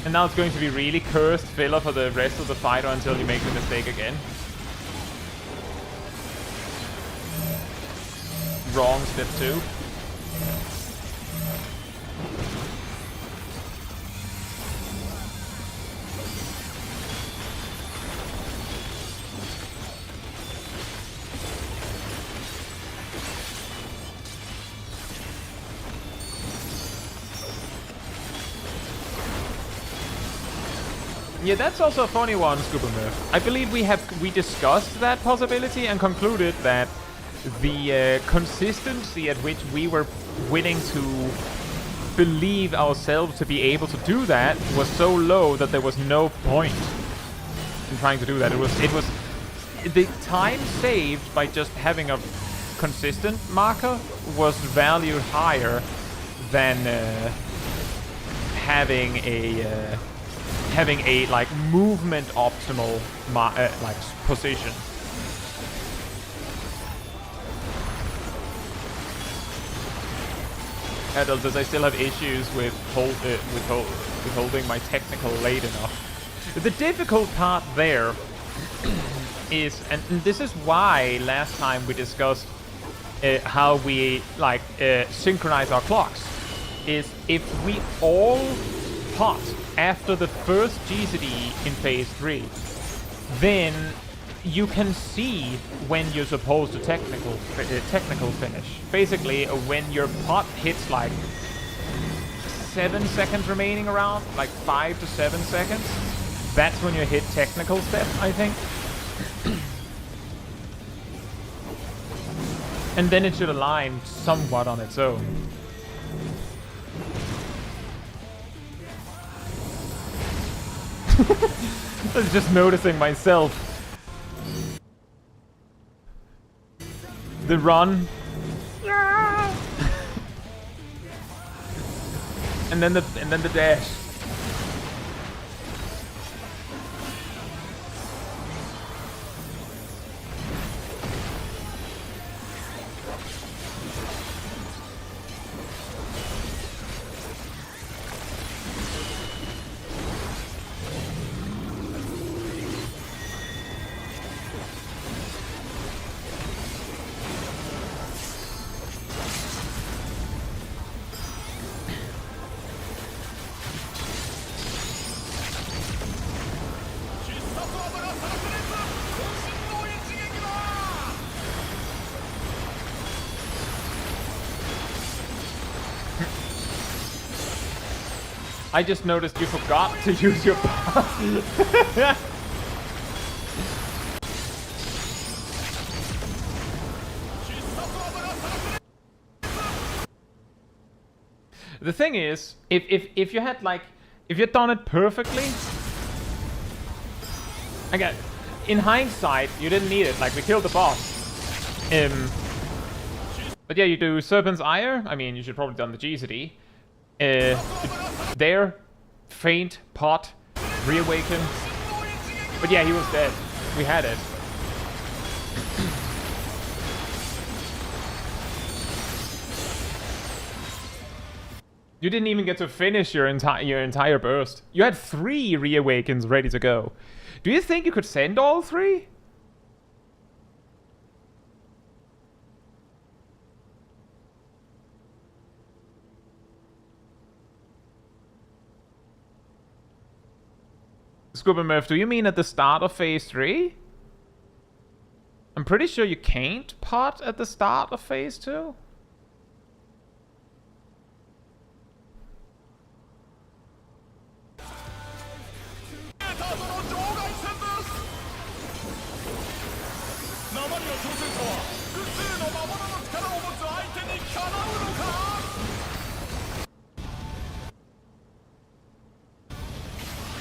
And now it's going to be really cursed filler for the rest of the fight until you make the mistake again. Wrong step 2. Yeah, that's also a funny one, Scuba Murph. I believe we discussed that possibility and concluded that the consistency at which we were willing to believe ourselves to be able to do that was so low that there was no point in trying to do that. It was the time saved by just having a consistent marker was valued higher than having a like movement optimal like position. Adult says I still have issues with holding my technical late enough. The difficult part there is, and this is why last time we discussed how we like synchronize our clocks, is if we all pot after the first GCD in Phase 3, then you can see when you're supposed to technical finish. Basically, when your pot hits like 7 seconds remaining around, like 5 to 7 seconds, that's when you hit technical step, I think. And then it should align somewhat on its own. I was just noticing myself. The run. and then the dash. I just noticed you forgot to use your pass. The thing is, if you had like, if you'd done it perfectly, again, in hindsight, you didn't need it. Like we killed the boss. But yeah, you do Serpent's Ire. I mean, you should probably done the GCD. There, faint, pot, reawaken. But yeah, he was dead. We had it. You didn't even get to finish your entire burst. You had 3 reawakens ready to go. Do you think you could send all 3? Scuba Murph, do you mean at the start of phase 3? I'm pretty sure you can't pot at the start of phase 2.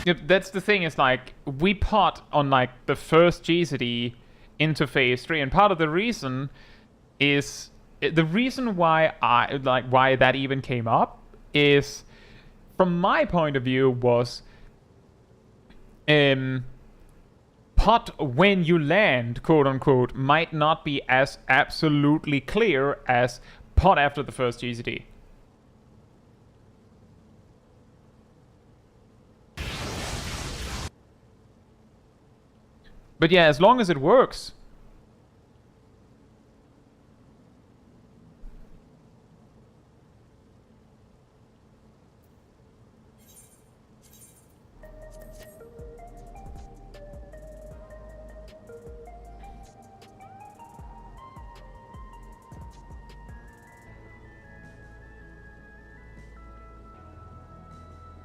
Yep, that's the thing, is like, we pot on like the first GCD into phase 3, and part of the reason is, the reason why why that even came up is, from my point of view, was pot when you land, quote unquote, might not be as absolutely clear as pot after the first GCD. But yeah, as long as it works.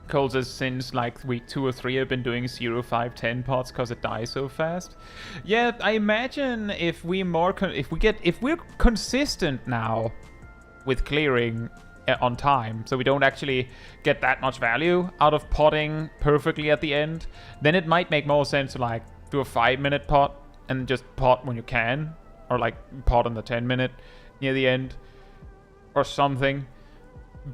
Cole says since like week 2 or 3 I've been doing 0, 5, 10 pots because it dies so fast. Yeah, I imagine if we if we're consistent now with clearing on time, so we don't actually get that much value out of potting perfectly at the end, then it might make more sense to like do a 5-minute pot and just pot when you can, or like pot on the 10-minute near the end or something.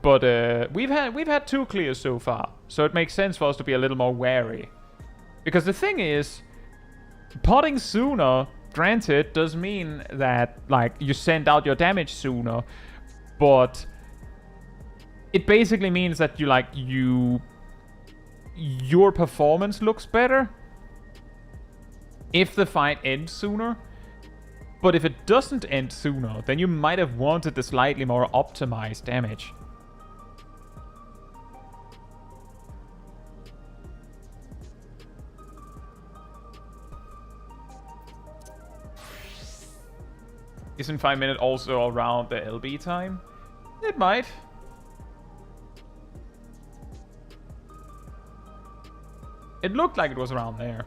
But we've had 2 clears so far, so it makes sense for us to be a little more wary. Because the thing is, potting sooner, granted, does mean that like you send out your damage sooner, but it basically means that your performance looks better if the fight ends sooner. But if it doesn't end sooner, then you might have wanted the slightly more optimized damage. Isn't 5 minutes also around the LB time? It might. It looked like it was around there.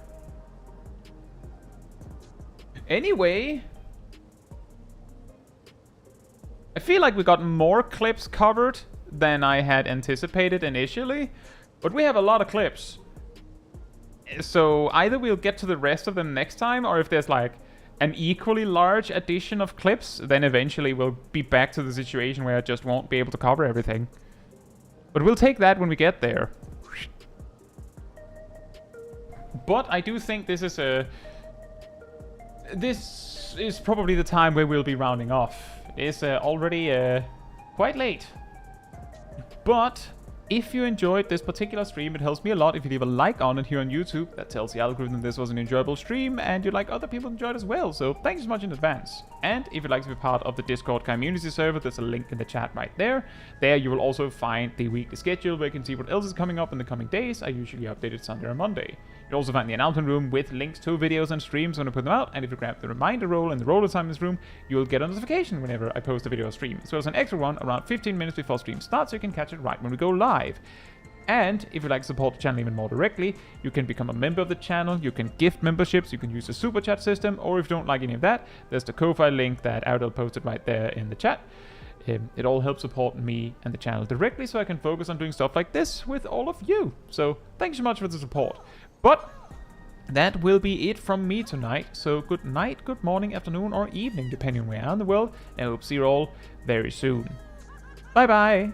Anyway, I feel like we got more clips covered than I had anticipated initially, but we have a lot of clips. So either we'll get to the rest of them next time, or if there's like an equally large addition of clips, then eventually we'll be back to the situation where I just won't be able to cover everything. But we'll take that when we get there. But I do think this is probably the time where we'll be rounding off. It's already quite late. But if you enjoyed this particular stream, it helps me a lot if you leave a like on it here on YouTube. That tells the algorithm this was an enjoyable stream and you'd like other people to enjoy it as well. So thanks so much in advance. And if you'd like to be part of the Discord community server, there's a link in the chat right there. There you will also find the weekly schedule where you can see what else is coming up in the coming days. I usually update it Sunday or Monday. You'll also find the announcement room with links to videos and streams when I put them out. And if you grab the reminder roll and the roller time in this room, you'll get a notification whenever I post a video or stream, as well as an extra one around 15 minutes before stream starts, so you can catch it right when we go live. And if you'd like to support the channel even more directly, you can become a member of the channel, you can gift memberships, you can use the super chat system, or if you don't like any of that, there's the Ko-Fi link that Audel posted right there in the chat. It all helps support me and the channel directly, so I can focus on doing stuff like this with all of you. So thanks so much for the support. But that will be it from me tonight. So good night, good morning, afternoon, or evening, depending on where you are in the world. And I hope to see you all very soon. Bye bye!